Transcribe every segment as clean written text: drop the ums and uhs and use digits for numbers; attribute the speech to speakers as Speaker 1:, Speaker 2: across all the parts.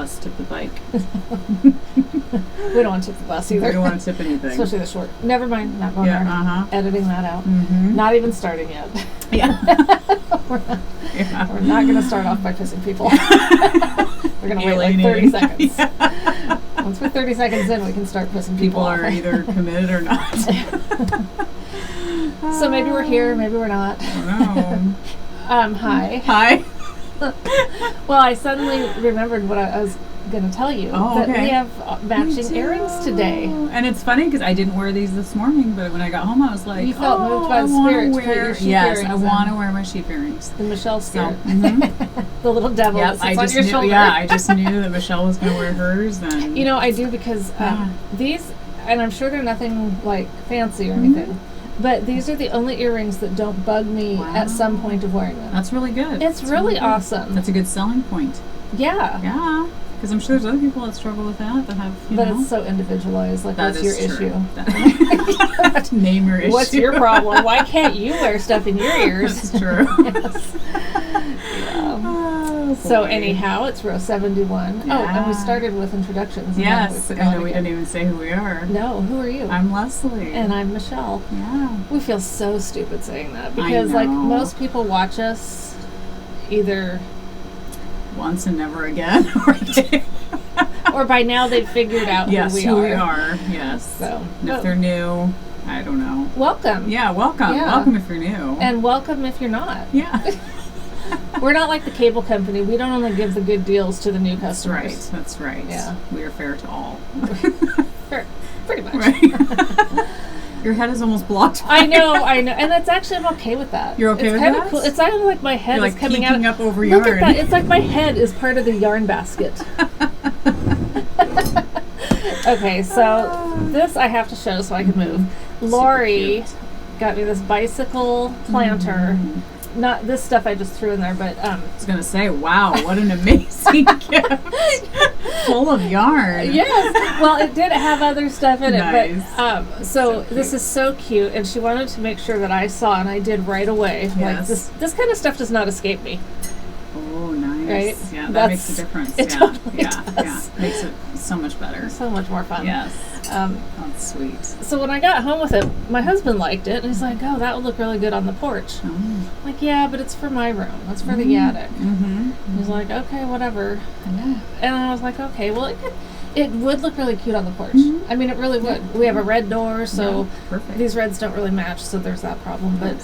Speaker 1: bus, tip the bike.
Speaker 2: We don't want to tip the bus either.
Speaker 1: We don't want to tip anything.
Speaker 2: Especially the short. Never mind. Not going there. Editing that out. Not even starting yet.
Speaker 1: Yeah.
Speaker 2: We're not going to start off by pissing people. We're going to wait like 30 seconds. Yeah. Once we're 30 seconds in, we can start pissing people off.
Speaker 1: People are either committed or not.
Speaker 2: So maybe we're here, maybe we're not.
Speaker 1: I don't know.
Speaker 2: Hi.
Speaker 1: Hi.
Speaker 2: Well, I suddenly remembered what I was going to tell you. That we have matching earrings today.
Speaker 1: And it's funny because I didn't wear these this morning, but when I got home, I was like,
Speaker 2: you felt moved by the spirit to put your sheep earrings
Speaker 1: I want to wear my sheep earrings.
Speaker 2: The Michelle spirit. The little devil that sits on your shoulder.
Speaker 1: Yeah, I just knew that Michelle was going to wear hers. And
Speaker 2: you know, I do because these, and I'm sure they're nothing like fancy or anything, but these are the only earrings that don't bug me at some point of wearing them.
Speaker 1: That's really good.
Speaker 2: It's really awesome.
Speaker 1: That's a good selling point.
Speaker 2: Yeah.
Speaker 1: Yeah. Because I'm sure there's other people that struggle with that have,
Speaker 2: But it's so individialized. Like, what's your issue?
Speaker 1: Name your issue.
Speaker 2: What's your problem? Why can't you wear stuff in your ears?
Speaker 1: That's true.
Speaker 2: Yes. Yeah. Oh, so anyhow, it's row 71. Yeah. Oh, and we started with introductions.
Speaker 1: Yes. I know we didn't even say who we are.
Speaker 2: No, who are you?
Speaker 1: I'm Leslie.
Speaker 2: And I'm Michelle.
Speaker 1: Yeah.
Speaker 2: We feel so stupid saying that because, like, most people watch us either
Speaker 1: once and never again,
Speaker 2: or by now they've figured out who we are.
Speaker 1: Yes.
Speaker 2: So,
Speaker 1: and if they're new, I don't know.
Speaker 2: Welcome.
Speaker 1: Yeah, welcome. Yeah. Welcome if you're new.
Speaker 2: And welcome if you're not.
Speaker 1: Yeah.
Speaker 2: We're not like the cable company. We don't only give the good deals to the new customers.
Speaker 1: That's right.
Speaker 2: Yeah.
Speaker 1: We are fair to all.
Speaker 2: Pretty much.
Speaker 1: Right. Your head is almost blocked.
Speaker 2: I know. And that's actually, I'm okay with that.
Speaker 1: You're okay with that? It's kind of
Speaker 2: cool. It's kind of like my head is coming out.
Speaker 1: Up over yarn.
Speaker 2: Look at that. It's like my head is part of the yarn basket. Okay, so this I have to show so I can move. Lori got me this bicycle planter. Not this stuff I just threw in there, but
Speaker 1: I was gonna say, wow, what an amazing gift! Full of yarn.
Speaker 2: Yes. Well, it did have other stuff in it, but
Speaker 1: so
Speaker 2: this is so cute, and she wanted to make sure that I saw, and I did right away.
Speaker 1: Yes.
Speaker 2: Like this kind of stuff does not escape me.
Speaker 1: Oh, nice.
Speaker 2: Right?
Speaker 1: Yeah, that makes a difference.
Speaker 2: It totally does.
Speaker 1: Yeah. Makes it so much better.
Speaker 2: So much more fun.
Speaker 1: Yes. That's sweet.
Speaker 2: So when I got home with it, my husband liked it, and he's like, "Oh, that would look really good on the porch." I'm like, yeah, but it's for my room. It's for the attic. He's like, okay, whatever. And I was like, okay, well, it would look really cute on the porch. I mean, it really would. We have a red door, so these reds don't really match, so there's that problem. But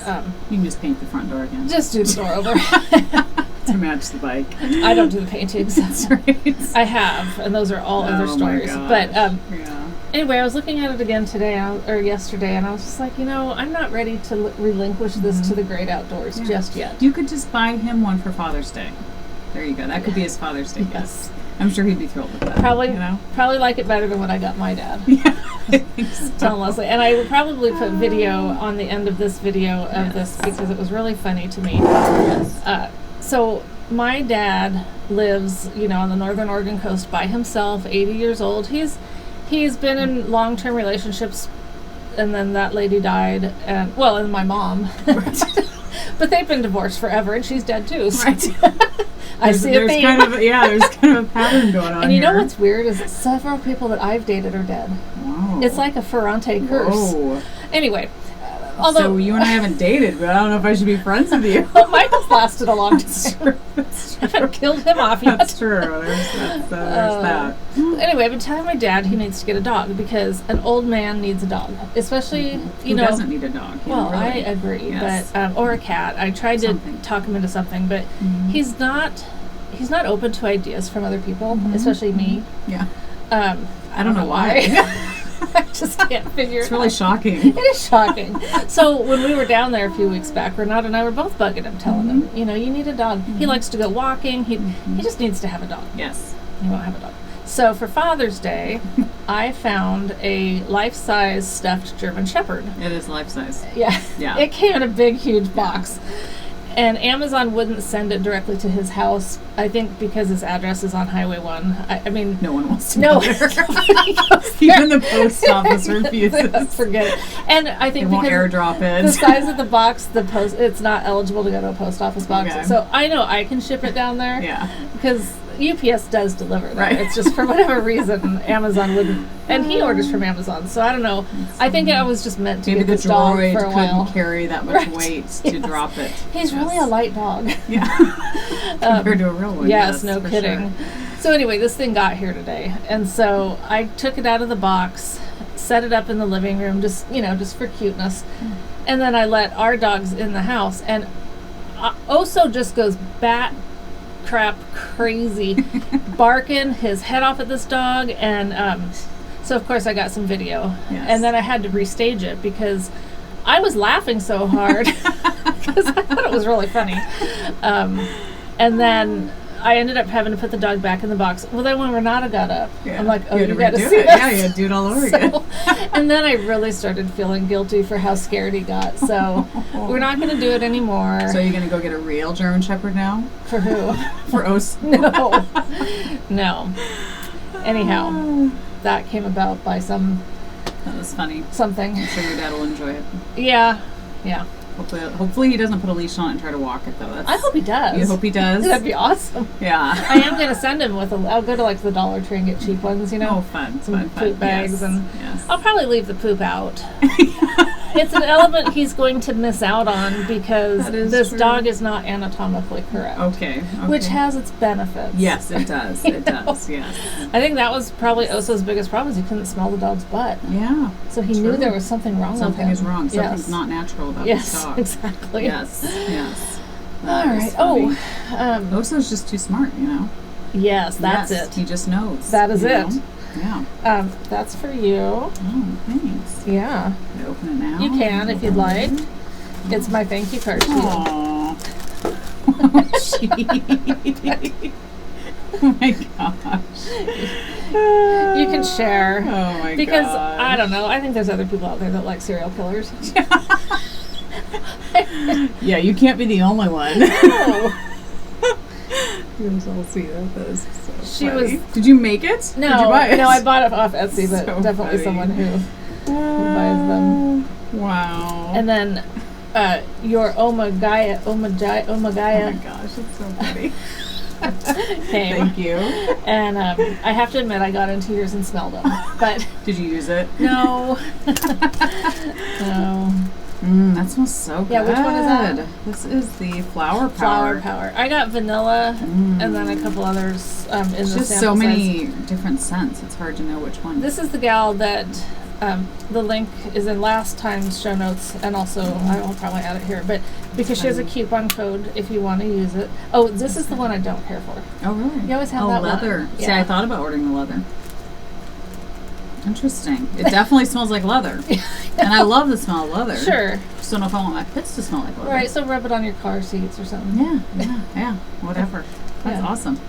Speaker 1: you can just paint the front door again.
Speaker 2: Just do the door over.
Speaker 1: To match the bike.
Speaker 2: I don't do the paintings.
Speaker 1: That's right.
Speaker 2: I have, and those are all other stories. But anyway, I was looking at it again today or yesterday, and I was just like, I'm not ready to relinquish this to the great outdoors just yet.
Speaker 1: You could just buy him one for Father's Day. There you go. That could be his Father's Day gift. I'm sure he'd be thrilled with that.
Speaker 2: Probably like it better than what I got my dad.
Speaker 1: Yeah, I think so.
Speaker 2: Tell Leslie. And I would probably put video on the end of this video of this because it was really funny to me.
Speaker 1: Yes.
Speaker 2: So my dad lives, on the northern Oregon coast by himself, 80 years old. He's been in long-term relationships, and then that lady died, and my mom. But they've been divorced forever, and she's dead too. So
Speaker 1: right.
Speaker 2: I see a theme.
Speaker 1: There's kind of a pattern going on.
Speaker 2: And you know what's weird is that several people that I've dated are dead.
Speaker 1: Wow.
Speaker 2: It's like a Ferrante curse.
Speaker 1: Whoa.
Speaker 2: Anyway.
Speaker 1: So you and I haven't dated, but I don't know if I should be friends with you.
Speaker 2: Well, Michael's lasted a long time. That's true. I haven't killed him off yet.
Speaker 1: That's true. There's that.
Speaker 2: Anyway, I've been telling my dad he needs to get a dog because an old man needs a dog, especially
Speaker 1: Who doesn't need a dog?
Speaker 2: Well, really. I agree, but or a cat. I tried to talk him into something, but he's not open to ideas from other people, especially me.
Speaker 1: Yeah. I don't know why.
Speaker 2: I just can't figure it out.
Speaker 1: It's really shocking.
Speaker 2: It is shocking. So when we were down there a few weeks back, Renata and I were both bugging him, telling him, you need a dog. He likes to go walking. He just needs to have a dog.
Speaker 1: Yes.
Speaker 2: He won't have a dog. So for Father's Day, I found a life-size stuffed German Shepherd.
Speaker 1: It is life-size.
Speaker 2: Yeah. It came in a big, huge box. And Amazon wouldn't send it directly to his house, I think because his address is on Highway 1. I mean...
Speaker 1: No one wants to go there. Even the post office refuses.
Speaker 2: Forget it. And I think
Speaker 1: they won't airdrop it.
Speaker 2: The size of the box, it's not eligible to go to a post office box. Okay. So I know I can ship it down there.
Speaker 1: Yeah.
Speaker 2: Because UPS does deliver them.
Speaker 1: Right.
Speaker 2: It's just for whatever reason Amazon wouldn't. And he orders from Amazon, so I don't know. I think I was just meant to
Speaker 1: Maybe
Speaker 2: get
Speaker 1: the
Speaker 2: this dog
Speaker 1: droid
Speaker 2: for a while.
Speaker 1: couldn't carry that much weight to drop it.
Speaker 2: He's really a light dog.
Speaker 1: Yeah. Compared to a real one.
Speaker 2: Yes, no
Speaker 1: for
Speaker 2: kidding.
Speaker 1: sure.
Speaker 2: So anyway, this thing got here today, and so I took it out of the box, set it up in the living room, just for cuteness, and then I let our dogs in the house, and Oso just goes bat crap crazy, barking his head off at this dog, and so of course I got some video, and then I had to restage it because I was laughing so hard because I thought it was really funny, and then I ended up having to put the dog back in the box. Well, then when Renata got up, I'm like, oh, you got to see this.
Speaker 1: Yeah, you got to do it all over again.
Speaker 2: And then I really started feeling guilty for how scared he got. So we're not going to do it anymore.
Speaker 1: So you're going to go get a real German Shepherd now?
Speaker 2: For who?
Speaker 1: For Os?
Speaker 2: No. No. Anyhow, that came about by
Speaker 1: That was funny.
Speaker 2: Something.
Speaker 1: I'm sure your dad will enjoy it.
Speaker 2: Yeah.
Speaker 1: Hopefully he doesn't put a leash on it and try to walk it, though.
Speaker 2: I hope he does.
Speaker 1: You hope he does?
Speaker 2: That'd be awesome.
Speaker 1: Yeah.
Speaker 2: I am going to send him with I'll go to like the Dollar Tree and get cheap ones,
Speaker 1: Oh, fun.
Speaker 2: Some
Speaker 1: fun.
Speaker 2: poop bags.
Speaker 1: Yes.
Speaker 2: I'll probably leave the poop out. It's an element he's going to miss out on because this dog is not anatomically correct.
Speaker 1: Okay.
Speaker 2: Which has its benefits.
Speaker 1: Yes, it does. It does, yes.
Speaker 2: I think that was probably Oso's biggest problem is he couldn't smell the dog's butt.
Speaker 1: Yeah.
Speaker 2: So he knew there was something wrong with him.
Speaker 1: Something is wrong. Something's not natural about this dog.
Speaker 2: Exactly.
Speaker 1: Yes.
Speaker 2: All right.
Speaker 1: Oso's just too smart,
Speaker 2: Yes, that's it.
Speaker 1: He just knows.
Speaker 2: That is it.
Speaker 1: Yeah.
Speaker 2: That's for you.
Speaker 1: Oh, thanks.
Speaker 2: Yeah.
Speaker 1: Can I open it now?
Speaker 2: You can if you'd like. It's my thank you card to you.
Speaker 1: Aww. Oh my gosh.
Speaker 2: You can share.
Speaker 1: Oh my gosh.
Speaker 2: Because, I don't know, I think there's other people out there that like serial killers.
Speaker 1: Yeah, you can't be the only one.
Speaker 2: No.
Speaker 1: You was all sweet. That was so
Speaker 2: funny.
Speaker 1: Did you make it?
Speaker 2: No,
Speaker 1: Did you buy it?
Speaker 2: No, I bought it off Etsy, but
Speaker 1: So
Speaker 2: definitely
Speaker 1: funny.
Speaker 2: someone who buys them.
Speaker 1: Wow.
Speaker 2: And then your Omagaya.
Speaker 1: Oh my gosh, it's so funny.
Speaker 2: Came.
Speaker 1: Thank you.
Speaker 2: And I have to admit, I got into yours and smelled them. But
Speaker 1: did you use it?
Speaker 2: No. No.
Speaker 1: That smells so good.
Speaker 2: Yeah, which one is that?
Speaker 1: This is the Flower Power.
Speaker 2: Flower Power. I got vanilla and then a couple others in the sample
Speaker 1: just so many
Speaker 2: size.
Speaker 1: different scents. It's hard to know which one.
Speaker 2: This is the gal that the link is in last time's show notes, and also I will probably add it here, but because she has a coupon code if you want to use it. Oh, this is the one I don't care for.
Speaker 1: Oh, really?
Speaker 2: You always have that
Speaker 1: leather.
Speaker 2: one.
Speaker 1: See,
Speaker 2: Yeah.
Speaker 1: I thought about ordering the leather. Interesting. It definitely smells like leather. And I love the smell of leather.
Speaker 2: Sure.
Speaker 1: Just don't know if I want my pits to smell like leather.
Speaker 2: Right, so rub it on your car seats or something.
Speaker 1: Yeah, whatever. That's awesome.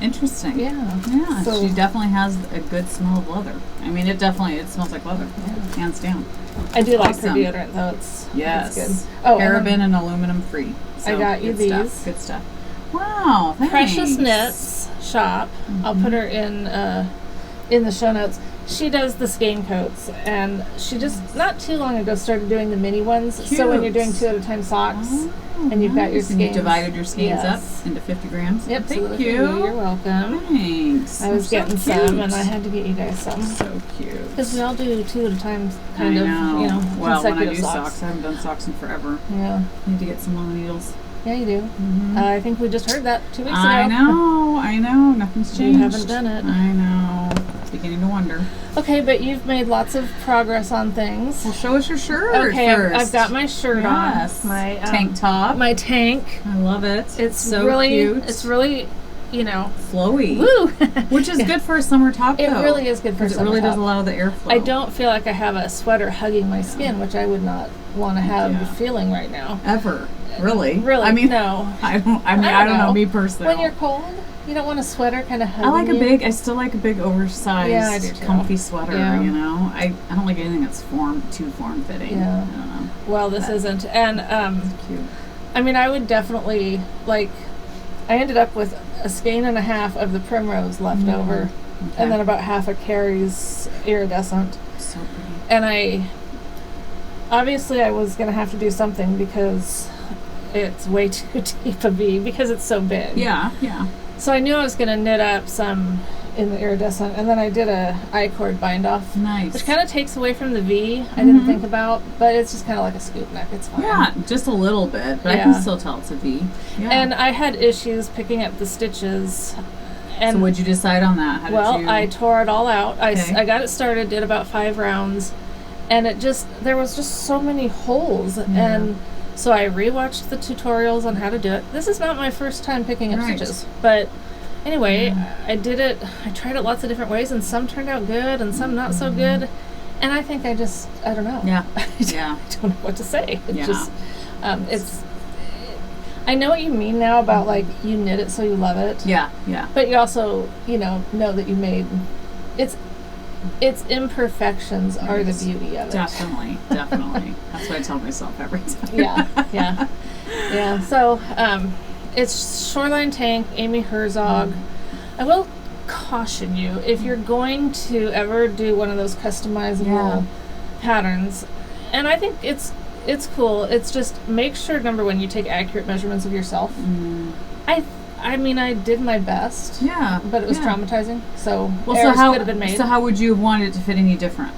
Speaker 1: Interesting.
Speaker 2: Yeah.
Speaker 1: So she definitely has a good smell of leather. I mean, it smells like leather, hands down.
Speaker 2: I do like
Speaker 1: awesome.
Speaker 2: her deodorant, though. It's good.
Speaker 1: Oh, paraben and aluminum free. So
Speaker 2: I got you
Speaker 1: good
Speaker 2: these.
Speaker 1: Stuff. Good stuff. Wow, thanks.
Speaker 2: Precious Knits shop. I'll put her in the show notes. She does the skein coats, and she just not too long ago started doing the mini ones.
Speaker 1: Cute.
Speaker 2: So when you're doing 2 at a time socks, and you've got your skeins,
Speaker 1: and you divided your skeins up into 50 grams.
Speaker 2: Yep,
Speaker 1: Thank
Speaker 2: so
Speaker 1: you.
Speaker 2: You're welcome.
Speaker 1: Thanks.
Speaker 2: I was getting some, and I had to get you guys some.
Speaker 1: So cute.
Speaker 2: Because we all do 2 at a time,
Speaker 1: I know. Well, when I
Speaker 2: consecutive
Speaker 1: do
Speaker 2: socks.
Speaker 1: I haven't done socks in forever.
Speaker 2: Yeah.
Speaker 1: Need to get some long needles.
Speaker 2: Yeah, you do. I think we just heard that 2 weeks ago.
Speaker 1: I know. Nothing's changed.
Speaker 2: You haven't done it.
Speaker 1: I know. Beginning to wonder.
Speaker 2: Okay, but you've made lots of progress on things.
Speaker 1: Well, show us your shirt
Speaker 2: Okay,
Speaker 1: first.
Speaker 2: I've got my shirt on. My
Speaker 1: tank top.
Speaker 2: My tank.
Speaker 1: I love it.
Speaker 2: It's
Speaker 1: so
Speaker 2: really
Speaker 1: cute.
Speaker 2: It's really,
Speaker 1: flowy.
Speaker 2: Woo!
Speaker 1: Which is good for a summer top, though.
Speaker 2: It really is good for a summer
Speaker 1: it really
Speaker 2: top.
Speaker 1: does allow the airflow.
Speaker 2: I don't feel like I have a sweater hugging my skin, which I would not want to have the feeling right now.
Speaker 1: Ever. Really?
Speaker 2: Really?
Speaker 1: I mean,
Speaker 2: no.
Speaker 1: I don't know. Me personally.
Speaker 2: When you're cold, you don't want a sweater kind of hugging
Speaker 1: I still like a big oversized, comfy sweater, I don't like anything that's too form-fitting.
Speaker 2: Yeah.
Speaker 1: I don't know.
Speaker 2: Well, this isn't. And,
Speaker 1: it's cute.
Speaker 2: I mean, I would definitely, I ended up with a skein and a half of the Primrose left over, and then about half a Carrie's Iridescent.
Speaker 1: So pretty.
Speaker 2: And obviously I was going to have to do something because it's way too deep a V because it's so big.
Speaker 1: Yeah.
Speaker 2: So I knew I was going to knit up some in the iridescent, and then I did a I-cord bind off.
Speaker 1: Nice.
Speaker 2: Which kind of takes away from the V. I didn't think about, but it's just kind of like a scoop neck. It's fine.
Speaker 1: Yeah, just a little bit, but I can still tell it's a V. Yeah.
Speaker 2: And I had issues picking up the stitches. And
Speaker 1: so what'd you decide on that?
Speaker 2: I tore it all out. I got it started, did about 5 rounds, and there was just so many holes. And so I rewatched the tutorials on how to do it. This is not my first time picking up stitches, but anyway, I did it. I tried it lots of different ways, and some turned out good, and some not so good. And I think I don't know.
Speaker 1: Yeah.
Speaker 2: I don't know what to say. It's just, I know what you mean now about like you knit it so you love it.
Speaker 1: Yeah, yeah.
Speaker 2: But you also, know that you made its imperfections are the beauty of it.
Speaker 1: Definitely. That's what I tell myself every time.
Speaker 2: Yeah. So, it's Shoreline Tank, Amy Herzog. I will caution you, if you're going to ever do one of those customizable patterns, and I think it's cool, it's just make sure, number one, you take accurate measurements of yourself. I mean, I did my best.
Speaker 1: Yeah.
Speaker 2: But it was traumatizing, so errors could have been made.
Speaker 1: So how would you have wanted it to fit any different?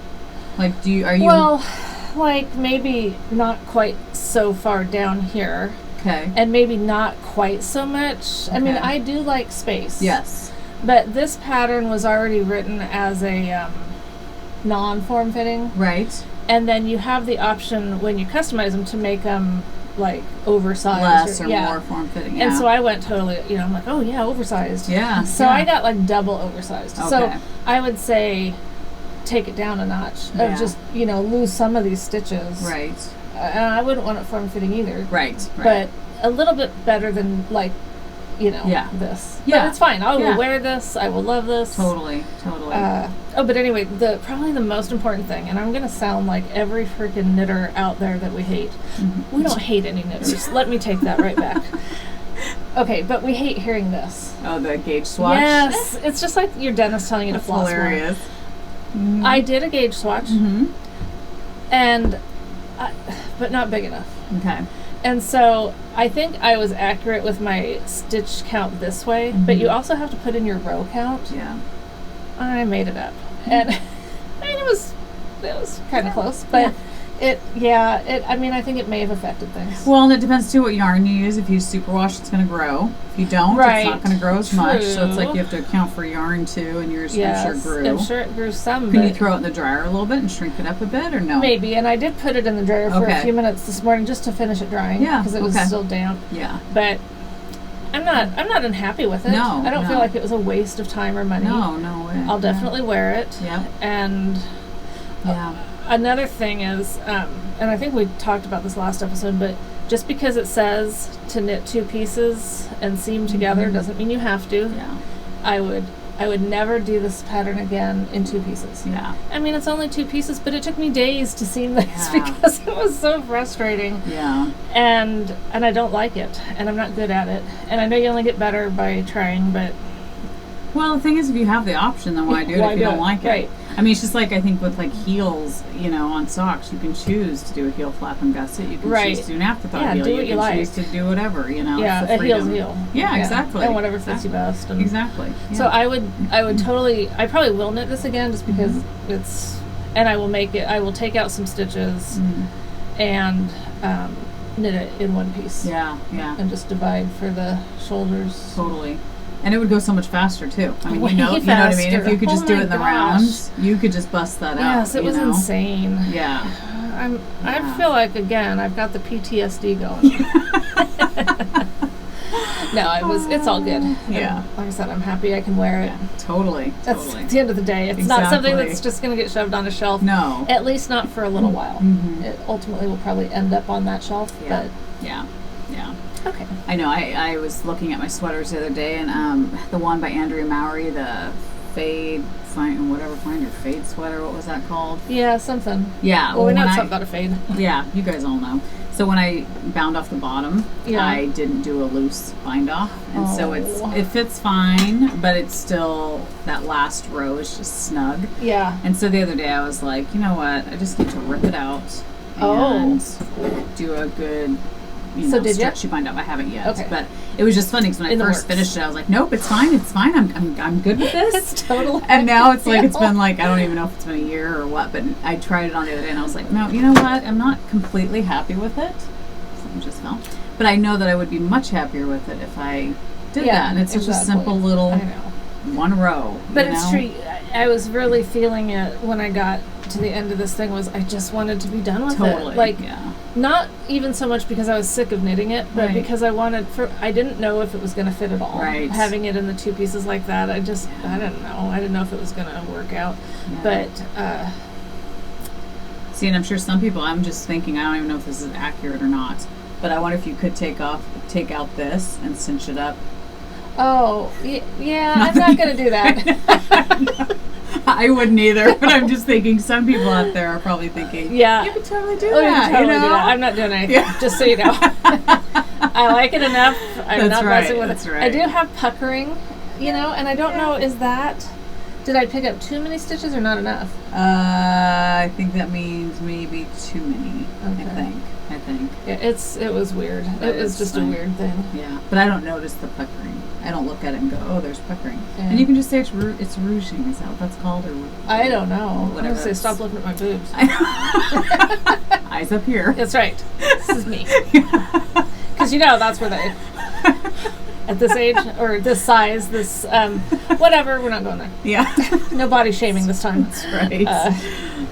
Speaker 1: Like,
Speaker 2: Well, like, maybe not quite so far down here.
Speaker 1: Okay.
Speaker 2: And maybe not quite so much. I mean, I do like space.
Speaker 1: Yes.
Speaker 2: But this pattern was already written as a non-form fitting.
Speaker 1: Right.
Speaker 2: And then you have the option when you customize them to make them like oversized.
Speaker 1: Less or more form fitting. Yeah.
Speaker 2: And so I went totally, I'm like, oh yeah, oversized.
Speaker 1: Yeah.
Speaker 2: So I got like double oversized.
Speaker 1: Okay.
Speaker 2: So I would say take it down a notch of just, lose some of these stitches.
Speaker 1: Right.
Speaker 2: And I wouldn't want it form fitting either.
Speaker 1: Right.
Speaker 2: But a little bit better than like, this.
Speaker 1: Yeah.
Speaker 2: But it's fine. I will wear this. I will love this.
Speaker 1: Totally.
Speaker 2: But anyway, probably the most important thing, and I'm going to sound like every freaking knitter out there that we hate. We don't hate any knitters. Let me take that right back. Okay, but we hate hearing this.
Speaker 1: Oh, the gauge swatch?
Speaker 2: Yes. It's just like your dentist telling you to floss more.
Speaker 1: Hilarious.
Speaker 2: I did a gauge swatch, and but not big enough.
Speaker 1: Okay.
Speaker 2: And so I think I was accurate with my stitch count this way, but you also have to put in your row count.
Speaker 1: Yeah.
Speaker 2: I made it up. And it was kind of close, but I think it may have affected things.
Speaker 1: Well, and it depends too what yarn you use. If you use superwash, it's going to grow. If you don't, it's not going to grow as much. So it's like you have to account for yarn too, and yours I'm sure grew.
Speaker 2: I'm sure it grew some.
Speaker 1: Can you throw it in the dryer a little bit and shrink it up a bit, or no?
Speaker 2: Maybe, and I did put it in the dryer for a few minutes this morning just to finish it drying.
Speaker 1: Yeah,
Speaker 2: because it was still damp.
Speaker 1: Yeah,
Speaker 2: but I'm not unhappy with it.
Speaker 1: No,
Speaker 2: I don't feel like it was a waste of time or money.
Speaker 1: No way.
Speaker 2: I'll definitely wear it.
Speaker 1: Yeah,
Speaker 2: and another thing is, and I think we talked about this last episode, but just because it says to knit 2 pieces and seam together doesn't mean you have to.
Speaker 1: Yeah.
Speaker 2: I would never do this pattern again in 2 pieces.
Speaker 1: Yeah.
Speaker 2: I mean, it's only 2 pieces, but it took me days to seam this because it was so frustrating.
Speaker 1: Yeah.
Speaker 2: And I don't like it, and I'm not good at it. And I know you only get better by trying, but...
Speaker 1: Well, the thing is, if you have the option, then why do it if you don't like it?
Speaker 2: Right.
Speaker 1: I mean, it's just like, I think with like heels, on socks, you can choose to do a heel flap and gusset. You can choose to do an afterthought heel.
Speaker 2: You can
Speaker 1: choose to do whatever,
Speaker 2: Yeah, a heel's heel.
Speaker 1: Yeah, exactly.
Speaker 2: And whatever fits you best. And
Speaker 1: exactly. Yeah.
Speaker 2: So I would totally, I probably will knit this again just because and I will take out some stitches and knit it in one piece.
Speaker 1: Yeah.
Speaker 2: And just divide for the shoulders.
Speaker 1: Totally. And it would go so much faster too. I mean, you know what I mean? If you could just do it in the rounds, you could just bust that out.
Speaker 2: Yes, it was insane.
Speaker 1: Yeah.
Speaker 2: I feel like, again, I've got the PTSD going. No, it's all good.
Speaker 1: Yeah.
Speaker 2: And like I said, I'm happy I can wear it.
Speaker 1: Yeah, totally.
Speaker 2: That's at the end of the day. It's not something that's just going to get shoved on a shelf.
Speaker 1: No.
Speaker 2: At least not for a little while. It ultimately will probably end up on that shelf.
Speaker 1: Yeah.
Speaker 2: But
Speaker 1: Yeah.
Speaker 2: Okay.
Speaker 1: I know. I was looking at my sweaters the other day, and the one by Andrea Mowry, the fade sweater. What was that called?
Speaker 2: Yeah, something.
Speaker 1: Yeah.
Speaker 2: Well, we know something about a fade.
Speaker 1: Yeah, you guys all know. So when I bound off the bottom, I didn't do a loose bind off, and so it fits fine, but it's still, that last row is just snug.
Speaker 2: Yeah.
Speaker 1: And so the other day I was like, you know what? I just need to rip it out and do a good stretchy bind off. I haven't yet, but it was just funny because when I first finished it, I was like, nope, it's fine. I'm good with this.
Speaker 2: It's totally.
Speaker 1: And now it's like it's been like I don't even know if it's been a year or what, but I tried it on the other day and I was like, no, you know what? I'm not completely happy with it. Something just fell. But I know that I would be much happier with it if I did that. And it's such a simple little one row.
Speaker 2: But it's true. I was really feeling it when I got to the end of this thing. I just wanted to be done with it. Like, not even so much because I was sick of knitting it, but because I didn't know if it was going to fit at all.
Speaker 1: Right.
Speaker 2: Having it in the 2 pieces like that, I didn't know. I didn't know if it was going to work out. Yeah. But
Speaker 1: see, and I'm sure some people. I'm just thinking. I don't even know if this is accurate or not. But I wonder if you could take out this and cinch it up.
Speaker 2: Oh, yeah, I'm not going to do that.
Speaker 1: I wouldn't either, but I'm just thinking some people out there are probably thinking, you could totally do that.
Speaker 2: You can totally do that. I'm not doing anything, just so you know. I like it enough. I'm not messing with it.
Speaker 1: Right.
Speaker 2: I do have puckering, and I don't know, did I pick up too many stitches or not enough?
Speaker 1: I think that means maybe too many, I think. Yeah,
Speaker 2: it was weird. It was just a weird thing.
Speaker 1: Yeah, but I don't notice the puckering. I don't look at it and go, oh, there's puckering. Yeah. And you can just say it's ruching. Is that what that's called? Or
Speaker 2: I don't know. I'm going to say stop looking at my boobs.
Speaker 1: Eyes up here.
Speaker 2: That's right. This is me. Because that's where they... At this age, or this size, this, whatever, we're not going there.
Speaker 1: Yeah.
Speaker 2: No body shaming this time.
Speaker 1: That's right.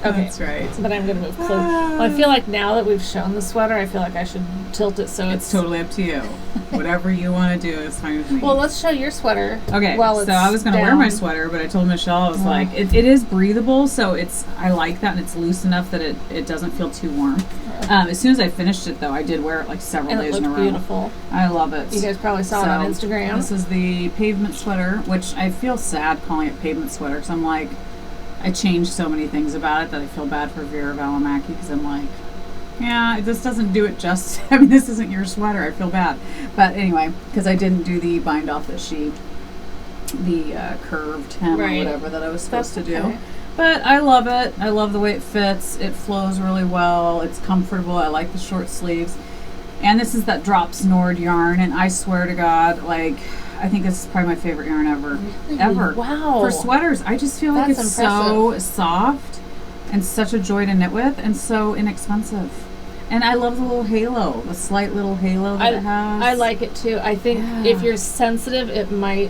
Speaker 1: Okay. That's right.
Speaker 2: But I'm going to move close. Well, I feel like now that we've shown the sweater, I feel like I should tilt it so
Speaker 1: it's totally up to you. Whatever you want to do is fine with me.
Speaker 2: Well, let's show your sweater.
Speaker 1: Okay. So I was going to wear my sweater, but I told Michelle, I was like, it is breathable, so I like that, and it's loose enough that it doesn't feel too warm. As soon as I finished it, though, I did wear it like several days in a row.
Speaker 2: And it looked beautiful.
Speaker 1: I love it.
Speaker 2: You guys probably saw it on Instagram.
Speaker 1: This is the pavement sweater, which I feel sad calling it pavement sweater, because I'm like, I changed so many things about it that I feel bad for Vera Valimaki, because I'm like, this doesn't do it justice. I mean, this isn't your sweater. I feel bad. But anyway, because I didn't do the bind off that the curved hem or whatever that I was supposed to do. But I love it. I love the way it fits. It flows really well. It's comfortable. I like the short sleeves. And this is that Drops Nord yarn, and I swear to God, like, I think this is probably my favorite yarn ever.
Speaker 2: Really?
Speaker 1: Ever.
Speaker 2: Wow.
Speaker 1: For sweaters, I just feel like it's so soft and such a joy to knit with and so inexpensive. And I love the little halo, the slight little halo that it has.
Speaker 2: I like it too. I think if you're sensitive, it might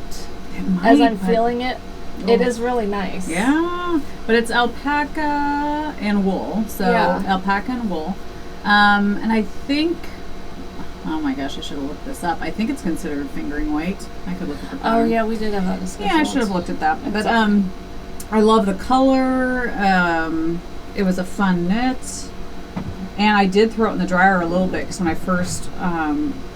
Speaker 2: as I'm feeling it, it is really nice.
Speaker 1: Yeah. But it's alpaca and wool. So alpaca and wool. And I think, oh my gosh, I should have looked this up. I think it's considered fingering weight. I could look at the pattern.
Speaker 2: Oh yeah, we did have that discussion.
Speaker 1: Yeah, I should have looked at that. But I love the color. It was a fun knit. And I did throw it in the dryer a little bit because when I first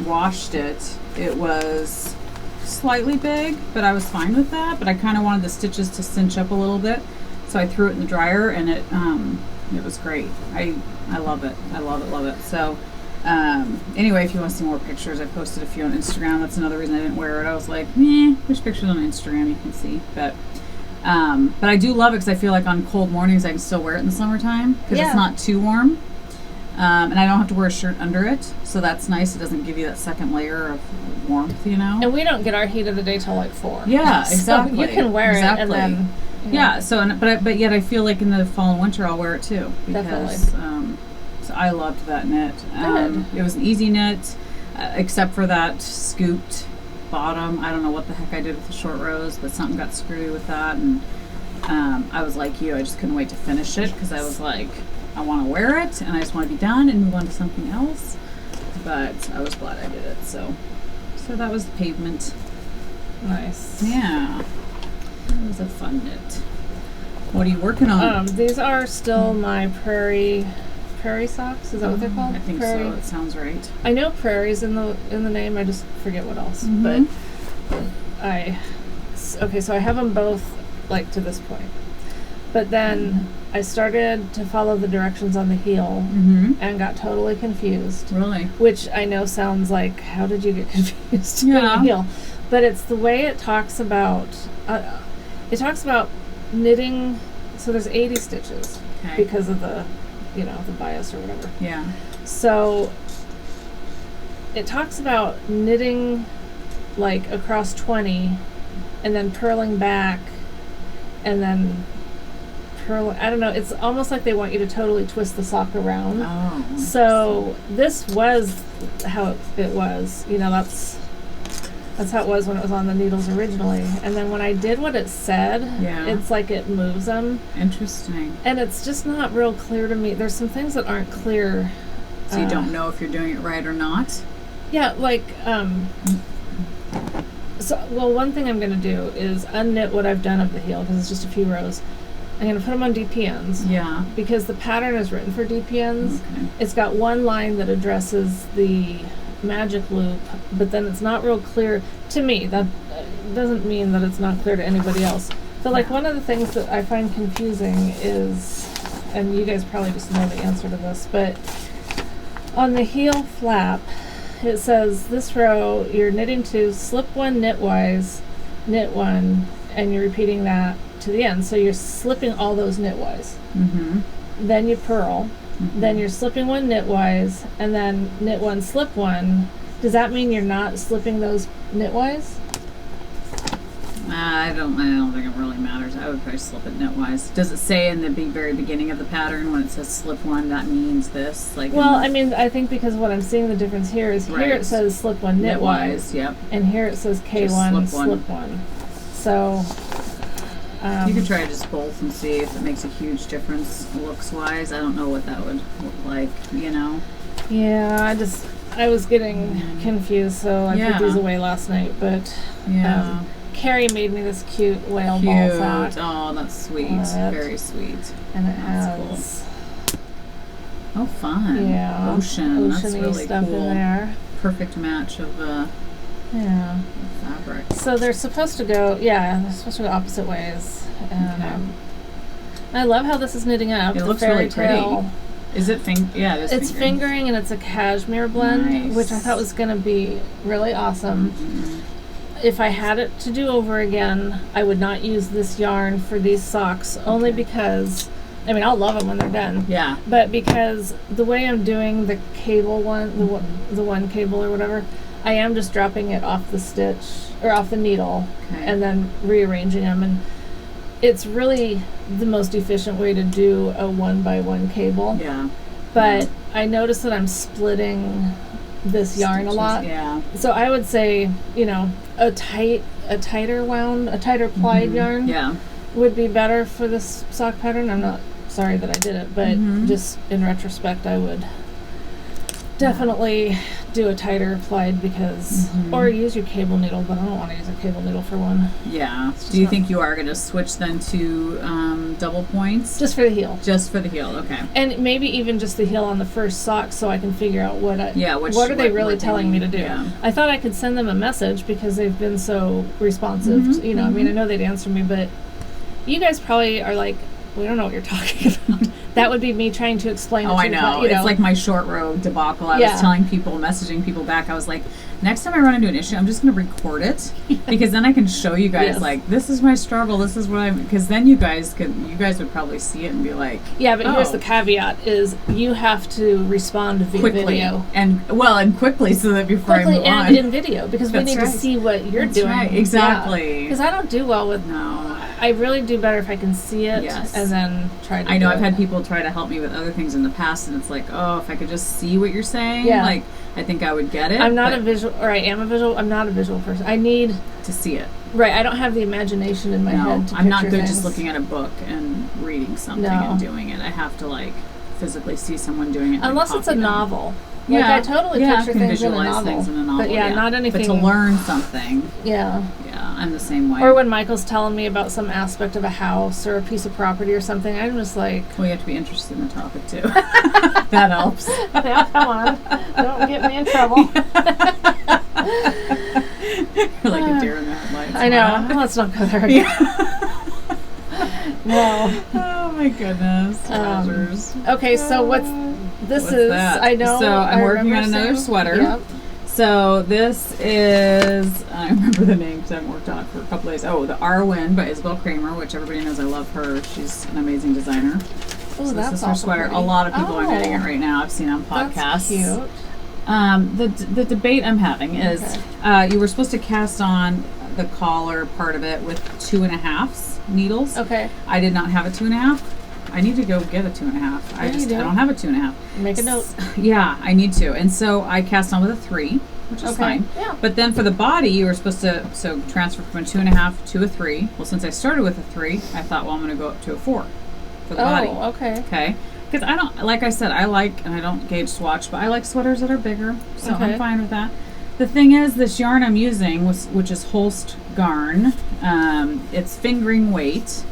Speaker 1: washed it, it was slightly big, but I was fine with that. But I kind of wanted the stitches to cinch up a little bit, so I threw it in the dryer, and it was great. I love it. I love it. So anyway, if you want to see more pictures, I posted a few on Instagram. That's another reason I didn't wear it. I was like, there's pictures on Instagram you can see, but I do love it because I feel like on cold mornings I can still wear it in the summertime because it's not too warm. And I don't have to wear a shirt under it, so that's nice. It doesn't give you that second layer of warmth, And
Speaker 2: we don't get our heat of the day till like 4.
Speaker 1: Yeah, exactly.
Speaker 2: So you can wear it and then...
Speaker 1: Yeah, so but yet I feel like in the fall and winter I'll wear it too. Because, so I loved that knit. It was an easy knit, except for that scooped bottom. I don't know what the heck I did with the short rows, but something got screwy with that. And I was like you, I just couldn't wait to finish it because I was like... I want to wear it, and I just want to be done and move on to something else. But I was glad I did it. So that was the pavement.
Speaker 2: Nice.
Speaker 1: Yeah. It was a fun knit. What are you working on?
Speaker 2: These are still my prairie socks. Is that what they're called?
Speaker 1: I think
Speaker 2: prairie.
Speaker 1: So. It sounds right.
Speaker 2: I know prairie's in the name. I just forget what else.
Speaker 1: Mm-hmm.
Speaker 2: But so I have them both like to this point. But then I started to follow the directions on the heel and got totally confused.
Speaker 1: Really?
Speaker 2: Which I know sounds like, how did you get confused on the heel? But it's the way it talks about knitting. So there's 80 stitches because of the, the bias or whatever.
Speaker 1: Yeah.
Speaker 2: So it talks about knitting like across 20 and then purling back and then I don't know, it's almost like they want you to totally twist the sock around.
Speaker 1: Oh.
Speaker 2: So this was how it was. You know, that's how it was when it was on the needles originally. And then when I did what it said, it's like it moves them.
Speaker 1: Interesting.
Speaker 2: And it's just not real clear to me. There's some things that aren't clear.
Speaker 1: So you don't know if you're doing it right or not?
Speaker 2: Yeah, like, one thing I'm going to do is unknit what I've done of the heel, because it's just a few rows. I'm going to put them on DPNs. Yeah. Because the pattern is written for DPNs. Okay. It's got one line that addresses the magic loop, but then it's not real clear to me. That doesn't mean that it's not clear to anybody else. So, like, one of the things that I find confusing is, and you guys probably just know the answer to this, but on the heel flap, it says this row, you're knitting 2, slip 1 knitwise, knit 1, and you're repeating that to the end. So you're slipping all those knitwise. Mm-hmm. Then you purl. Mm-hmm. Then you're slipping 1 knitwise, and then knit 1, slip 1. Does that mean you're not slipping those knitwise?
Speaker 1: I don't think it really matters. I would probably slip it knitwise. Does it say in the very beginning of the pattern when it says slip 1, that means this? Like,
Speaker 2: well, I mean, I think because what I'm seeing the difference here is here it says slip 1 knitwise.
Speaker 1: Yep.
Speaker 2: And here it says K1 slip 1. So
Speaker 1: you could try just both and see if it makes a huge difference looks wise. I don't know what that would look like, you know.
Speaker 2: Yeah, I was getting confused, so I put these away last night, but Carrie made me this cute whale ball sock.
Speaker 1: Oh, that's sweet. Very sweet.
Speaker 2: And it has
Speaker 1: cool. Oh, fun.
Speaker 2: Yeah.
Speaker 1: Ocean. That's really
Speaker 2: stuff
Speaker 1: cool.
Speaker 2: In there.
Speaker 1: Perfect match of fabric.
Speaker 2: So they're supposed to go, they're supposed to go opposite ways. And I love how this is knitting up.
Speaker 1: It looks really pretty. Is it it is
Speaker 2: It's fingering, and it's a cashmere blend, which I thought was going to be really awesome. Mm-hmm. If I had it to do over again, I would not use this yarn for these socks, only because, I mean, I'll love them when they're done. Yeah. But because the way I'm doing the cable one, the one cable or whatever, I am just dropping it off the stitch, or off the needle, and then rearranging them. And it's really the most efficient way to do a 1x1 cable. Yeah. But I notice that I'm splitting this yarn a lot. Yeah. So I would say, you know, a tighter plied yarn would be better for this sock pattern. I'm not sorry that I did it, but just in retrospect, I would definitely do a tighter plied because, or use your cable needle, but I don't want to use a cable needle for one.
Speaker 1: Yeah. Do you think you are going to switch then to double points?
Speaker 2: Just for the heel.
Speaker 1: Just for the heel, okay.
Speaker 2: And maybe even just the heel on the first sock so I can figure out what are they really telling me to do. Yeah. I thought I could send them a message because they've been so responsive. You know, I mean, I know they'd answer me, but you guys probably are like, we don't know what you're talking about. That would be me trying to explain it to you.
Speaker 1: I know. It's like my short row debacle. I was telling people, messaging people back, I was like, next time I run into an issue, I'm just going to record it because then I can show you guys, like, this is my struggle, this is what I'm, because then you guys would probably see it and be like,
Speaker 2: yeah, but here's the caveat is you have to respond via
Speaker 1: quickly.
Speaker 2: Video.
Speaker 1: And quickly so that before I move on.
Speaker 2: And in video because we need to see what you're doing.
Speaker 1: Right, exactly.
Speaker 2: Because I don't do well with, I really do better if I can see it and then try to
Speaker 1: I've had people try to help me with other things in the past and it's like, oh, if I could just see what you're saying, like, I think I would get it.
Speaker 2: I'm not a visual, or I am a visual, I'm not a visual person. I need
Speaker 1: to see it.
Speaker 2: Right, I don't have the imagination in my head to
Speaker 1: I'm not good
Speaker 2: things.
Speaker 1: Just looking at a book and reading something and doing it. I have to, like, physically see someone doing it.
Speaker 2: Unless it's a novel. Like, I totally picture things in a novel. But not anything.
Speaker 1: But to learn something.
Speaker 2: Yeah,
Speaker 1: I'm the same way.
Speaker 2: Or when Michael's telling me about some aspect of a house or a piece of property or something, I'm just like...
Speaker 1: Well, you have to be interested in the topic, too. That helps.
Speaker 2: Yeah, come on. Don't get me in trouble.
Speaker 1: You're like a deer in the headlights.
Speaker 2: I know. Let's not go there again. No.
Speaker 1: Oh, my goodness.
Speaker 2: Okay, so what's that? I know.
Speaker 1: So I'm working on another sweater. Yep. So this is, I remember the name because I haven't worked on it for a couple days. Oh, the Arwen by Isabel Kramer, which everybody knows I love her. She's an amazing designer.
Speaker 2: Oh,
Speaker 1: so
Speaker 2: that's
Speaker 1: this is her sweater. Pretty. A lot of people are knitting it right now. I've seen on podcasts.
Speaker 2: That's cute.
Speaker 1: The debate I'm having is you were supposed to cast on the collar part of it with 2.5 needles.
Speaker 2: Okay.
Speaker 1: I did not have a 2.5. I need to go get a 2.5. I don't have a 2.5.
Speaker 2: Make a note.
Speaker 1: Yeah, I need to. And so I cast on with a 3, which is fine.
Speaker 2: Yeah.
Speaker 1: But then for the body, you were supposed to transfer from a 2.5 to a 3. Well, since I started with a 3, I thought, well, I'm going to go up to a 4 for the body.
Speaker 2: Oh, okay.
Speaker 1: Okay. Because I don't, like I said, I like, and I don't gauge swatch, but I like sweaters that are bigger, so I'm fine with that. The thing is, this yarn I'm using, which is Holst Garn, it's fingering weight.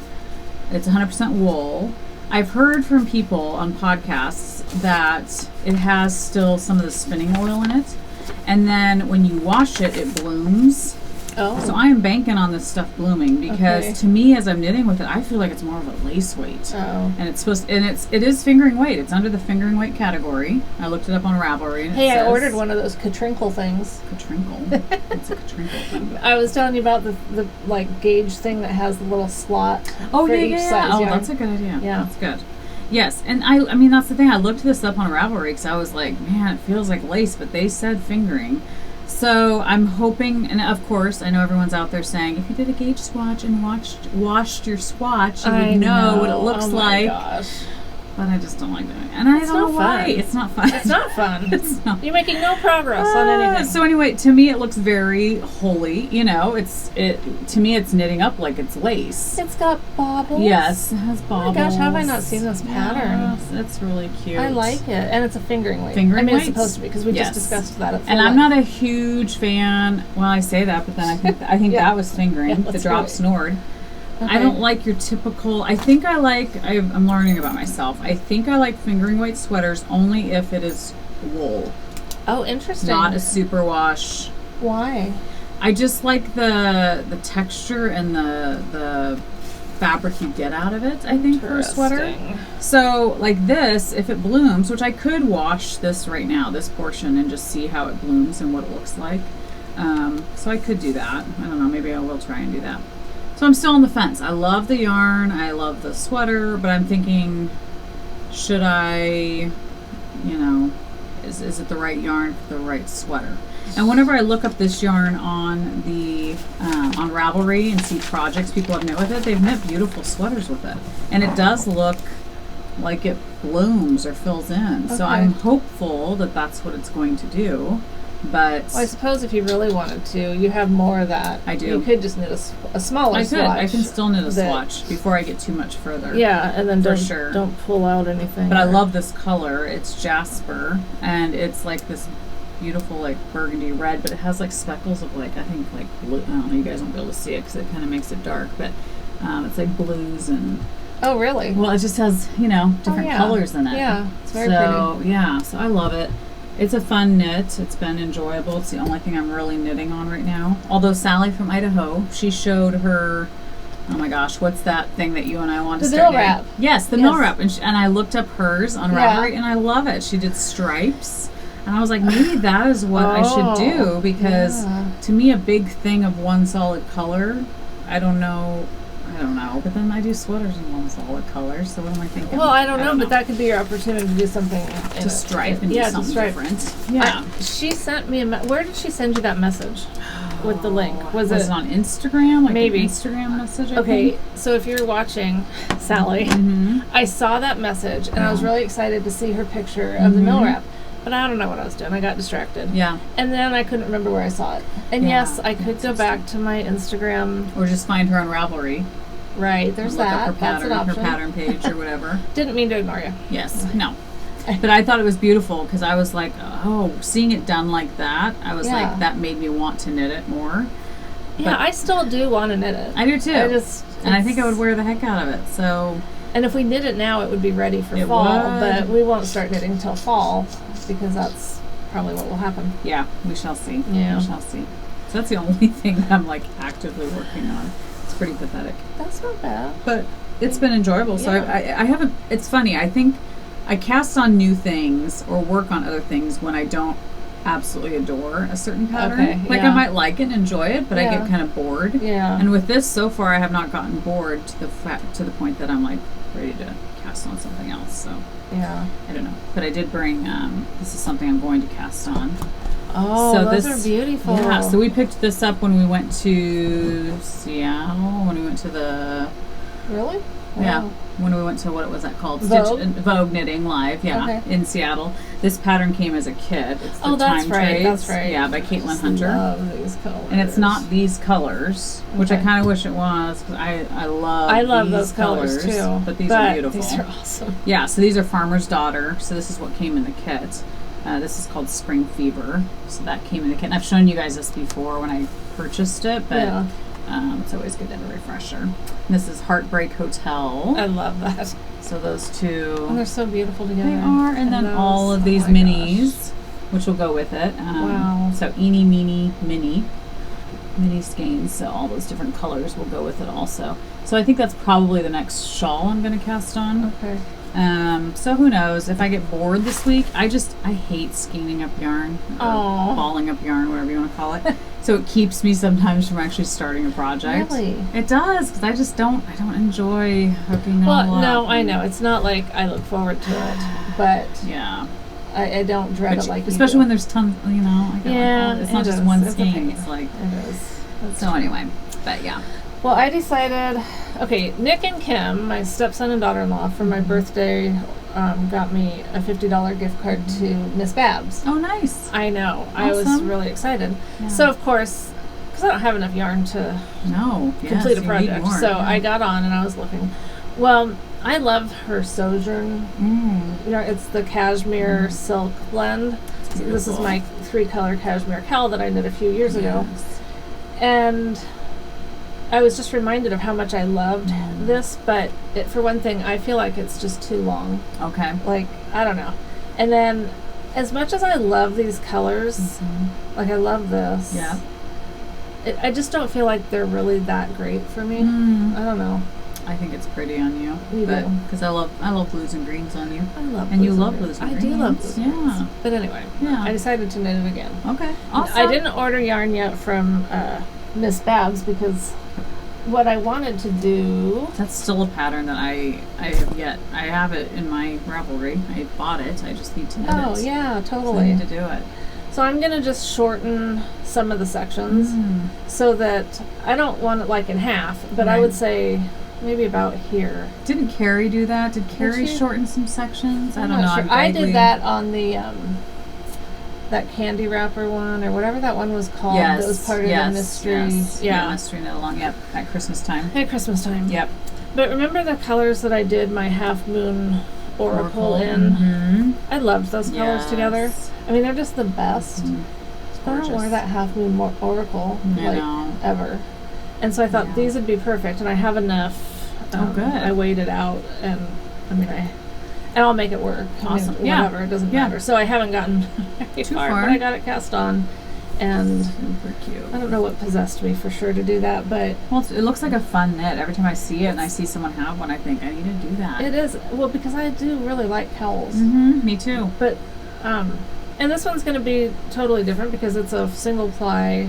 Speaker 1: It's 100% wool. I've heard from people on podcasts that it has still some of the spinning oil in it, and then when you wash it, it blooms.
Speaker 2: Oh.
Speaker 1: So I am banking on this stuff blooming because to me, as I'm knitting with it, I feel like it's more of a lace weight.
Speaker 2: Oh.
Speaker 1: And it's supposed, and it is fingering weight. It's under the fingering weight category. I looked it up on Ravelry. And
Speaker 2: I ordered one of those Katrinkle things.
Speaker 1: Katrinkle. It's a Katrinkle thing.
Speaker 2: I was telling you about the like gauge thing that has the little slot.
Speaker 1: Oh,
Speaker 2: for each size
Speaker 1: Oh,
Speaker 2: yarn.
Speaker 1: that's a good idea.
Speaker 2: Yeah,
Speaker 1: that's good. Yes, and I mean that's the thing. I looked this up on Ravelry because I was like, man, it feels like lace, but they said fingering. So I'm hoping, and of course, I know everyone's out there saying, if you did a gauge swatch and washed your swatch, you would know what it looks like.
Speaker 2: Gosh.
Speaker 1: But I just don't like doing it. And I don't know why. It's not fun.
Speaker 2: It's not fun.
Speaker 1: It's not.
Speaker 2: You're making no progress on anything.
Speaker 1: So anyway, to me it looks very holy. You know, to me it's knitting up like it's lace.
Speaker 2: It's got bobbles.
Speaker 1: Yes, it has bobbles.
Speaker 2: Oh my gosh, how have I not seen this pattern?
Speaker 1: Yes, it's really cute.
Speaker 2: I like it. And it's a fingering weight.
Speaker 1: Fingering weight.
Speaker 2: It's supposed to be because we just discussed that.
Speaker 1: And I'm not a huge fan. Well, I say that, but then I think that was fingering. The drop snored. Okay. I don't like your typical. I'm learning about myself. I think I like fingering weight sweaters only if it is wool.
Speaker 2: Oh, interesting.
Speaker 1: Not a superwash.
Speaker 2: Why?
Speaker 1: I just like the texture and the fabric you get out of it, I think, for a sweater. So, like this, if it blooms, which I could wash this right now, this portion, and just see how it blooms and what it looks like. So I could do that. I don't know, maybe I will try and do that. So I'm still on the fence. I love the yarn, I love the sweater, but I'm thinking, should I, is it the right yarn for the right sweater? And whenever I look up this yarn on the on Ravelry and see projects people have knit with it, they've knit beautiful sweaters with it. And it does look like it blooms or fills in. Okay. So I'm hopeful that that's what it's going to do. But
Speaker 2: I suppose if you really wanted to, you have more of that.
Speaker 1: I do.
Speaker 2: You could just knit a smaller swatch.
Speaker 1: I can still knit a swatch before I get too much further.
Speaker 2: Yeah, and then don't pull out anything.
Speaker 1: But I love this color. It's jasper, and it's like this beautiful like burgundy red, but it has like speckles of like, I think like blue. I don't know, you guys won't be able to see it because it kind of makes it dark, but it's like blues and...
Speaker 2: Oh, really?
Speaker 1: Well, it just has, different colors in it.
Speaker 2: Yeah, it's very pretty.
Speaker 1: Yeah, so I love it. It's a fun knit. It's been enjoyable. It's the only thing I'm really knitting on right now. Although Sally from Idaho, she showed her, oh my gosh, what's that thing that you and I want to start?
Speaker 2: The mill wrap.
Speaker 1: Yes, the mill wrap. And I looked up hers on Ravelry, and I love it. She did stripes. And I was like, maybe that is what I should do, because to me a big thing of one solid color, I don't know, but then I do sweaters in one solid color, so what am I thinking?
Speaker 2: Well, I don't know, but that could be your opportunity to do something
Speaker 1: to stripe and do something different. Yeah.
Speaker 2: She sent me where did she send you that message with the link? Was it
Speaker 1: on Instagram? Like
Speaker 2: maybe
Speaker 1: an Instagram message? I
Speaker 2: think? So if you're watching, Sally, I saw that message and I was really excited to see her picture of the mill wrap. But I don't know what I was doing. I got distracted. Yeah. And then I couldn't remember where I saw it. And yes, I could go back to my Instagram.
Speaker 1: Or just find her on Ravelry.
Speaker 2: Right, there's that.
Speaker 1: Look up her pattern,
Speaker 2: that's an option.
Speaker 1: Her pattern page or whatever.
Speaker 2: Didn't mean to ignore you.
Speaker 1: Yes, no. But I thought it was beautiful because I was like, oh, seeing it done like that, I was like, that made me want to knit it more.
Speaker 2: Yeah, but I still do want to knit it.
Speaker 1: I do too. And I think I would wear the heck out of it. So.
Speaker 2: And if we knit it now, it would be ready for fall. But we won't start knitting until fall because that's probably what will happen.
Speaker 1: Yeah, we shall see.
Speaker 2: Yeah.
Speaker 1: We shall see. So that's the only thing I'm like actively working on. It's pretty pathetic.
Speaker 2: That's not bad.
Speaker 1: But it's been enjoyable. So I haven't, it's funny. I think I cast on new things or work on other things when I don't absolutely adore a certain pattern. Okay, like I might like it and enjoy it, but I get kind of bored.
Speaker 2: Yeah.
Speaker 1: And with this, so far, I have not gotten bored to the point that I'm like ready to cast on something else. So
Speaker 2: Yeah.
Speaker 1: I don't know. But I did bring, this is something I'm going to cast on.
Speaker 2: Oh,
Speaker 1: so
Speaker 2: those
Speaker 1: this,
Speaker 2: are beautiful.
Speaker 1: Yeah, so we picked this up when we went to Seattle, when we went to the...
Speaker 2: Really?
Speaker 1: Yeah,
Speaker 2: Wow.
Speaker 1: when we went to, what was that called?
Speaker 2: Vogue?
Speaker 1: Vogue Knitting Live, yeah,
Speaker 2: Okay.
Speaker 1: in Seattle. This pattern came as a kit. It's the
Speaker 2: That's
Speaker 1: Time
Speaker 2: right.
Speaker 1: Trades,
Speaker 2: That's right.
Speaker 1: yeah, by Caitlin Hunter.
Speaker 2: I love these colors.
Speaker 1: And it's not these colors, which I
Speaker 2: Okay.
Speaker 1: kind of wish it was, because I love
Speaker 2: those colors too.
Speaker 1: But these are beautiful.
Speaker 2: These are awesome.
Speaker 1: Yeah, so these are Farmer's Daughter. So this is what came in the kit. This is called Spring Fever. So that came in the kit. And I've shown you guys this before when I purchased it, but
Speaker 2: Yeah.
Speaker 1: it's always good to have a refresher. And this is Heartbreak Hotel.
Speaker 2: I love that.
Speaker 1: So those two,
Speaker 2: And they're so beautiful together.
Speaker 1: they are. And then
Speaker 2: those,
Speaker 1: all of these
Speaker 2: oh my
Speaker 1: minis, which will go with it.
Speaker 2: Wow.
Speaker 1: So Eeny, Meeny, mini skeins. So all those different colors will go with it also. So I think that's probably the next shawl I'm going to cast on.
Speaker 2: Okay.
Speaker 1: So who knows? If I get bored this week, I hate skeining up yarn, or
Speaker 2: Aw.
Speaker 1: balling up yarn, whatever you want to call it. So it keeps me sometimes from actually starting a project.
Speaker 2: Really?
Speaker 1: It does, because I don't enjoy hooking all
Speaker 2: Well,
Speaker 1: up.
Speaker 2: no, I know. It's not like I look forward to it, but
Speaker 1: Yeah.
Speaker 2: I don't dread it like you
Speaker 1: especially
Speaker 2: do.
Speaker 1: when there's tons, I get
Speaker 2: Yeah,
Speaker 1: it's not
Speaker 2: it
Speaker 1: just
Speaker 2: is.
Speaker 1: one
Speaker 2: It's a
Speaker 1: skein.
Speaker 2: pain.
Speaker 1: It's like,
Speaker 2: It is. That's
Speaker 1: so
Speaker 2: true.
Speaker 1: anyway, but yeah.
Speaker 2: Well, I decided, okay, Nick and Kim, my stepson and daughter-in-law, for my birthday, got me a $50 gift card to Miss Babs.
Speaker 1: Oh, nice.
Speaker 2: I know. I was
Speaker 1: Awesome.
Speaker 2: really excited.
Speaker 1: Yeah.
Speaker 2: So, of course, because I don't have enough yarn to
Speaker 1: No. Yes,
Speaker 2: complete a
Speaker 1: you need
Speaker 2: project,
Speaker 1: more,
Speaker 2: so
Speaker 1: yeah.
Speaker 2: I got on and I was looking. Well, I love her Sojourn. You know, it's the cashmere silk blend. So this is
Speaker 1: Beautiful.
Speaker 2: my 3-color cashmere cowl that I knit a few years ago.
Speaker 1: Yes.
Speaker 2: And I was just reminded of how much I loved this, but for one thing, I feel like it's just too long.
Speaker 1: Okay.
Speaker 2: Like, I don't know. And then, as much as I love these colors, like I love this,
Speaker 1: Yeah.
Speaker 2: I just don't feel like they're really that great for me. I don't know.
Speaker 1: I think it's pretty on you.
Speaker 2: You do.
Speaker 1: Because I love blues and greens on you.
Speaker 2: I love
Speaker 1: And you
Speaker 2: blues
Speaker 1: love
Speaker 2: greens.
Speaker 1: blues and
Speaker 2: I do love
Speaker 1: greens.
Speaker 2: blues and
Speaker 1: Yeah.
Speaker 2: greens. But anyway,
Speaker 1: Yeah.
Speaker 2: I decided to knit it again.
Speaker 1: Okay. Awesome.
Speaker 2: I didn't order yarn yet from Miss Babs because what I wanted to do...
Speaker 1: That's still a pattern that I have yet. I have it in my Ravelry. I bought it. I just need to knit it.
Speaker 2: Oh, yeah,
Speaker 1: So I
Speaker 2: totally.
Speaker 1: need to do it.
Speaker 2: So I'm going to just shorten some of the sections so that I don't want it like in half, but I
Speaker 1: Right.
Speaker 2: would say maybe about here.
Speaker 1: Didn't Carrie do that? Did Carrie
Speaker 2: she?
Speaker 1: shorten some sections? I
Speaker 2: I'm
Speaker 1: don't
Speaker 2: not
Speaker 1: know.
Speaker 2: sure.
Speaker 1: I'm
Speaker 2: I
Speaker 1: vaguely-
Speaker 2: did that on the that candy wrapper one or whatever that one was called.
Speaker 1: Yes.
Speaker 2: That was part of
Speaker 1: yes,
Speaker 2: the mystery.
Speaker 1: Yes.
Speaker 2: Yeah.
Speaker 1: Mystery knit along. Yep. At Christmas time.
Speaker 2: At Christmas time.
Speaker 1: Yep.
Speaker 2: But remember the colors that I did my half moon oracle in?
Speaker 1: Mm-hmm.
Speaker 2: I loved those colors together.
Speaker 1: Yes.
Speaker 2: I mean, they're just the best. I don't
Speaker 1: Gorgeous.
Speaker 2: wear that half moon oracle
Speaker 1: I
Speaker 2: like
Speaker 1: know.
Speaker 2: ever. And so I thought
Speaker 1: Yeah.
Speaker 2: these would be perfect, and I have enough.
Speaker 1: Oh, good.
Speaker 2: I weighed it out, and I'll make it work.
Speaker 1: Awesome.
Speaker 2: I mean,
Speaker 1: Yeah.
Speaker 2: whatever, it doesn't
Speaker 1: Yeah.
Speaker 2: matter. So I haven't gotten very
Speaker 1: Too
Speaker 2: far,
Speaker 1: far.
Speaker 2: but I got it cast on, and
Speaker 1: Super cute.
Speaker 2: I don't know what possessed me for sure to do that, but
Speaker 1: Well, it looks like a fun knit. Every time I see it and I see someone have one, I think I need to do that.
Speaker 2: it is well because I do really like cowls.
Speaker 1: Mm-hmm. Me too.
Speaker 2: But and this one's going to be totally different because it's a single ply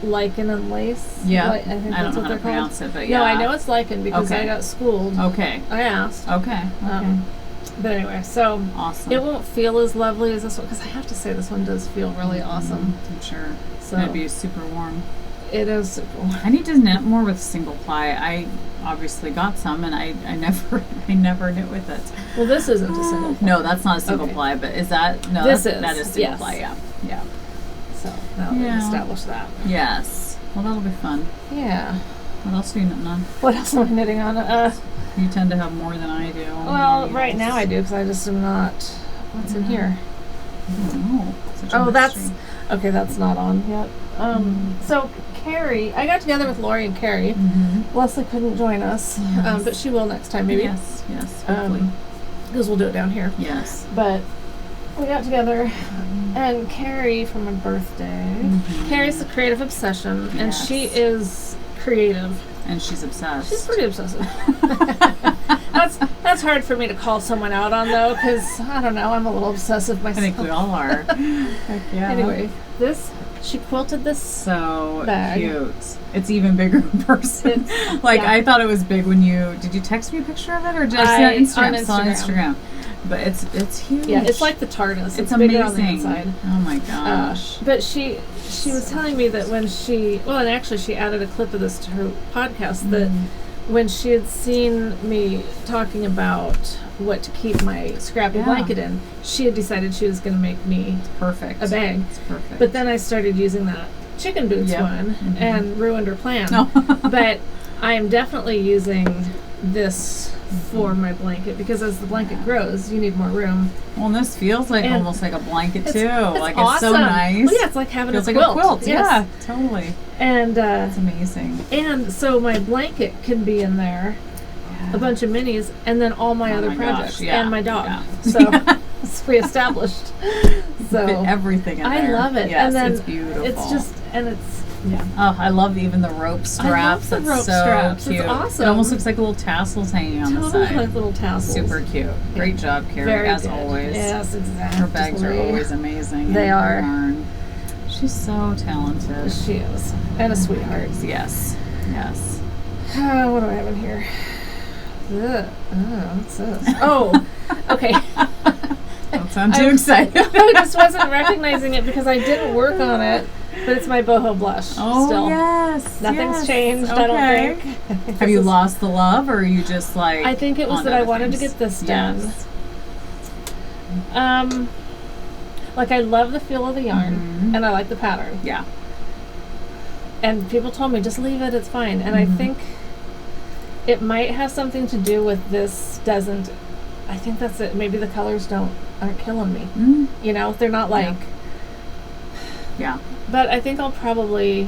Speaker 2: lichen and lace.
Speaker 1: Yeah.
Speaker 2: I think
Speaker 1: I
Speaker 2: that's
Speaker 1: don't know
Speaker 2: what
Speaker 1: how
Speaker 2: they're
Speaker 1: to
Speaker 2: called.
Speaker 1: pronounce it, but yeah.
Speaker 2: No, I know it's lichen because
Speaker 1: Okay.
Speaker 2: I got schooled.
Speaker 1: Okay.
Speaker 2: I asked.
Speaker 1: Okay.
Speaker 2: But anyway, so
Speaker 1: Awesome.
Speaker 2: it won't feel as lovely as this one because I have to say this one does feel really awesome.
Speaker 1: I'm sure.
Speaker 2: So
Speaker 1: It'd be super warm.
Speaker 2: it is super warm.
Speaker 1: I need to knit more with single ply. I obviously got some, and I never knit with it.
Speaker 2: Well, this isn't a single ply.
Speaker 1: No, that's not a single
Speaker 2: Okay.
Speaker 1: ply. But is that no?
Speaker 2: This
Speaker 1: that is single
Speaker 2: yes.
Speaker 1: ply. Yeah. Yeah.
Speaker 2: So now we've
Speaker 1: Yeah.
Speaker 2: established that.
Speaker 1: Yes. Well, that'll be fun.
Speaker 2: Yeah.
Speaker 1: What else are you knitting on?
Speaker 2: What else am I knitting on?
Speaker 1: You tend to have more than I do.
Speaker 2: Well, right now I do because I just am not. What's in here?
Speaker 1: I don't know. Such a
Speaker 2: Oh, that's
Speaker 1: mystery.
Speaker 2: okay. That's not on yet. So Carrie, I got together with Lori and Carrie. Leslie couldn't join us,
Speaker 1: Yes.
Speaker 2: but she will next time maybe.
Speaker 1: Yes. Yes. Hopefully.
Speaker 2: Because we'll do it down here.
Speaker 1: Yes.
Speaker 2: But we got together, and Carrie for my birthday. Carrie's the creative obsession, and
Speaker 1: Yes.
Speaker 2: she is creative.
Speaker 1: And she's obsessed.
Speaker 2: She's pretty obsessive. That's hard for me to call someone out on though, because I don't know, I'm a little obsessive
Speaker 1: I
Speaker 2: myself.
Speaker 1: think we all are. Heck yeah.
Speaker 2: Anyway, this She quilted this
Speaker 1: so
Speaker 2: bag.
Speaker 1: cute. It's even bigger in person. Like, I thought it was big when did you text me a picture of it, or did I see it on Instagram?
Speaker 2: On
Speaker 1: Instagram. But it's huge.
Speaker 2: Yeah, it's like the TARDIS. It's
Speaker 1: amazing.
Speaker 2: bigger on the inside.
Speaker 1: Oh my gosh.
Speaker 2: But she was telling me that when and actually she added a clip of this to her podcast, that when she had seen me talking about what to keep my scrappy blanket in, she had decided she was going to make me
Speaker 1: perfect
Speaker 2: a bag.
Speaker 1: It's perfect.
Speaker 2: But then I started using that chicken boots one and ruined her plan. But I am definitely using this for my blanket, because as the blanket grows, you need more room.
Speaker 1: Well, and this feels like almost like a blanket too.
Speaker 2: It's
Speaker 1: like
Speaker 2: awesome.
Speaker 1: It's so nice.
Speaker 2: Well, yeah, it's like having
Speaker 1: feels
Speaker 2: a
Speaker 1: like
Speaker 2: quilt.
Speaker 1: a quilt.
Speaker 2: Yes.
Speaker 1: Yeah, totally.
Speaker 2: And
Speaker 1: it's amazing.
Speaker 2: And so my blanket can be in there, a bunch of minis, and then all my other projects, and my dog.
Speaker 1: Yeah.
Speaker 2: So it's reestablished. So
Speaker 1: fit everything in there.
Speaker 2: I love it.
Speaker 1: Yes,
Speaker 2: and then
Speaker 1: it's beautiful.
Speaker 2: It's just, and it's
Speaker 1: Oh, I love even the rope straps.
Speaker 2: I love the rope
Speaker 1: so
Speaker 2: straps.
Speaker 1: cute.
Speaker 2: It's awesome.
Speaker 1: It almost looks like little tassels hanging on the side.
Speaker 2: Like little tassels.
Speaker 1: Super cute. Great job, Carrie,
Speaker 2: Very
Speaker 1: as
Speaker 2: good.
Speaker 1: always.
Speaker 2: Yes, exactly.
Speaker 1: Her bags are always amazing.
Speaker 2: They are.
Speaker 1: Garn. She's so talented.
Speaker 2: She is. And a sweetheart.
Speaker 1: Yes. Yes.
Speaker 2: What do I have in here? What's this? Oh, okay.
Speaker 1: Don't sound too excited.
Speaker 2: I just wasn't recognizing it because I didn't work on it, but it's my boho blush.
Speaker 1: Oh,
Speaker 2: still.
Speaker 1: yes.
Speaker 2: Nothing's changed,
Speaker 1: okay.
Speaker 2: I don't think.
Speaker 1: Have you lost the love, or are you just like...
Speaker 2: I think it was that I wanted to get this done.
Speaker 1: Yes.
Speaker 2: Like, I love the feel of the yarn, and I like the pattern.
Speaker 1: Yeah.
Speaker 2: And people told me, just leave it, it's fine. And I think it might have something to do with this doesn't... I think that's it. Maybe the colors aren't killing me. You know, they're not like...
Speaker 1: Yeah.
Speaker 2: But I think I'll probably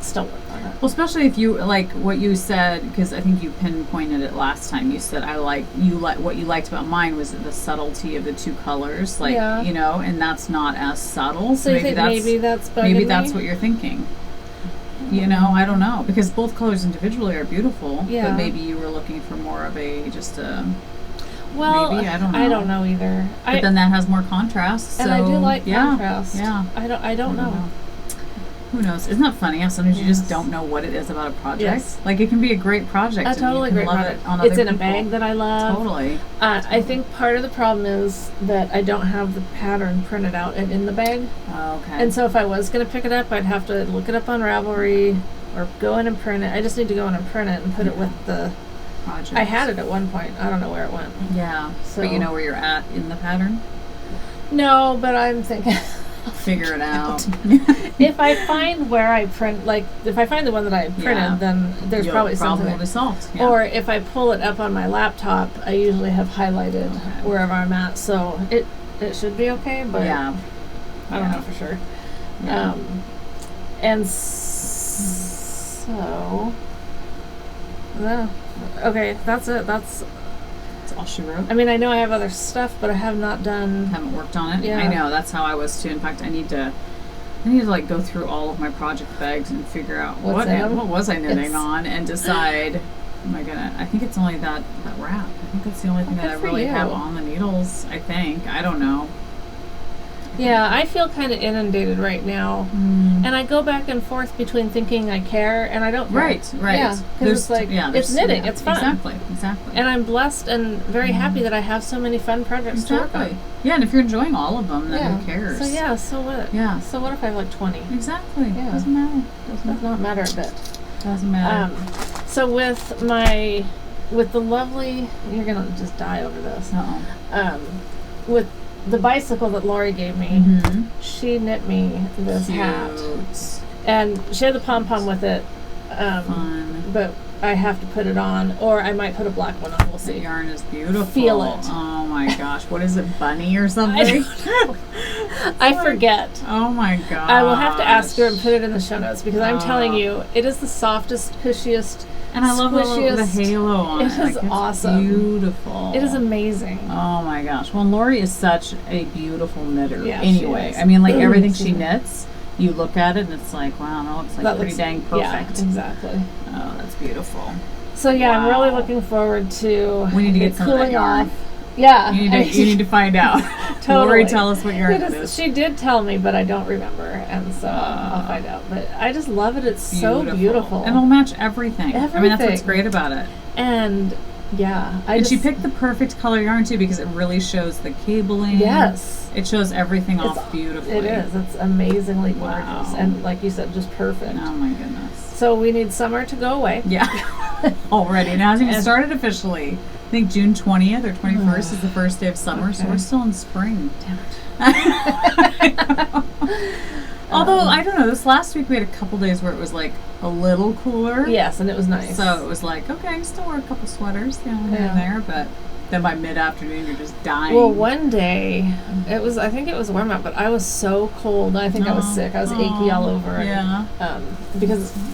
Speaker 2: still work on it.
Speaker 1: Well, especially if you like what you said, because I think you pinpointed it last time. You said what you liked about mine was the subtlety of the two colors, like you know, and that's not as subtle.
Speaker 2: So maybe
Speaker 1: that's what you're thinking. You know, I don't know, because both colors individually are beautiful. Yeah. But maybe you were looking for more of
Speaker 2: well,
Speaker 1: maybe, I don't know.
Speaker 2: I don't know either.
Speaker 1: But then that has more contrast. So,
Speaker 2: and I do like contrast.
Speaker 1: Yeah.
Speaker 2: I don't know.
Speaker 1: Who knows? Isn't that funny how sometimes you just don't know what it is about a project? Yes. Like, it can be a great project.
Speaker 2: A totally great project. It's in a bag that I love.
Speaker 1: Totally.
Speaker 2: I think part of the problem is that I don't have the pattern printed out and in the bag.
Speaker 1: Oh, okay.
Speaker 2: And so if I was going to pick it up, I'd have to look it up on Ravelry or go in and print it. I just need to go in and print it and put it with the... project. I had it at one point. I don't know where it went.
Speaker 1: Yeah. So, but you know where you're at in the pattern?
Speaker 2: No, but I'm thinking...
Speaker 1: Figure it out.
Speaker 2: If I find where I print, like, if I find the one that I printed, then there's probably something.
Speaker 1: Will be solved.
Speaker 2: Yeah. Or if I pull it up on my laptop, I usually have highlighted wherever I'm at, so it should be okay, but I don't know for sure. Yeah. And so... okay, that's it. That's
Speaker 1: all she wrote.
Speaker 2: I mean, I know I have other stuff, but I haven't
Speaker 1: worked on it.
Speaker 2: Yeah.
Speaker 1: I know, that's how I was too. In fact, I need to like go through all of my project bags and figure out what was I knitting on and decide. I think it's only that wrap. I think that's the only thing that I really have on the needles. I think. I don't know.
Speaker 2: Yeah, I feel kind of inundated right now, and I go back and forth between thinking I care and I don't care. Right. Yeah, because it's like it's knitting, it's fun.
Speaker 1: Exactly.
Speaker 2: And I'm blessed and very happy that I have so many fun projects to work on.
Speaker 1: Yeah, and if you're enjoying all of them, then who cares?
Speaker 2: So so what? Yeah. So what if I have like 20?
Speaker 1: Exactly. Yeah. Doesn't matter.
Speaker 2: Does not matter a bit.
Speaker 1: Doesn't matter.
Speaker 2: So with the lovely, you're gonna just die over this. With the bicycle that Lori gave me, she knit me this hat, and she had the pom-pom with it, but I have to put it on, or I might put a black one on. We'll see.
Speaker 1: The yarn is beautiful.
Speaker 2: Feel it.
Speaker 1: Oh my gosh, what is it, bunny or something?
Speaker 2: I forget.
Speaker 1: Oh my gosh.
Speaker 2: I will have to ask her and put it in the show notes, because I'm telling you, it is the softest, cushiest,
Speaker 1: and I love the halo on it.
Speaker 2: It is awesome.
Speaker 1: Beautiful.
Speaker 2: It is amazing.
Speaker 1: Oh my gosh. Well, Lori is such a beautiful knitter.
Speaker 2: Yeah,
Speaker 1: anyway, I mean, like everything she knits, you look at it and it's like, wow, that looks like pretty dang perfect.
Speaker 2: Yeah, exactly.
Speaker 1: Oh, that's beautiful.
Speaker 2: So yeah, I'm really looking forward to
Speaker 1: we need to get some of that yarn.
Speaker 2: Yeah.
Speaker 1: You need to find out.
Speaker 2: Totally.
Speaker 1: Lori, tell us what yarn it is.
Speaker 2: She did tell me, but I don't remember, and so I'll find out. But I just love it. It's so beautiful.
Speaker 1: And it'll match everything. I mean, that's what's great about it.
Speaker 2: And yeah,
Speaker 1: she picked the perfect color yarn too, because it really shows the cabling.
Speaker 2: Yes.
Speaker 1: It shows everything off beautifully.
Speaker 2: It is. It's amazingly gorgeous. And like you said, just perfect.
Speaker 1: Oh my goodness.
Speaker 2: So we need summer to go away.
Speaker 1: Yeah. Already. Now it hasn't even started officially. I think June 20th or 21st is the first day of summer, so we're still in spring.
Speaker 2: Damn it.
Speaker 1: Although, I don't know, this last week we had a couple days where it was like a little cooler.
Speaker 2: Yes, and it was nice.
Speaker 1: So it was like, okay, I can still wear a couple sweaters here and there, but then by mid-afternoon you're just dying.
Speaker 2: Well, one day, I think it was warm out, but I was so cold. I think I was sick. I was achy all over.
Speaker 1: Yeah.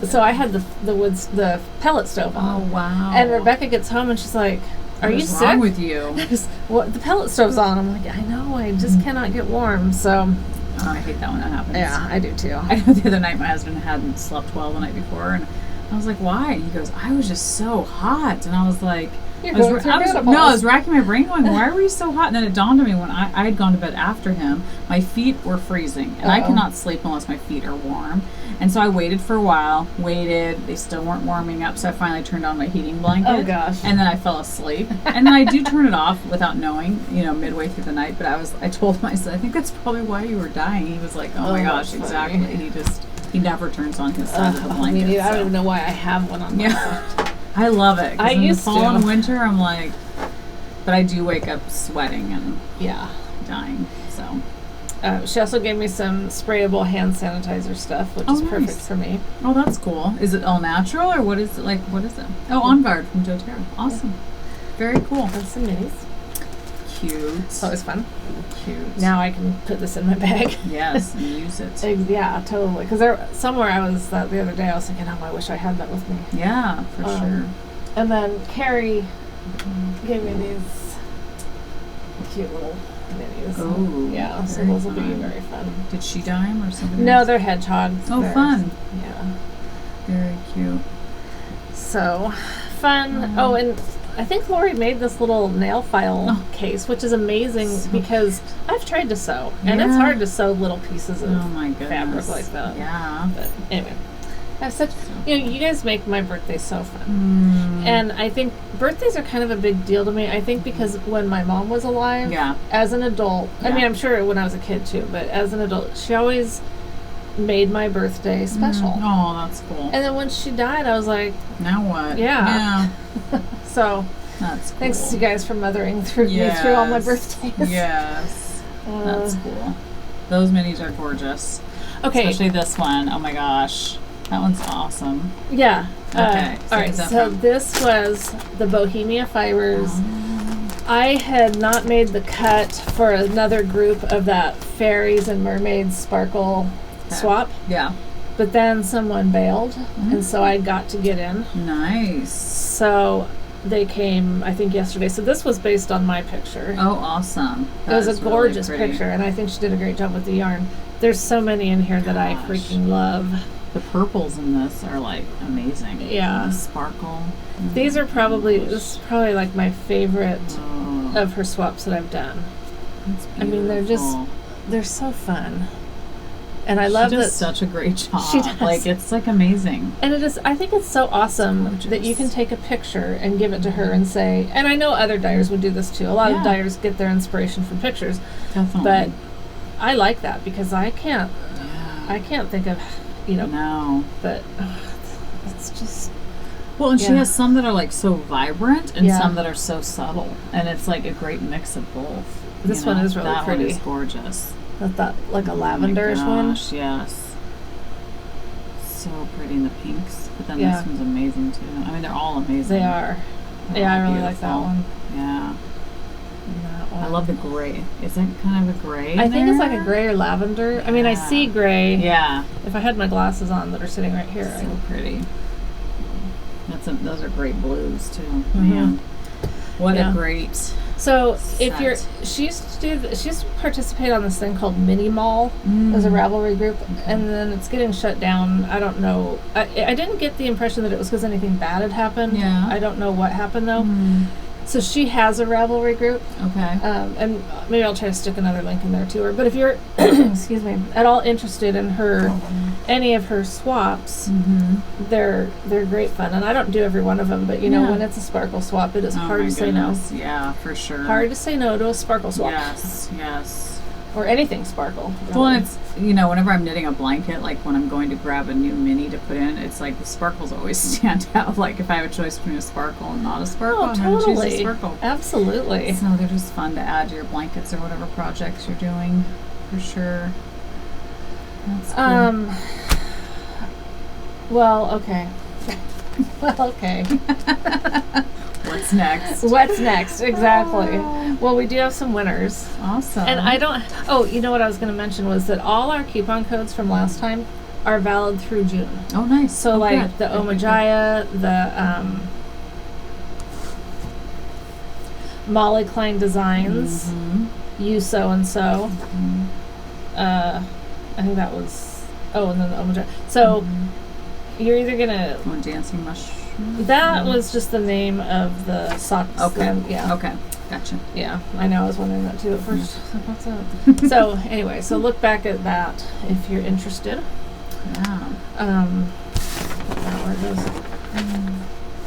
Speaker 2: So I had the pellet stove on.
Speaker 1: Oh, wow.
Speaker 2: And Rebecca gets home and she's like, "Are you sick?"
Speaker 1: What's wrong with you?
Speaker 2: What, the pellet stove's on. I'm like, I know, I just cannot get warm. So
Speaker 1: I hate that when that happens.
Speaker 2: Yeah, I do too.
Speaker 1: I know the other night my husband hadn't slept well the night before, and I was like, why? And he goes, I was just so hot. And I was like, I was racking my brain going, why were you so hot? And then it dawned on me when I had gone to bed after him, my feet were freezing. And I cannot sleep unless my feet are warm. And so I waited for a while, they still weren't warming up, so I finally turned on my heating blanket.
Speaker 2: Oh, gosh.
Speaker 1: And then I fell asleep. And then I do turn it off without knowing, midway through the night. But I told him, I said, I think that's probably why you were dying. He was like, oh my gosh, exactly. He never turns on his side of the blanket.
Speaker 2: I don't even know why I have one on my side.
Speaker 1: I love it.
Speaker 2: I used
Speaker 1: to. In the fall and winter, I'm like, but I do wake up sweating and dying. So
Speaker 2: she also gave me some sprayable hand sanitizer stuff, which is perfect for me.
Speaker 1: Oh, that's cool. Is it all natural or what is it like? What is it? Oh, On Guard from doTERRA. Awesome. Yeah. Very cool.
Speaker 2: And some minis.
Speaker 1: Cute.
Speaker 2: So it's fun.
Speaker 1: Cute.
Speaker 2: Now I can put this in my bag.
Speaker 1: Yes, and use it.
Speaker 2: Yeah, totally. Because somewhere I was the other day, I was thinking, oh, I wish I had that with me.
Speaker 1: Yeah, for sure.
Speaker 2: And then Carrie gave me these cute little minis.
Speaker 1: Oh,
Speaker 2: yeah. So those will be very fun.
Speaker 1: Did she dye them or somebody?
Speaker 2: No,
Speaker 1: else?
Speaker 2: they're hedgehogs.
Speaker 1: Oh, fun.
Speaker 2: Yeah.
Speaker 1: Very cute.
Speaker 2: So fun. Oh, and I think Lori made this little nail file case, which is amazing because I've tried to sew, and it's hard to sew little pieces of fabric like that.
Speaker 1: Yeah.
Speaker 2: But anyway, I have such, you guys make my birthday so fun. And I think birthdays are kind of a big deal to me. I think because when my mom was alive, as an adult, I mean, I'm sure when I was a kid too, but as an adult, she always made my birthday special.
Speaker 1: Oh, that's cool.
Speaker 2: And then when she died, I was like,
Speaker 1: now what?
Speaker 2: Yeah. So
Speaker 1: that's cool.
Speaker 2: Thanks you guys for mothering me through all my birthdays.
Speaker 1: Yes. That's cool. Those minis are gorgeous.
Speaker 2: Okay.
Speaker 1: Especially this one. Oh my gosh. That one's awesome.
Speaker 2: Yeah.
Speaker 1: Okay.
Speaker 2: All right. So this was the Bohemia Fibers. I had not made the cut for another group of that fairies and mermaids sparkle swap.
Speaker 1: Yeah.
Speaker 2: But then someone bailed, and so I got to get in.
Speaker 1: Nice.
Speaker 2: So they came, I think, yesterday. So this was based on my picture.
Speaker 1: Oh, awesome.
Speaker 2: It was a gorgeous picture, and I think she did a great job with the yarn. There's so many in here that I freaking love.
Speaker 1: The purples in this are like amazing.
Speaker 2: Yeah.
Speaker 1: The sparkle.
Speaker 2: These are this is probably like my favorite of her swaps that I've done. I mean, they're so fun. And I love that. She does
Speaker 1: such a great job.
Speaker 2: She does.
Speaker 1: Like, it's like amazing.
Speaker 2: And I think it's so awesome that you can take a picture and give it to her and say, and I know other dyers would do this too. A lot of dyers get their inspiration from pictures.
Speaker 1: Definitely.
Speaker 2: But I like that because I can't think of,
Speaker 1: No.
Speaker 2: But it's just.
Speaker 1: Well, and she has some that are like so vibrant and some that are so subtle. And it's like a great mix of both.
Speaker 2: This one is really pretty.
Speaker 1: That one is gorgeous.
Speaker 2: That like a lavenderish one.
Speaker 1: Yes. So pretty in the pinks. But then this one's amazing too. I mean, they're all amazing.
Speaker 2: They are. I really like that one.
Speaker 1: Yeah.
Speaker 2: That one.
Speaker 1: I love the gray. Is that kind of a gray?
Speaker 2: I think it's like a gray or lavender. Yeah. I mean, I see gray.
Speaker 1: Yeah.
Speaker 2: If I had my glasses on that are sitting right here.
Speaker 1: So pretty. Those are great blues too. Man. What a great.
Speaker 2: So she used to participate on this thing called Mini Mall as a Ravelry group, and then it's getting shut down. I don't know. I didn't get the impression that it was because anything bad had happened.
Speaker 1: Yeah.
Speaker 2: I don't know what happened though. So she has a Ravelry group.
Speaker 1: Okay.
Speaker 2: And maybe I'll try to stick another link in there to her. But if you're, excuse me, at all interested in her, any of her swaps, they're great fun. And I don't do every one of them, but you know, when it's a sparkle swap, it is hard to say no.
Speaker 1: Yeah, for sure.
Speaker 2: Hard to say no to a sparkle swap.
Speaker 1: Yes, yes.
Speaker 2: Or anything sparkle. Really.
Speaker 1: Well, and it's, you know, whenever I'm knitting a blanket, like when I'm going to grab a new mini to put in, it's like the sparkles always stand out. Like if I have a choice between a sparkle and not a sparkle, I'm going to choose a sparkle.
Speaker 2: Absolutely.
Speaker 1: So they're just fun to add to your blankets or whatever projects you're doing, for sure. That's cool.
Speaker 2: Well, okay.
Speaker 1: What's next?
Speaker 2: What's next? Exactly. Well, we do have some winners.
Speaker 1: Awesome.
Speaker 2: And I don't... Oh, you know what I was going to mention was that all our coupon codes from last time are valid through June.
Speaker 1: Oh, nice.
Speaker 2: So, like, the Omajaya, the Molly Klein Designs, You So and So. I think that was... Oh, and then the Omajaya. So, you're either going to...
Speaker 1: Oh, Dancing Mushroom.
Speaker 2: That was just the name of the socks.
Speaker 1: Okay.
Speaker 2: Yeah.
Speaker 1: Okay. Gotcha.
Speaker 2: Yeah, I know. I was wondering that too at first. Like, what's up? So anyway, so look back at that if you're interested.
Speaker 1: Yeah.
Speaker 2: Where it goes.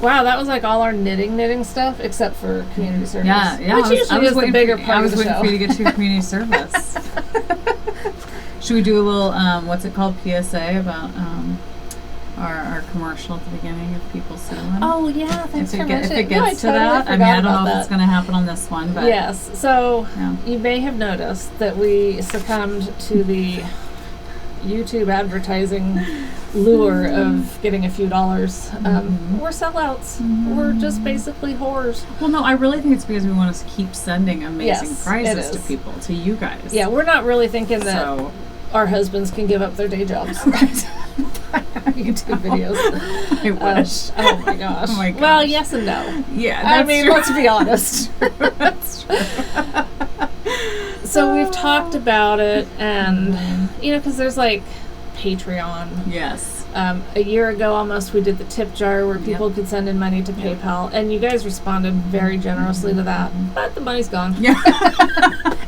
Speaker 2: Wow, that was like all our knitting stuff except for community service.
Speaker 1: Yeah.
Speaker 2: Which usually is the bigger part of the show.
Speaker 1: I was waiting for you to get to your community service. Should we do a little what's it called, PSA about our commercial at the beginning if people see one?
Speaker 2: Oh yeah, thanks for mentioning.
Speaker 1: If it gets to that, I mean, I don't know if it's going to happen on this one, but
Speaker 2: yes. So you may have noticed that we succumbed to the YouTube advertising lure of getting a few dollars. We're sellouts. We're just basically whores.
Speaker 1: Well, no, I really think it's because we want to keep sending amazing prizes to people, to you guys.
Speaker 2: Yeah, we're not really thinking that our husbands can give up their day jobs. YouTube videos.
Speaker 1: I wish.
Speaker 2: Oh my gosh.
Speaker 1: Oh my gosh.
Speaker 2: Well, yes and no.
Speaker 1: Yeah,
Speaker 2: I mean,
Speaker 1: true.
Speaker 2: let's be honest.
Speaker 1: That's true.
Speaker 2: So we've talked about it, and you know, because there's like Patreon.
Speaker 1: Yes.
Speaker 2: A year ago almost, we did the tip jar where people could send in money to PayPal, and you guys responded very generously to that. But the money's gone. Yeah.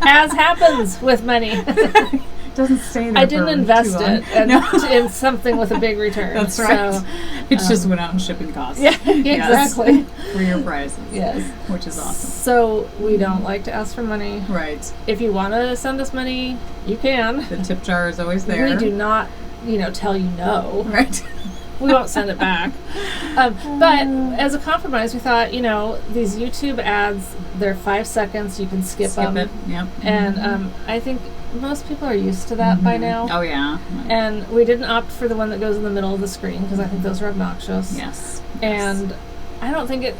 Speaker 2: As happens with money.
Speaker 1: Doesn't stay there.
Speaker 2: I didn't invest it in something with a big return.
Speaker 1: That's right.
Speaker 2: So,
Speaker 1: it just went out in shipping costs.
Speaker 2: Yeah, exactly.
Speaker 1: For your prizes.
Speaker 2: Yes.
Speaker 1: Which is awesome.
Speaker 2: So we don't like to ask for money.
Speaker 1: Right.
Speaker 2: If you want to send us money, you can.
Speaker 1: The tip jar is always there.
Speaker 2: We do not, tell you no.
Speaker 1: Right.
Speaker 2: We won't send it back. But as a compromise, we thought, these YouTube ads, they're 5 seconds. You can skip them.
Speaker 1: Skip it. Yep.
Speaker 2: And I think most people are used to that by now.
Speaker 1: Oh, yeah.
Speaker 2: And we didn't opt for the one that goes in the middle of the screen because I think those are obnoxious.
Speaker 1: Yes.
Speaker 2: And I don't think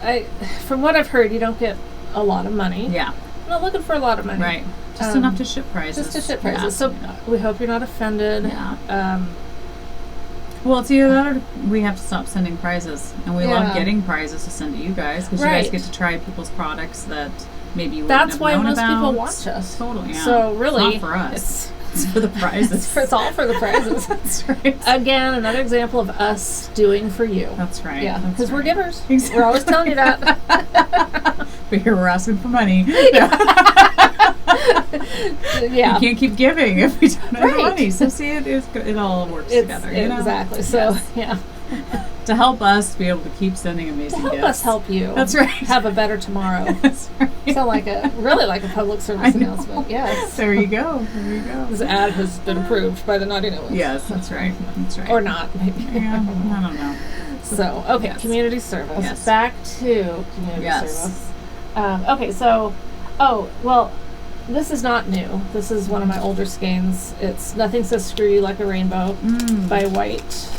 Speaker 2: from what I've heard, you don't get a lot of money.
Speaker 1: Yeah.
Speaker 2: I'm not looking for a lot of money.
Speaker 1: Right. Just enough to ship prices.
Speaker 2: Just to ship prices. So we hope you're not offended.
Speaker 1: Yeah. Well, it's either that or we have to stop sending prizes. And we love getting prizes to send to you guys because you guys get to try people's products that maybe you wouldn't have known about.
Speaker 2: That's why most people watch us.
Speaker 1: Totally, yeah.
Speaker 2: So really,
Speaker 1: it's not for us. It's for the prizes.
Speaker 2: It's all for the prizes.
Speaker 1: That's right.
Speaker 2: Again, another example of us doing for you.
Speaker 1: That's right.
Speaker 2: Yeah, because we're givers.
Speaker 1: Exactly.
Speaker 2: We're always telling you that.
Speaker 1: But here we're asking for money.
Speaker 2: Yeah.
Speaker 1: We can't keep giving if we don't have money. So see, it all works together.
Speaker 2: Exactly. So,
Speaker 1: To help us be able to keep sending amazing gifts.
Speaker 2: To help us help you.
Speaker 1: That's right.
Speaker 2: Have a better tomorrow.
Speaker 1: That's right.
Speaker 2: Sound really like a public service announcement. Yes.
Speaker 1: There you go. There you go.
Speaker 2: This ad has been approved by the Naughty Notes.
Speaker 1: Yes, that's right. That's right.
Speaker 2: Or not, maybe.
Speaker 1: Yeah, I don't know.
Speaker 2: So, okay, community service.
Speaker 1: Yes.
Speaker 2: Back to community service. Okay, so, this is not new. This is one of my older skeins. It's Nothing Says Screw You Like a Rainbow by White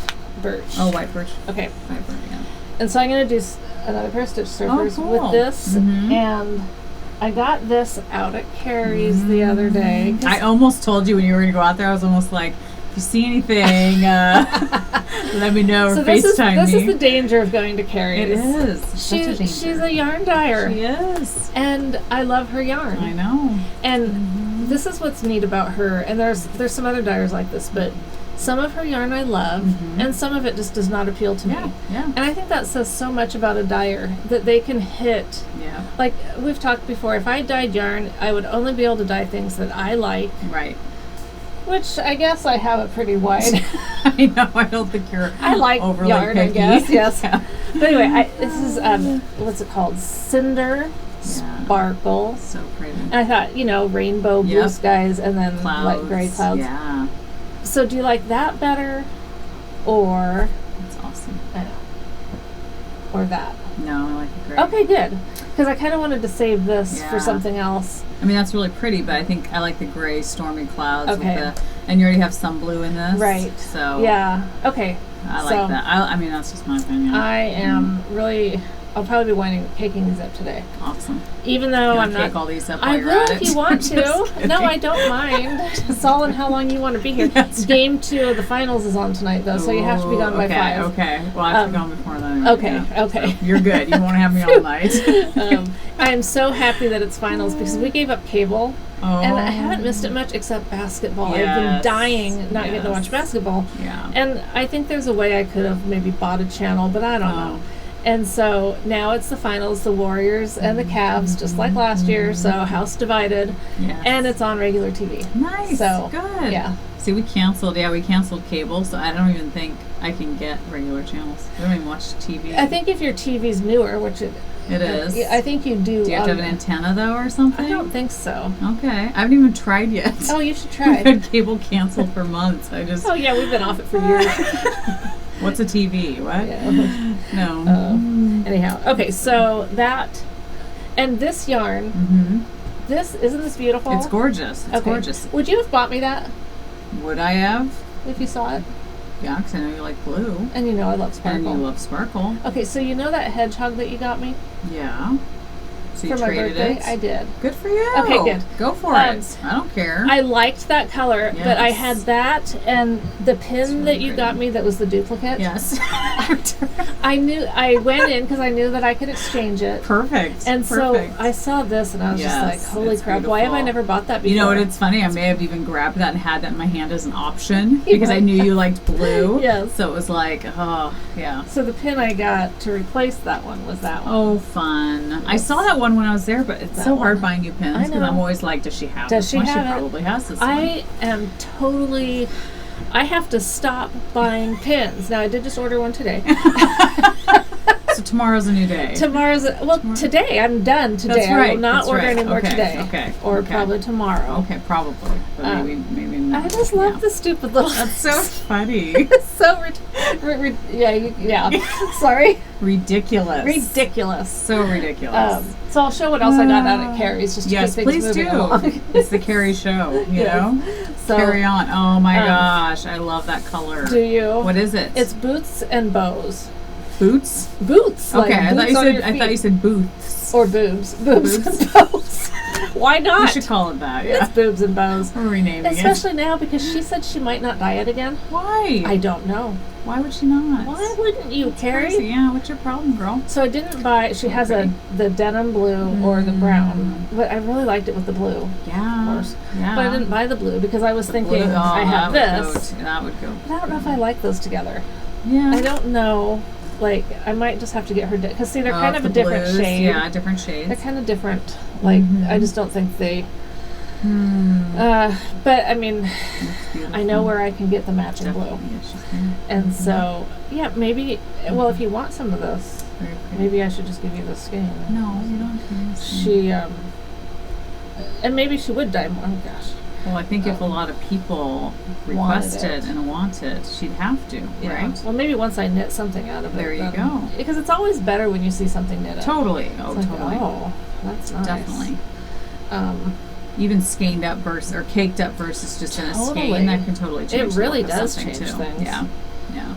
Speaker 2: Birch.
Speaker 1: Oh, White Birch.
Speaker 2: Okay.
Speaker 1: White Birch, yeah.
Speaker 2: And so I'm going to do another pair of stitch surfers with this. And I got this out at Carrie's the other day.
Speaker 1: I almost told you when you were going to go out there, I was almost like, if you see anything, let me know or FaceTime me.
Speaker 2: This is the danger of going to Carrie's.
Speaker 1: It is.
Speaker 2: She's a yarn dyer.
Speaker 1: She is.
Speaker 2: And I love her yarn.
Speaker 1: I know.
Speaker 2: And this is what's neat about her. And there's some other dyers like this, but some of her yarn I love, and some of it just does not appeal to me.
Speaker 1: Yeah.
Speaker 2: And I think that says so much about a dyer, that they can hit like we've talked before, if I dyed yarn, I would only be able to dye things that I like.
Speaker 1: Right.
Speaker 2: Which I guess I have it pretty wide.
Speaker 1: I know. I don't think you're.
Speaker 2: I like
Speaker 1: overly
Speaker 2: yarn,
Speaker 1: picky.
Speaker 2: I guess. Yes.
Speaker 1: Yeah.
Speaker 2: But anyway, this is what's it called? Cinder Sparkle.
Speaker 1: So pretty.
Speaker 2: And I thought, rainbow blue skies and then
Speaker 1: Clouds.
Speaker 2: like gray clouds.
Speaker 1: Yeah.
Speaker 2: So do you like that better, or?
Speaker 1: That's awesome.
Speaker 2: I know. Or that.
Speaker 1: No, I like the gray.
Speaker 2: Okay, good. Because I kind of wanted to save this for
Speaker 1: Yeah.
Speaker 2: something else.
Speaker 1: I mean, that's really pretty, but I think I like the gray stormy clouds.
Speaker 2: Okay.
Speaker 1: With and you already have some blue in this.
Speaker 2: Right.
Speaker 1: So.
Speaker 2: Yeah. Okay.
Speaker 1: I like that. I mean, that's just my opinion.
Speaker 2: I am really. I'll probably be caking these up today.
Speaker 1: Awesome.
Speaker 2: Even though I'm not.
Speaker 1: Cake all these up
Speaker 2: I
Speaker 1: while you're
Speaker 2: will
Speaker 1: at
Speaker 2: if
Speaker 1: it.
Speaker 2: you want to.
Speaker 1: Just
Speaker 2: No,
Speaker 1: kidding.
Speaker 2: I don't mind. It's all in how long you want to be here.
Speaker 1: That's
Speaker 2: Game 2 of the finals is on tonight, though, so you have to be gone by 5.
Speaker 1: Okay. Well, I have to be gone before then.
Speaker 2: Okay.
Speaker 1: Yeah.
Speaker 2: Okay.
Speaker 1: So you're good. You won't have me all night.
Speaker 2: I am so happy that it's finals because we gave up cable.
Speaker 1: Oh.
Speaker 2: And I haven't missed it much except basketball. I've been
Speaker 1: Yes.
Speaker 2: dying not getting to watch basketball.
Speaker 1: Yeah.
Speaker 2: And I think there's a way I could have maybe bought a channel, but I don't know. And so now it's the finals, the Warriors and the Cavs, just like last year. So house divided.
Speaker 1: Yes.
Speaker 2: And it's on regular TV.
Speaker 1: Nice.
Speaker 2: So,
Speaker 1: good.
Speaker 2: yeah.
Speaker 1: See, we canceled cable, so I don't even think I can get regular channels. I don't even watch TV.
Speaker 2: I think if your TV's newer, which it
Speaker 1: is.
Speaker 2: I think you do.
Speaker 1: Do you have to have an antenna, though, or something?
Speaker 2: I don't think so.
Speaker 1: Okay. I haven't even tried yet.
Speaker 2: Oh, you should
Speaker 1: I've
Speaker 2: try.
Speaker 1: had cable canceled for months. I just.
Speaker 2: Oh, yeah, we've been off it for years.
Speaker 1: What's a TV? What?
Speaker 2: Yeah.
Speaker 1: No.
Speaker 2: Anyhow, okay, so that, and this yarn, isn't this beautiful?
Speaker 1: It's gorgeous. It's gorgeous.
Speaker 2: Would you have bought me that
Speaker 1: Would I have?
Speaker 2: if you saw it?
Speaker 1: Yeah, because I know you like blue.
Speaker 2: And you know I love sparkle.
Speaker 1: And you love sparkle.
Speaker 2: Okay, so you know that hedgehog that you got me?
Speaker 1: Yeah. So you
Speaker 2: for my
Speaker 1: traded
Speaker 2: birthday?
Speaker 1: it?
Speaker 2: I did.
Speaker 1: Good for you.
Speaker 2: Okay, good.
Speaker 1: Go for it. I don't care.
Speaker 2: I liked that color, but I
Speaker 1: Yes.
Speaker 2: had that and the pin that you got me that was the duplicate.
Speaker 1: Yes.
Speaker 2: I went in because I knew that I could exchange it.
Speaker 1: Perfect.
Speaker 2: And
Speaker 1: Perfect.
Speaker 2: so I saw this and I was just like, holy
Speaker 1: it's
Speaker 2: crap, why have I
Speaker 1: beautiful.
Speaker 2: never bought that before?
Speaker 1: You know what, it's funny, I may have even grabbed that and had that in my hand as an option because I knew you liked blue.
Speaker 2: Yes.
Speaker 1: So it was like, oh, yeah.
Speaker 2: So the pin I got to replace that one was that one.
Speaker 1: Oh, fun. I saw that one when I was there, but it's
Speaker 2: That
Speaker 1: so
Speaker 2: one.
Speaker 1: hard buying new pins
Speaker 2: I
Speaker 1: because
Speaker 2: know.
Speaker 1: I'm always like, does she have
Speaker 2: Does
Speaker 1: this
Speaker 2: she
Speaker 1: one?
Speaker 2: have it?
Speaker 1: She probably has this one.
Speaker 2: I am totally. I have to stop buying pins. Now I did just order one today.
Speaker 1: So tomorrow's a new day.
Speaker 2: Today I'm done today.
Speaker 1: That's
Speaker 2: I
Speaker 1: right.
Speaker 2: will not
Speaker 1: That's
Speaker 2: order
Speaker 1: right.
Speaker 2: anymore
Speaker 1: Okay.
Speaker 2: today.
Speaker 1: Okay.
Speaker 2: Or
Speaker 1: Okay.
Speaker 2: probably tomorrow.
Speaker 1: Okay, probably. But maybe not.
Speaker 2: I just love the stupid little.
Speaker 1: That's so funny.
Speaker 2: It's so sorry.
Speaker 1: Ridiculous.
Speaker 2: Ridiculous.
Speaker 1: So ridiculous.
Speaker 2: So I'll show what else I got out at Carrie's just to
Speaker 1: Yes,
Speaker 2: keep things
Speaker 1: please
Speaker 2: moving
Speaker 1: do.
Speaker 2: along.
Speaker 1: It's the Carrie show, you
Speaker 2: Yes.
Speaker 1: know?
Speaker 2: So,
Speaker 1: Carry on. Oh my gosh, I love that color.
Speaker 2: do you?
Speaker 1: What is it?
Speaker 2: It's boots and bows.
Speaker 1: Boots?
Speaker 2: Boots.
Speaker 1: Okay,
Speaker 2: like boots on your
Speaker 1: I thought you
Speaker 2: feet.
Speaker 1: said boots.
Speaker 2: Or boobs. Boobs and bows. Why not?
Speaker 1: We should call it that, yeah.
Speaker 2: It's boobs and bows.
Speaker 1: We're renaming
Speaker 2: Especially now because she said she might not dye it again.
Speaker 1: Why?
Speaker 2: I don't know.
Speaker 1: Why would she not?
Speaker 2: Why wouldn't you, Carrie?
Speaker 1: Crazy. Yeah, what's your problem, girl?
Speaker 2: So I didn't buy. She has the denim blue or the brown, but I really liked it with the blue.
Speaker 1: Yeah.
Speaker 2: Of course.
Speaker 1: Yeah.
Speaker 2: But I didn't buy the blue because I was thinking
Speaker 1: Blue-
Speaker 2: I have
Speaker 1: that would
Speaker 2: this.
Speaker 1: that would go.
Speaker 2: But I don't know if I like those together.
Speaker 1: Yeah.
Speaker 2: I don't know. Like I might just have to get her because see they're kind of
Speaker 1: the
Speaker 2: a different
Speaker 1: blues,
Speaker 2: shade.
Speaker 1: Yeah, different shades.
Speaker 2: They're kind of different. Like I just don't think they.
Speaker 1: Hmm.
Speaker 2: But I mean,
Speaker 1: Beautiful.
Speaker 2: I know where I can get the matching blue,
Speaker 1: Definitely. Yeah, she's good.
Speaker 2: and so yeah, maybe. Well, if you want some of this,
Speaker 1: Very pretty.
Speaker 2: maybe I should just give you the skein.
Speaker 1: No, you don't have to use them.
Speaker 2: She and maybe she would dye more. Oh gosh.
Speaker 1: Well, I think if a lot of people requested and wanted, she'd have to,
Speaker 2: Yeah.
Speaker 1: right?
Speaker 2: Well, maybe once I knit something out of it.
Speaker 1: There you
Speaker 2: then-
Speaker 1: go.
Speaker 2: Because it's always better when you see something knitted.
Speaker 1: Totally. Oh,
Speaker 2: It's like,
Speaker 1: totally.
Speaker 2: oh, that's nice.
Speaker 1: Definitely.
Speaker 2: Um,
Speaker 1: Even skeined up versus or caked up versus just in a
Speaker 2: Totally.
Speaker 1: skein, that can totally change.
Speaker 2: It really
Speaker 1: the look of
Speaker 2: does
Speaker 1: something
Speaker 2: change
Speaker 1: too.
Speaker 2: things.
Speaker 1: Yeah, yeah.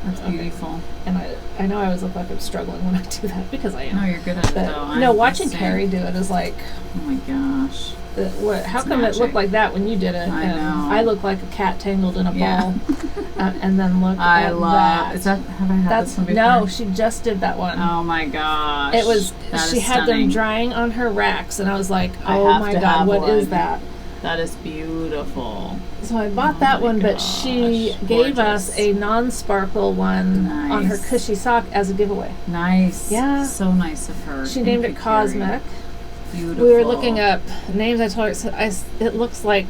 Speaker 1: That's
Speaker 2: Okay.
Speaker 1: beautiful.
Speaker 2: and I know I always look like I'm struggling when I do that because I am.
Speaker 1: No, you're good at it though.
Speaker 2: But, no,
Speaker 1: I'm
Speaker 2: watching
Speaker 1: the same.
Speaker 2: Carrie do it is like,
Speaker 1: Oh my gosh.
Speaker 2: how
Speaker 1: It's
Speaker 2: come it
Speaker 1: magic.
Speaker 2: looked like that when you did it?
Speaker 1: I
Speaker 2: and
Speaker 1: know.
Speaker 2: I look like a cat tangled in a
Speaker 1: Yeah.
Speaker 2: ball. And then look
Speaker 1: I
Speaker 2: at
Speaker 1: love.
Speaker 2: that.
Speaker 1: Is that? Have I had
Speaker 2: That's
Speaker 1: this one before?
Speaker 2: no, she just did that one.
Speaker 1: Oh my gosh.
Speaker 2: It was
Speaker 1: That
Speaker 2: she
Speaker 1: is
Speaker 2: had
Speaker 1: stunning.
Speaker 2: them drying on her racks, and I was like,
Speaker 1: I
Speaker 2: "Oh
Speaker 1: have
Speaker 2: my
Speaker 1: to
Speaker 2: god,
Speaker 1: have
Speaker 2: what is
Speaker 1: one.
Speaker 2: that?"
Speaker 1: That is beautiful.
Speaker 2: So I bought that one, but she gave us a non-sparkle one on her cushy sock as a giveaway.
Speaker 1: Nice.
Speaker 2: Yeah.
Speaker 1: So nice of her.
Speaker 2: She named it Cosmic.
Speaker 1: Beautiful.
Speaker 2: We were looking up names. I told her, it looks like,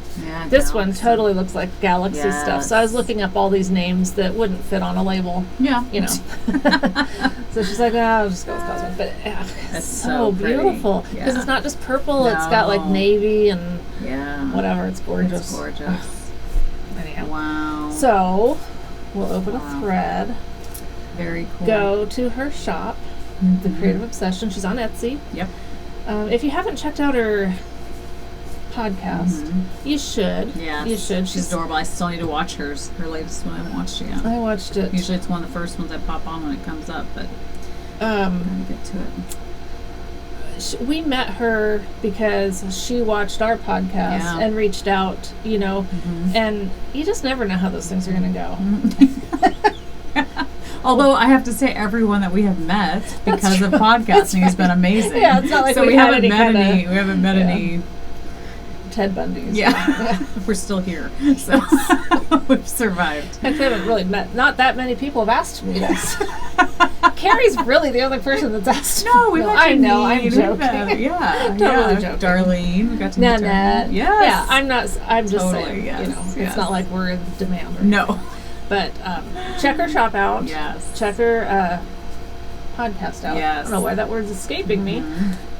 Speaker 2: this
Speaker 1: Galaxy.
Speaker 2: one totally looks like Galaxy stuff. So I was looking up all these names that wouldn't fit on a label.
Speaker 1: Yeah.
Speaker 2: You know. So she's like, I'll just go with Cosmic. But it's so beautiful. Because it's not just purple, it's got like navy and whatever. It's gorgeous.
Speaker 1: It's gorgeous.
Speaker 2: Anyhow.
Speaker 1: Wow.
Speaker 2: So we'll open a thread.
Speaker 1: Very cool.
Speaker 2: Go to her shop, The Creative Obsession. She's on Etsy.
Speaker 1: Yep.
Speaker 2: If you haven't checked out her podcast, you should.
Speaker 1: Yeah,
Speaker 2: you should.
Speaker 1: She's adorable. I still need to watch hers. Her latest one I haven't watched it yet.
Speaker 2: I watched it.
Speaker 1: Usually it's one of the first ones I pop on when it comes up, but I'm gonna get to it.
Speaker 2: We met her because she watched our podcast and reached out, you know, and you just never know how those things are going to go.
Speaker 1: Although I have to say, everyone that we have met because of podcasting has been amazing.
Speaker 2: Yeah, it's not like
Speaker 1: so
Speaker 2: we haven't met any.
Speaker 1: We haven't met any
Speaker 2: Ted Bundys.
Speaker 1: Yeah, we're still here, so we've survived.
Speaker 2: I haven't really met. Not that many people have asked to meet us. Carrie's really the only person that's asked.
Speaker 1: No, we met.
Speaker 2: I know. I'm joking.
Speaker 1: Yeah,
Speaker 2: totally joking.
Speaker 1: Darlene, we got to meet
Speaker 2: Nanette.
Speaker 1: Darlene.
Speaker 2: Yes. Yeah, I'm not. I'm just saying.
Speaker 1: Yes,
Speaker 2: you know, it's not like we're in demand.
Speaker 1: No.
Speaker 2: But check her shop out.
Speaker 1: Yes.
Speaker 2: Check her podcast out.
Speaker 1: Yes.
Speaker 2: I don't know why that word's escaping me.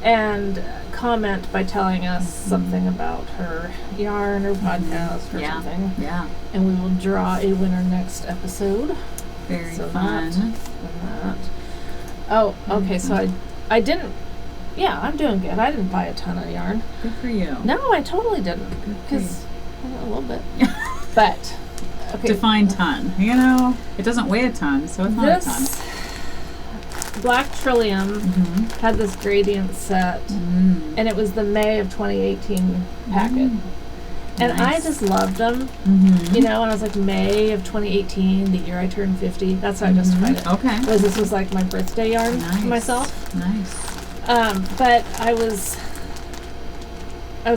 Speaker 2: And comment by telling us something about her yarn or podcast or something.
Speaker 1: Yeah.
Speaker 2: And we will draw a winner next episode.
Speaker 1: Very fun.
Speaker 2: That. Oh, okay. So I didn't. Yeah, I'm doing good. I didn't buy a ton of yarn.
Speaker 1: Good for you.
Speaker 2: No, I totally didn't. Because a little bit. But. Okay.
Speaker 1: Define ton. You know, it doesn't weigh a ton, so it's not a ton.
Speaker 2: Black Trillium had this gradient set, and it was the May of 2018 packet. And I just loved them, you know, and I was like, May of 2018, the year I turned 50. That's how I justified it.
Speaker 1: Okay.
Speaker 2: Because this was like my birthday yarn to myself.
Speaker 1: Nice.
Speaker 2: But I was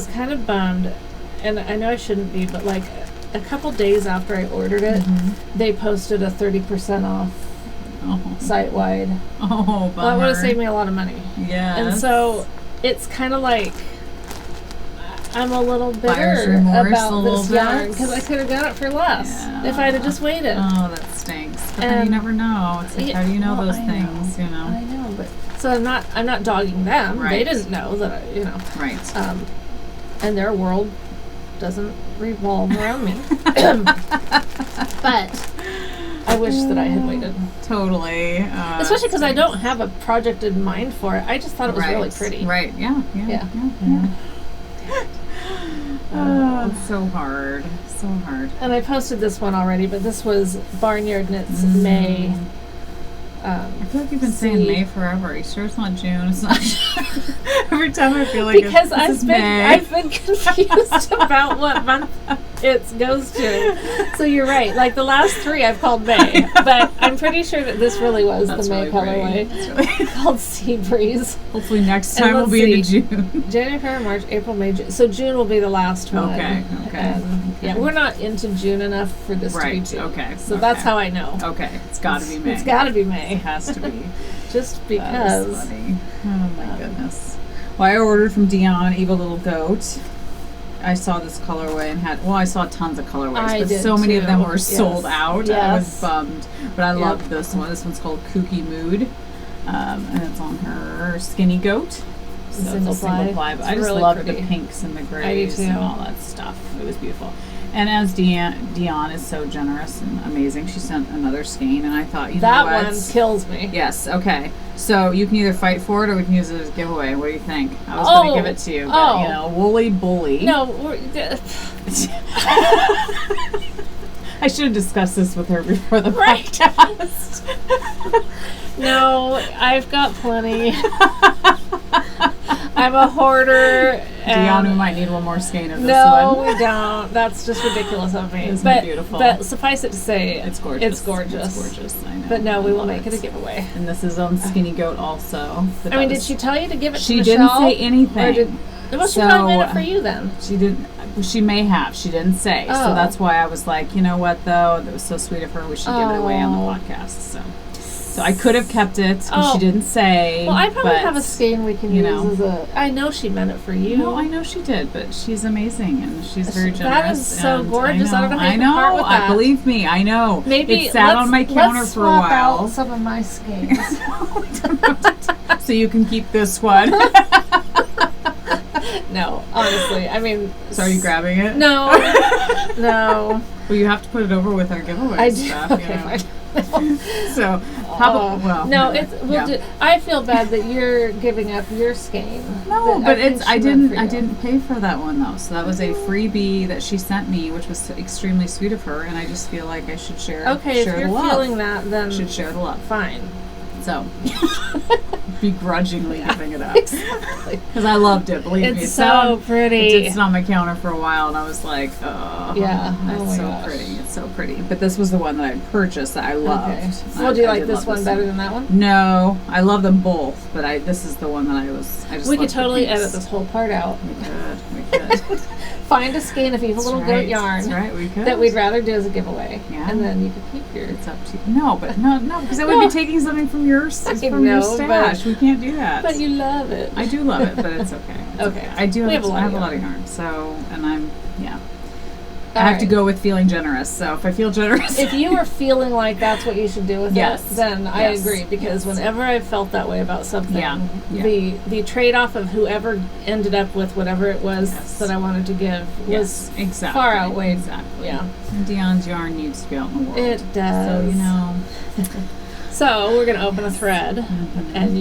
Speaker 2: kind of bummed, and I know I shouldn't be, but like a couple days after I ordered it, they posted a 30% off site-wide.
Speaker 1: Oh, bummer.
Speaker 2: That would have saved me a lot of money.
Speaker 1: Yeah.
Speaker 2: And so it's kind of like I'm a little bitter about this yarn because I could have got it for less if I'd have just waited.
Speaker 1: Oh, that stinks. But then you never know. It's like, how do you know those things? You know.
Speaker 2: I know, but so I'm not dogging them. Right. They didn't know that you know.
Speaker 1: Right.
Speaker 2: And their world doesn't revolve around me. But I wish that I had waited.
Speaker 1: Totally.
Speaker 2: Especially because I don't have a project in mind for it. I just thought it was really pretty.
Speaker 1: Right. Yeah. Oh, it's so hard. So hard.
Speaker 2: And I posted this one already, but this was Barnyard Knits May.
Speaker 1: I feel like you've been saying May forever. Are you sure it's not June? It's not. Every time I feel like
Speaker 2: because I've been confused about what month it goes to. So you're right. Like the last three I've called May, but I'm pretty sure that this really was the May colorway. Really called Sea Breeze.
Speaker 1: Hopefully next time we'll be into June.
Speaker 2: January, February, March, April, May, June. So June will be the last one.
Speaker 1: Okay.
Speaker 2: Yeah, we're not into June enough for this to be June.
Speaker 1: Okay.
Speaker 2: So that's how I know.
Speaker 1: Okay. It's got to be May.
Speaker 2: It's got to be May.
Speaker 1: It has to be.
Speaker 2: Just because.
Speaker 1: That is funny. Oh my goodness. Well, I ordered from Dion, Evil Little Goat. I saw this colorway and I saw tons of colorways, but so many of them were sold out. I was bummed. But I loved this one. This one's called Kooky Mood. And it's on her Skinny Goat. So
Speaker 2: single ply.
Speaker 1: But I just loved the pinks and the grays and all that stuff. It was beautiful. And as Dion is so generous and amazing, she sent another skein, and I thought, you know what?
Speaker 2: That one kills me.
Speaker 1: Yes, okay. So you can either fight for it or we can use it as a giveaway. What do you think? I was going to give it to you, but, you know, Woolly Bully.
Speaker 2: No,
Speaker 1: I should have discussed this with her before the podcast.
Speaker 2: No, I've got plenty. I'm a hoarder.
Speaker 1: Dion, we might need one more skein of this one.
Speaker 2: No, we don't. That's just ridiculous of me.
Speaker 1: It's beautiful.
Speaker 2: But suffice it to say,
Speaker 1: it's gorgeous.
Speaker 2: It's gorgeous.
Speaker 1: It's gorgeous, I know.
Speaker 2: But no, we will make it a giveaway.
Speaker 1: And this is on Skinny Goat also.
Speaker 2: I mean, did she tell you to give it to Michelle?
Speaker 1: She didn't say anything.
Speaker 2: Well, she probably made it for you then.
Speaker 1: She didn't. She may have. She didn't say. So that's why I was like, you know what, though? That was so sweet of her. We should give it away on the podcast. So I could have kept it, but she didn't say.
Speaker 2: Well, I probably have a skein we can use as a... I know she meant it for you.
Speaker 1: No, I know she did, but she's amazing, and she's very generous.
Speaker 2: That is so gorgeous. I don't know how you can part with that.
Speaker 1: Believe me, I know.
Speaker 2: Maybe
Speaker 1: it sat on my counter for a while.
Speaker 2: Out some of my skeins.
Speaker 1: So you can keep this one.
Speaker 2: No, honestly, I mean...
Speaker 1: So are you grabbing it?
Speaker 2: No. No.
Speaker 1: Well, you have to put it over with our giveaway stuff.
Speaker 2: Okay, fine.
Speaker 1: So,
Speaker 2: I feel bad that you're giving up your skein.
Speaker 1: No, but I didn't pay for that one though. So that was a freebie that she sent me, which was extremely sweet of her, and I just feel like I should share.
Speaker 2: Okay,
Speaker 1: share
Speaker 2: if you're
Speaker 1: the love.
Speaker 2: feeling that, then
Speaker 1: should share the love.
Speaker 2: Fine.
Speaker 1: So, begrudgingly giving it up because I loved it. Believe me,
Speaker 2: it's so pretty.
Speaker 1: It did sit on my counter for a while, and I was like, oh,
Speaker 2: yeah,
Speaker 1: it's so pretty. It's so pretty. But this was the one that I purchased that I loved.
Speaker 2: Okay. Well, do you like this one better than that one?
Speaker 1: No, I love them both, but this is the one that I just.
Speaker 2: We could totally edit this whole part out.
Speaker 1: We could.
Speaker 2: Find a skein if you have a little goat yarn.
Speaker 1: That's right, we could.
Speaker 2: That we'd rather do as a giveaway.
Speaker 1: Yeah.
Speaker 2: And then you could keep yours.
Speaker 1: It's up to you. No, because I would be taking something from your stash. We can't do that.
Speaker 2: But you love it.
Speaker 1: I do love it, but it's okay.
Speaker 2: Okay.
Speaker 1: I have a lot of yarn. So, and I have to go with feeling generous. So if I feel generous.
Speaker 2: If you are feeling like that's what you should do with it, then I agree. Because whenever I've felt that way about something, the trade-off of whoever ended up with whatever it was that I wanted to give was far outweighed.
Speaker 1: Exactly.
Speaker 2: Yeah.
Speaker 1: And Dion's yarn needs to be out in the world.
Speaker 2: It does.
Speaker 1: So,
Speaker 2: So we're going to open a thread, and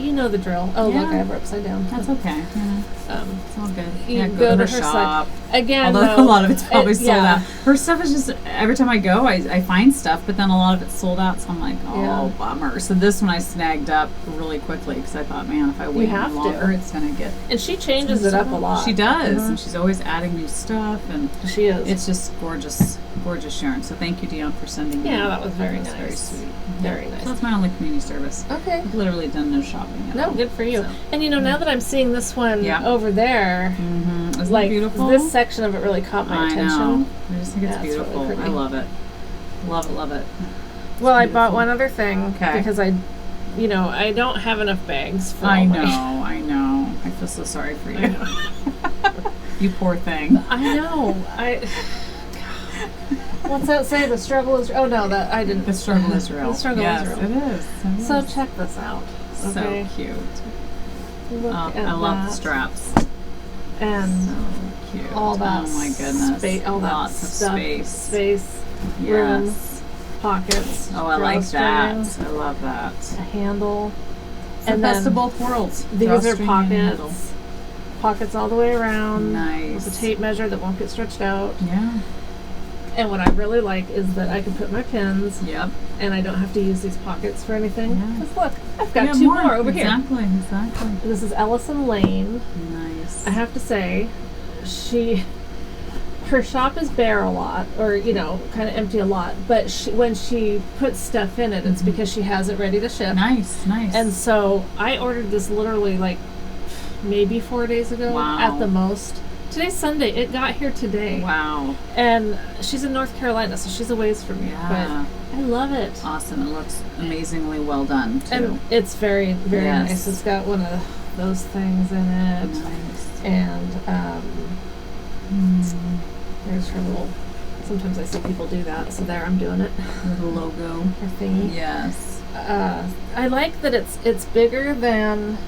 Speaker 2: you know the drill. Oh, look, I have her upside down.
Speaker 1: That's okay. It's all good.
Speaker 2: You go to her
Speaker 1: shop.
Speaker 2: Again,
Speaker 1: although a lot of it's probably sold out. Her stuff is just, every time I go, I find stuff, but then a lot of it's sold out, so I'm like, bummer. So this one I snagged up really quickly, because I thought, man, if I wait any longer, it's going to get...
Speaker 2: And she changes it up a lot.
Speaker 1: She does, and she's always adding new stuff, and
Speaker 2: she is.
Speaker 1: It's just gorgeous yarn. So thank you, Dion, for sending me.
Speaker 2: Yeah, that was very nice.
Speaker 1: Very sweet.
Speaker 2: Very nice.
Speaker 1: So that's my only community service.
Speaker 2: Okay.
Speaker 1: I've literally done no shopping at all.
Speaker 2: No, good for you. So. And now that I'm seeing this one over there,
Speaker 1: isn't it beautiful?
Speaker 2: This section of it really caught my attention.
Speaker 1: Know. I just think it's beautiful.
Speaker 2: Really
Speaker 1: I love it. Love it.
Speaker 2: Well, I bought one other thing because I don't have enough bags for
Speaker 1: I know. I feel so sorry for you. You poor thing.
Speaker 2: I know. What's that say? The struggle is... Oh, no, that I didn't...
Speaker 1: The struggle is real.
Speaker 2: The struggle is real.
Speaker 1: It is.
Speaker 2: So check this out. Okay.
Speaker 1: So cute.
Speaker 2: Look at
Speaker 1: I love the straps.
Speaker 2: And
Speaker 1: so cute.
Speaker 2: All that...
Speaker 1: Oh, my goodness.
Speaker 2: All that
Speaker 1: Lots
Speaker 2: stuff.
Speaker 1: of
Speaker 2: Space. Room. Pockets.
Speaker 1: Oh, I like that. I love that.
Speaker 2: A handle.
Speaker 1: And best of both worlds.
Speaker 2: These are pockets. Pockets all the way around.
Speaker 1: Nice.
Speaker 2: With a tape measure that won't get stretched out.
Speaker 1: Yeah.
Speaker 2: And what I really like is that I can put my pins.
Speaker 1: Yep.
Speaker 2: And I don't have to use these pockets for anything. Because look, I've got
Speaker 1: two
Speaker 2: more over here.
Speaker 1: Exactly.
Speaker 2: This is Ellison Lane.
Speaker 1: Nice.
Speaker 2: I have to say, her shop is bare a lot, or kind of empty a lot. But when she puts stuff in it, it's because she has it ready to ship.
Speaker 1: Nice.
Speaker 2: And so I ordered this literally maybe 4 days ago at the most. Today's Sunday. It got here today.
Speaker 1: Wow.
Speaker 2: And she's in North Carolina, so she's a ways from me.
Speaker 1: Yeah.
Speaker 2: But I love it.
Speaker 1: Awesome. It looks amazingly well done, too.
Speaker 2: And it's very, very nice. It's got one of those things in it.
Speaker 1: Nice.
Speaker 2: And there's her little... Sometimes I see people do that, so there, I'm doing it.
Speaker 1: The logo.
Speaker 2: Her thingy.
Speaker 1: Yes.
Speaker 2: I like that it's bigger than,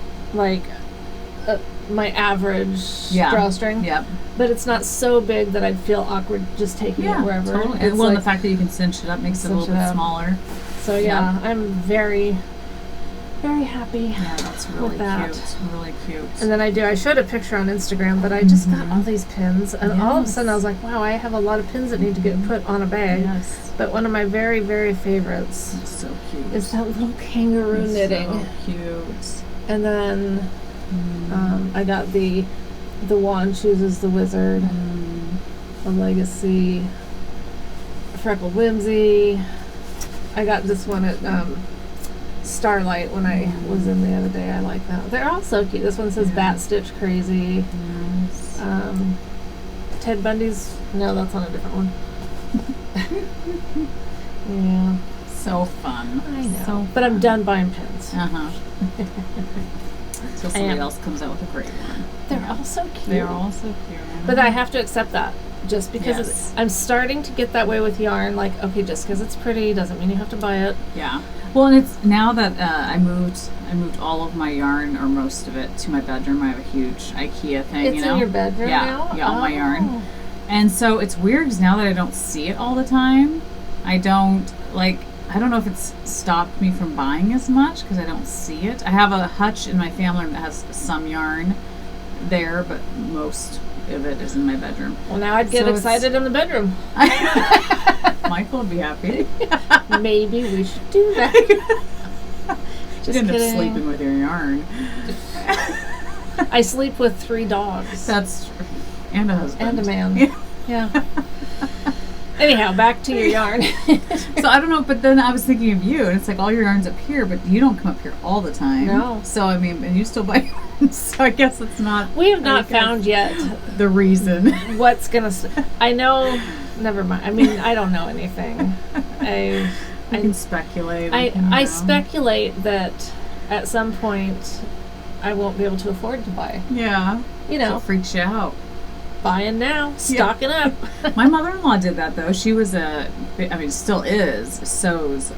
Speaker 2: my average drawstring.
Speaker 1: Yep.
Speaker 2: But it's not so big that I'd feel awkward just taking it wherever.
Speaker 1: Totally. And the fact that you can cinch it up makes it a little bit smaller.
Speaker 2: So I'm very, very happy.
Speaker 1: Yeah, that's really cute. Really cute.
Speaker 2: And then I showed a picture on Instagram, but I just got all these pins, and all of a sudden I was like, wow, I have a lot of pins that need to get put on a bag.
Speaker 1: Yes.
Speaker 2: But one of my very, very favorites
Speaker 1: so cute.
Speaker 2: is that little kangaroo knitting.
Speaker 1: So cute.
Speaker 2: And then I got the Wand Chooses the Wizard, a Legacy, Freckled Whimsy. I got this one at Starlight when I was in the other day. I like that. They're all so cute. This one says Bat Stitch Crazy.
Speaker 1: Nice.
Speaker 2: Ted Bundy's, no, that's on a different one. Yeah.
Speaker 1: So fun.
Speaker 2: I know.
Speaker 1: So
Speaker 2: but I'm done buying pins.
Speaker 1: Uh-huh. So somebody else comes out with a great one.
Speaker 2: They're all so cute.
Speaker 1: They're all so cute.
Speaker 2: But I have to accept that. Just because I'm starting to get that way with yarn. Like, okay, just because it's pretty doesn't mean you have to buy it.
Speaker 1: Yeah. Well, and it's now that I moved all of my yarn, or most of it, to my bedroom. I have a huge IKEA thing,
Speaker 2: It's in your bedroom now?
Speaker 1: Yeah, all my yarn. And so it's weird because now that I don't see it all the time, I don't know if it's stopped me from buying as much because I don't see it. I have a hutch in my family that has some yarn there, but most of it is in my bedroom.
Speaker 2: Well, now I'd get excited in the bedroom.
Speaker 1: Michael would be happy.
Speaker 2: Maybe we should do that.
Speaker 1: Just end up sleeping with your yarn.
Speaker 2: I sleep with 3 dogs.
Speaker 1: That's true. And a husband.
Speaker 2: And a man. Yeah. Anyhow, back to your yarn.
Speaker 1: So I don't know, but then I was thinking of you, and it's like all your yarn's up here, but you don't come up here all the time.
Speaker 2: No.
Speaker 1: So, I mean, and you still buy yarn, so I guess it's not...
Speaker 2: We have not found yet
Speaker 1: the reason.
Speaker 2: What's going to... I know... Never mind. I mean, I don't know anything. I
Speaker 1: can speculate.
Speaker 2: I speculate that at some point I won't be able to afford to buy.
Speaker 1: Yeah.
Speaker 2: You know.
Speaker 1: So it freaks you out.
Speaker 2: Buying now, stocking up.
Speaker 1: My mother-in-law did that, though. She was still is, sews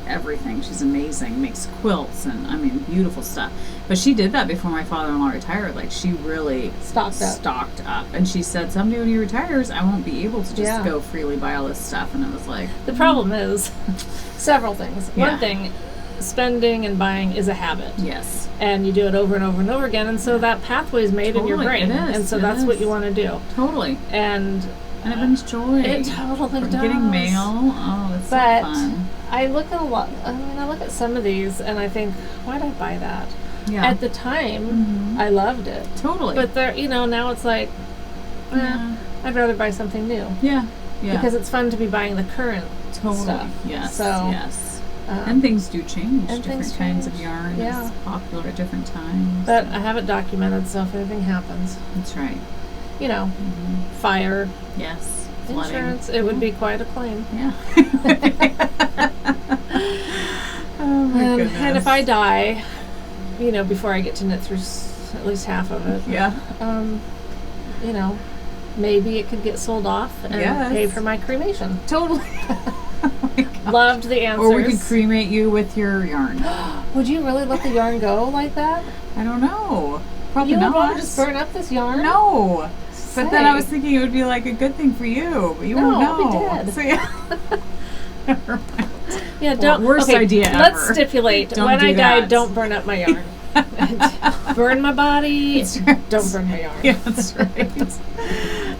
Speaker 1: everything. She's amazing, makes quilts and, beautiful stuff. But she did that before my father-in-law retired. Like, she really stocked up. And she said, someday when he retires, I won't be able to just go freely buy all this stuff. And it was like...
Speaker 2: The problem is several things. One thing, spending and buying is a habit.
Speaker 1: Yes.
Speaker 2: And you do it over and over and over again, and so that pathway is made in your brain.
Speaker 1: It is.
Speaker 2: And so that's what you want to do.
Speaker 1: Totally.
Speaker 2: And
Speaker 1: it brings joy.
Speaker 2: It totally does.
Speaker 1: Getting mail. Oh, it's so fun.
Speaker 2: I look at I look at some of these and I think, why'd I buy that?
Speaker 1: Yeah.
Speaker 2: At the time, I loved it.
Speaker 1: Totally.
Speaker 2: But there, now it's like, I'd rather buy something new.
Speaker 1: Yeah. Yeah.
Speaker 2: Because it's fun to be buying the current stuff.
Speaker 1: Yes.
Speaker 2: So,
Speaker 1: yes. And things do change.
Speaker 2: And
Speaker 1: different kinds of yarn is popular at different times.
Speaker 2: But I have it documented, so if anything happens.
Speaker 1: That's right.
Speaker 2: Fire.
Speaker 1: Yes.
Speaker 2: Insurance. It would be quite a claim.
Speaker 1: Yeah. Oh my goodness.
Speaker 2: And if I die, before I get to knit through at least half of it.
Speaker 1: Yeah.
Speaker 2: Maybe it could get sold off and pay for my cremation.
Speaker 1: Totally. Oh
Speaker 2: loved the answers.
Speaker 1: Or we could cremate you with your yarn.
Speaker 2: Would you really let the yarn go like that?
Speaker 1: I don't know. Probably
Speaker 2: not. You
Speaker 1: would
Speaker 2: want to just burn up this yarn?
Speaker 1: No. But then I was thinking it would be like a good thing for you, but you won't know.
Speaker 2: I'll be dead.
Speaker 1: So Never mind.
Speaker 2: Yeah, don't.
Speaker 1: Worst idea ever.
Speaker 2: Let's stipulate when I die, don't burn up my yarn. Burn my body.
Speaker 1: Right.
Speaker 2: Don't burn my yarn.
Speaker 1: Yeah, that's right.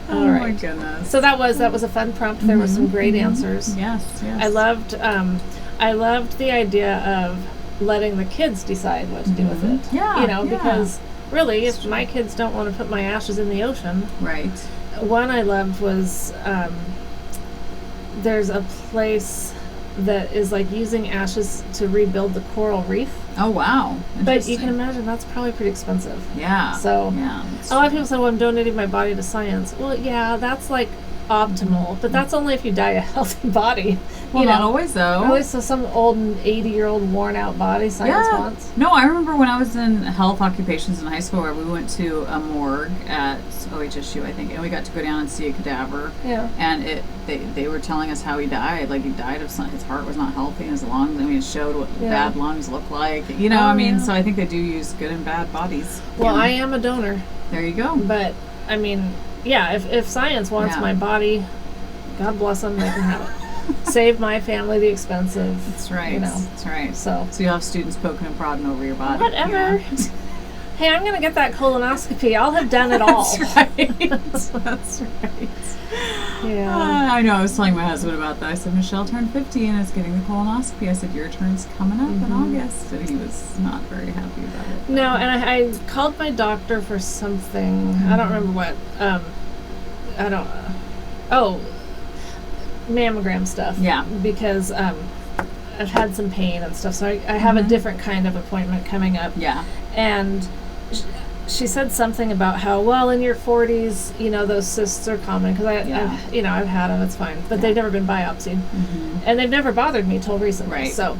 Speaker 2: All right.
Speaker 1: My goodness.
Speaker 2: So that was a fun prompt. There were some great answers.
Speaker 1: Yes.
Speaker 2: I loved the idea of letting the kids decide what to do with it.
Speaker 1: Yeah.
Speaker 2: Because really, if my kids don't want to put my ashes in the ocean,
Speaker 1: right.
Speaker 2: One I loved was there's a place that is like using ashes to rebuild the coral reef.
Speaker 1: Oh wow!
Speaker 2: But you can imagine that's probably pretty expensive.
Speaker 1: Yeah.
Speaker 2: So a lot of people say, "Well, I'm donating my body to science." Well, yeah, that's like optimal, but that's only if you die a healthy body.
Speaker 1: Well, not always though.
Speaker 2: Always, so some old 80-year-old worn out body science wants.
Speaker 1: No, I remember when I was in health occupations in high school, where we went to a morgue at OHSU, I think, and we got to go down and see a cadaver.
Speaker 2: Yeah.
Speaker 1: And they were telling us how he died. Like he died of his heart was not healthy, and his lungs. It showed what bad lungs look like. So I think they do use good and bad bodies.
Speaker 2: Well, I am a donor.
Speaker 1: There you go.
Speaker 2: But if science wants my body, God bless them, they can have it. Save my family the expensive.
Speaker 1: That's right. That's right.
Speaker 2: So
Speaker 1: you'll have students poking and prodding over your body.
Speaker 2: Whatever. Hey, I'm gonna get that colonoscopy. I'll have done it all.
Speaker 1: That's right. That's right.
Speaker 2: Yeah.
Speaker 1: I know. I was telling my husband about that. I said, Michelle turned 50 and is getting the colonoscopy. I said, your turn's coming up in August, and he was not very happy about it.
Speaker 2: No, and I called my doctor for something. I don't remember what. mammogram stuff.
Speaker 1: Yeah.
Speaker 2: Because I've had some pain and stuff, so I have a different kind of appointment coming up.
Speaker 1: Yeah.
Speaker 2: And she said something about how, well, in your 40s, you know, those cysts are common, because I've had them, it's fine, but they've never been biopsied, and they've never bothered me till recently.
Speaker 1: Right.
Speaker 2: So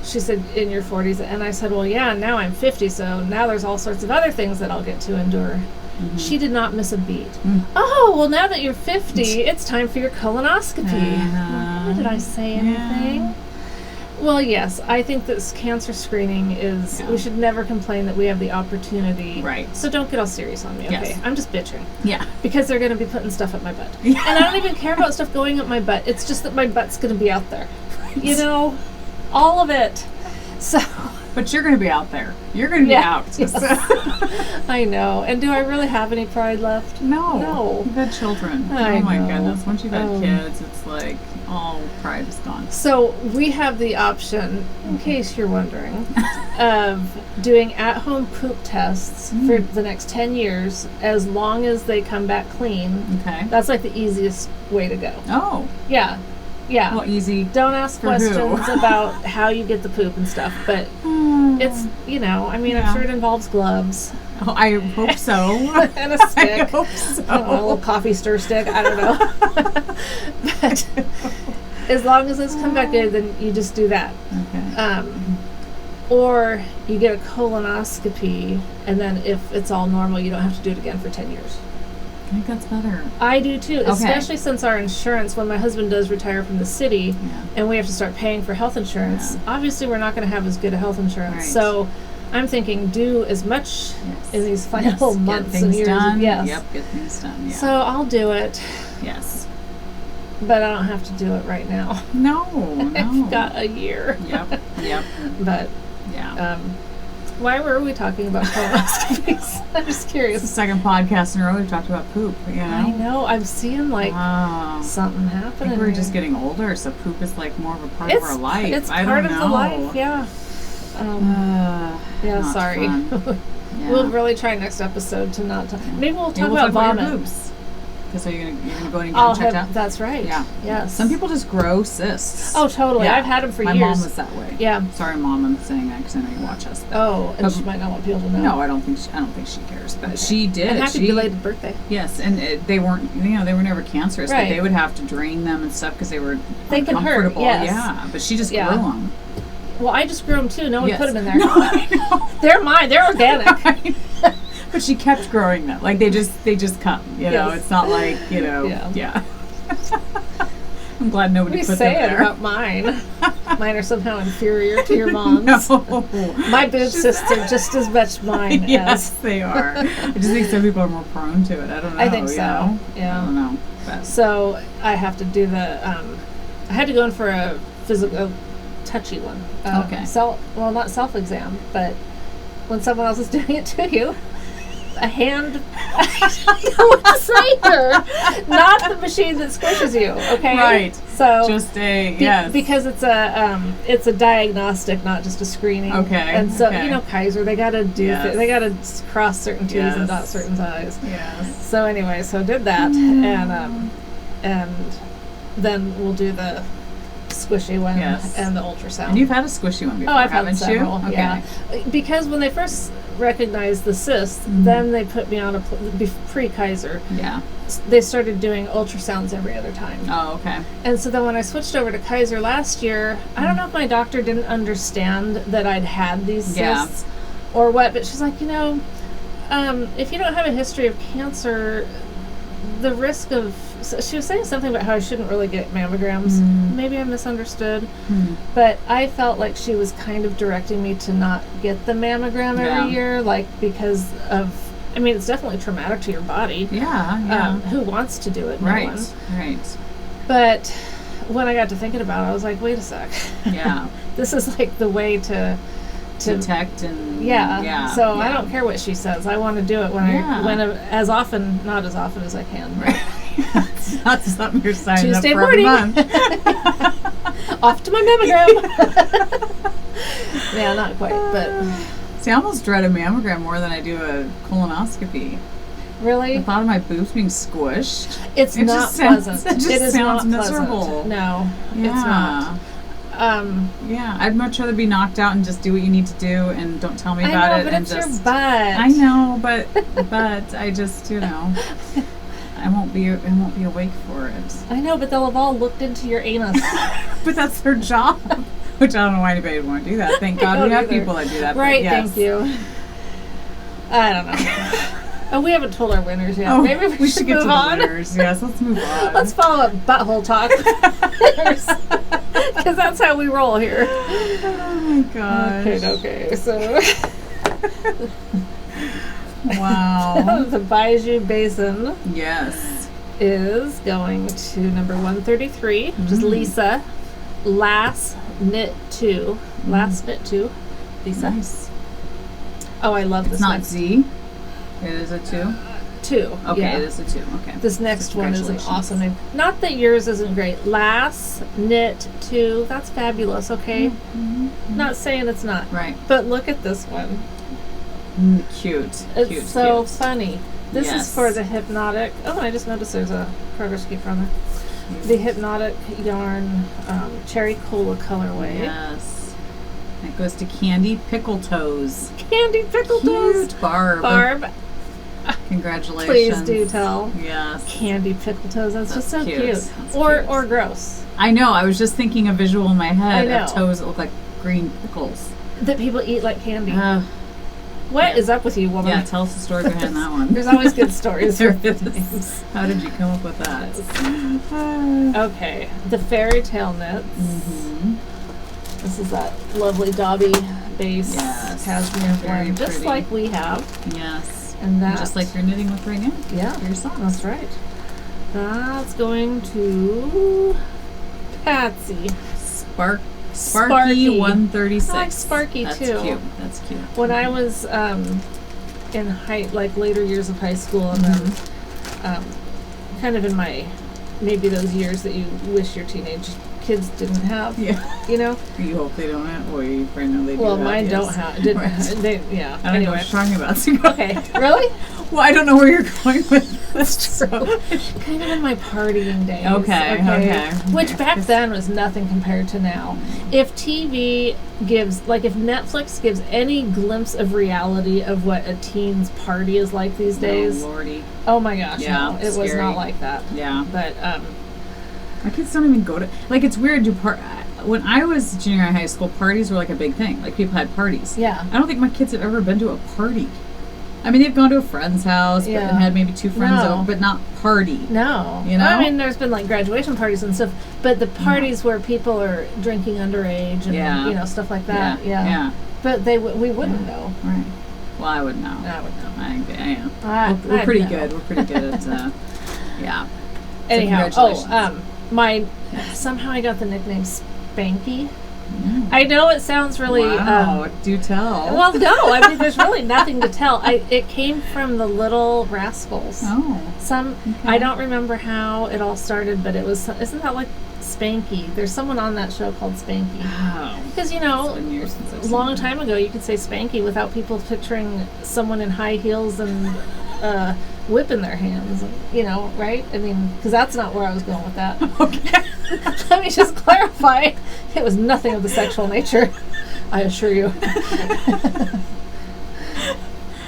Speaker 2: she said in your 40s, and I said, well, yeah, now I'm 50, so now there's all sorts of other things that I'll get to endure. She did not miss a beat. Oh, well, now that you're 50, it's time for your colonoscopy. Why did I say anything? Well, yes, I think that cancer screening is, we should never complain that we have the opportunity.
Speaker 1: Right.
Speaker 2: So don't get all serious on me, okay?
Speaker 1: Yes.
Speaker 2: I'm just bitching.
Speaker 1: Yeah.
Speaker 2: Because they're going to be putting stuff up my butt. And I don't even care about stuff going up my butt. It's just that my butt's going to be out there. Right. You know? All of it. So...
Speaker 1: But you're going to be out there. You're going to be out.
Speaker 2: Yes. I know. And do I really have any pride left?
Speaker 1: No. You've had children.
Speaker 2: I
Speaker 1: oh my
Speaker 2: know.
Speaker 1: goodness. Once you've had kids, it's like all pride is gone.
Speaker 2: So we have the option, in case you're wondering, of doing at-home poop tests for the next 10 years, as long as they come back clean.
Speaker 1: Okay.
Speaker 2: That's like the easiest way to go.
Speaker 1: Oh.
Speaker 2: Yeah. Yeah.
Speaker 1: Well, easy.
Speaker 2: Don't ask questions about how you get the poop and stuff, but it's, you know, I mean, I'm sure it involves gloves.
Speaker 1: Oh, I hope so.
Speaker 2: And a stick.
Speaker 1: I hope so.
Speaker 2: I don't know, a little coffee stir stick. I don't know. But as long as it's come back good, then you just do that.
Speaker 1: Okay.
Speaker 2: Or you get a colonoscopy, and then if it's all normal, you don't have to do it again for 10 years.
Speaker 1: I think that's better.
Speaker 2: I do too, especially since our insurance, when my husband does retire from the city and we have to start paying for health insurance, obviously we're not going to have as good a health insurance. Right. So I'm thinking do as much in these final months and years.
Speaker 1: Done.
Speaker 2: Yes.
Speaker 1: Yep, get things done. Yeah.
Speaker 2: So I'll do it.
Speaker 1: Yes.
Speaker 2: But I don't have to do it right now.
Speaker 1: No.
Speaker 2: I've got a year.
Speaker 1: Yep.
Speaker 2: But why were we talking about colonoscopies? I'm just curious.
Speaker 1: It's the second podcast in a row we've talked about poop, you know?
Speaker 2: I know. I'm seeing, like, something happening.
Speaker 1: I think we're just getting older, so poop is, like, more of a part of our life.
Speaker 2: It's part of the life, yeah. Sorry. We'll really try next episode to not talk. Maybe we'll talk about vomit. Your boobs.
Speaker 1: Because you're gonna go in and get them checked out?
Speaker 2: That's right.
Speaker 1: Yeah.
Speaker 2: Yes.
Speaker 1: Some people just grow cysts.
Speaker 2: Oh, totally. I've had them for years.
Speaker 1: My mom was that way.
Speaker 2: Yeah.
Speaker 1: Sorry, Mom, I'm saying that because I know you watch us.
Speaker 2: Oh, and she might not want people to know.
Speaker 1: No, I don't think she cares. But she did.
Speaker 2: And happy belated birthday.
Speaker 1: Yes, and they weren't. You know, they were never cancerous, but they would have to drain them and stuff because they were uncomfortable.
Speaker 2: Yes.
Speaker 1: Yeah, but she just grew them.
Speaker 2: Well, I just grew them too. No one put them in there.
Speaker 1: No, I know.
Speaker 2: They're mine. They're organic.
Speaker 1: But she kept growing them. Like they just come. You know, it's not like, you know. Yeah. I'm glad nobody put them there.
Speaker 2: We say it about mine. Mine are somehow inferior to your mom's.
Speaker 1: No.
Speaker 2: My boob cysts are just as much mine
Speaker 1: yes, they are. I just think some people are more prone to it. I don't know.
Speaker 2: I think so.
Speaker 1: Know?
Speaker 2: Yeah.
Speaker 1: I don't know. But.
Speaker 2: So I have to do the. I had to go in for a physical, touchy one.
Speaker 1: Okay.
Speaker 2: Well, not self-exam, but when someone else is doing it to you. A hand, I don't know what to say here. Not the machine that squishes you, okay?
Speaker 1: Right.
Speaker 2: So
Speaker 1: just a
Speaker 2: because it's a diagnostic, not just a screening.
Speaker 1: Okay.
Speaker 2: And so you know, Kaiser, they gotta do they gotta cross certain T's and dot certain I's.
Speaker 1: Yes.
Speaker 2: So anyway, so did that, and then we'll do the squishy one and the ultrasound.
Speaker 1: And you've had a squishy one before,
Speaker 2: I've
Speaker 1: haven't
Speaker 2: had several,
Speaker 1: you? Okay.
Speaker 2: Yeah. Because when they first recognized the cyst, then they put me on a pre-Kaiser.
Speaker 1: Yeah.
Speaker 2: They started doing ultrasounds every other time.
Speaker 1: Oh, okay.
Speaker 2: And so then when I switched over to Kaiser last year, I don't know if my doctor didn't understand that I'd had these cysts or what, but she's like, you know, if you don't have a history of cancer, the risk of... So she was saying something about how I shouldn't really get mammograms. Maybe I misunderstood. But I felt like she was kind of directing me to not get the mammogram every year, like because of... I mean, it's definitely traumatic to your body.
Speaker 1: Yeah.
Speaker 2: Who wants to do it? No one.
Speaker 1: Right.
Speaker 2: But when I got to thinking about it, I was like, wait a sec.
Speaker 1: Yeah.
Speaker 2: This is like the way to
Speaker 1: detect and...
Speaker 2: So I don't care what she says. I want to do it when as often, not as often as I can.
Speaker 1: Right. It's not something you're signing
Speaker 2: Tuesday
Speaker 1: up for
Speaker 2: morning.
Speaker 1: every month.
Speaker 2: Off to my mammogram. Yeah, not quite, but...
Speaker 1: See, I almost dread a mammogram more than I do a colonoscopy.
Speaker 2: Really?
Speaker 1: The thought of my boobs being squished.
Speaker 2: It's not pleasant.
Speaker 1: It just sounds
Speaker 2: not
Speaker 1: miserable.
Speaker 2: Pleasant. No, it's not.
Speaker 1: Yeah, I'd much rather be knocked out and just do what you need to do and don't tell me about it.
Speaker 2: But
Speaker 1: and
Speaker 2: it's
Speaker 1: just,
Speaker 2: your butt.
Speaker 1: I know, but I just, I won't be awake for it.
Speaker 2: I know, but they'll have all looked into your anus.
Speaker 1: But that's their job. Which I don't know why anybody would want to do that. Thank God we have people that do that.
Speaker 2: Right,
Speaker 1: yes.
Speaker 2: thank you. I don't know. Oh, we haven't told our winners yet.
Speaker 1: Oh,
Speaker 2: Maybe we should
Speaker 1: get
Speaker 2: move
Speaker 1: to
Speaker 2: on.
Speaker 1: The winners. Yes, let's move on.
Speaker 2: Let's follow up butthole talk. Because that's how we roll here.
Speaker 1: Oh my gosh.
Speaker 2: Okay. So.
Speaker 1: Wow.
Speaker 2: The Bijou Basin.
Speaker 1: Yes.
Speaker 2: Is going to number 133, which is Lisa. Last Knit 2. Last Knit 2. Lisa.
Speaker 1: Nice.
Speaker 2: Oh, I love this.
Speaker 1: It's not Z. It is a 2?
Speaker 2: 2.
Speaker 1: Okay,
Speaker 2: yeah.
Speaker 1: It is a 2. Okay.
Speaker 2: This next one is an awesome name. Not that yours isn't great. Last Knit 2. That's fabulous, okay? Mm-hmm. Not saying it's not.
Speaker 1: Right.
Speaker 2: But look at this one.
Speaker 1: Cute.
Speaker 2: It's
Speaker 1: cute,
Speaker 2: so
Speaker 1: cute.
Speaker 2: Funny. This is for the Hypnotic. Oh, I just noticed there's a progress keeper on there. The Hypnotic Yarn Cherry Cola colorway.
Speaker 1: Yes. That goes to Candy Pickle Toes.
Speaker 2: Candy Pickle Toes.
Speaker 1: Barb. Congratulations.
Speaker 2: Please do tell.
Speaker 1: Yes.
Speaker 2: Candy Pickle Toes. That's just so cute.
Speaker 1: That's
Speaker 2: or
Speaker 1: cute.
Speaker 2: Or gross.
Speaker 1: I know. I was just thinking a visual in my head
Speaker 2: of
Speaker 1: toes that look like green pickles.
Speaker 2: That people eat like candy. What is up with you, woman?
Speaker 1: Yeah, tell us the story behind that one.
Speaker 2: There's always good stories.
Speaker 1: There is. How did you come up with that?
Speaker 2: Okay. The Fairy Tale Knits.
Speaker 1: Mm-hmm.
Speaker 2: This is that lovely Dobby base cashmere
Speaker 1: very
Speaker 2: just
Speaker 1: pretty.
Speaker 2: like we have.
Speaker 1: Yes.
Speaker 2: And that.
Speaker 1: Just like you're knitting with right now.
Speaker 2: Yeah.
Speaker 1: For your socks.
Speaker 2: That's right. That's going to Patsy.
Speaker 1: Sparky 136.
Speaker 2: I like Sparky
Speaker 1: That's
Speaker 2: too.
Speaker 1: Cute. That's cute.
Speaker 2: When I was in later years of high school, and then kind of in my maybe those years that you wish your teenage kids didn't have.
Speaker 1: Yeah.
Speaker 2: You know.
Speaker 1: You hope they don't have, or you probably know they do.
Speaker 2: Well,
Speaker 1: have,
Speaker 2: mine
Speaker 1: yes.
Speaker 2: don't have. Didn't.
Speaker 1: Right.
Speaker 2: They, yeah.
Speaker 1: I don't know what you're talking about. So
Speaker 2: Okay. Really?
Speaker 1: Well, I don't know where you're going with this.
Speaker 2: True. Kind of in my partying days.
Speaker 1: Okay.
Speaker 2: Which back then was nothing compared to now. If TV gives, if Netflix gives any glimpse of reality of what a teen's party is like these days.
Speaker 1: Oh, Lordy.
Speaker 2: Oh my gosh,
Speaker 1: yeah,
Speaker 2: no. It was not like that.
Speaker 1: Yeah.
Speaker 2: But,
Speaker 1: my kids don't even go to, it's weird, when I was junior high school, parties were like a big thing. Like, people had parties.
Speaker 2: Yeah.
Speaker 1: I don't think my kids have ever been to a party. I mean, they've gone to a friend's house, but and had maybe 2 friends over, but not party.
Speaker 2: No.
Speaker 1: You know?
Speaker 2: I mean, there's been graduation parties and stuff, but the parties where people are drinking underage and stuff like that. Yeah. But we wouldn't know.
Speaker 1: Right. Well, I would know.
Speaker 2: I would know.
Speaker 1: I am. We're pretty good. We're pretty good at, yeah.
Speaker 2: Anyhow, somehow I got the nickname Spanky.
Speaker 1: Mm.
Speaker 2: I know it sounds really.
Speaker 1: Wow, do tell.
Speaker 2: Well, no, I mean, there's really nothing to tell. It came from the Little Rascals.
Speaker 1: Oh.
Speaker 2: I don't remember how it all started, but it was. Isn't that like Spanky? There's someone on that show called Spanky.
Speaker 1: Oh.
Speaker 2: Because a long time ago, you could say Spanky without people picturing someone in high heels and whip in their hands. Right? I mean, because that's not where I was going with that.
Speaker 1: Okay.
Speaker 2: Let me just clarify. It was nothing of the sexual nature, I assure you.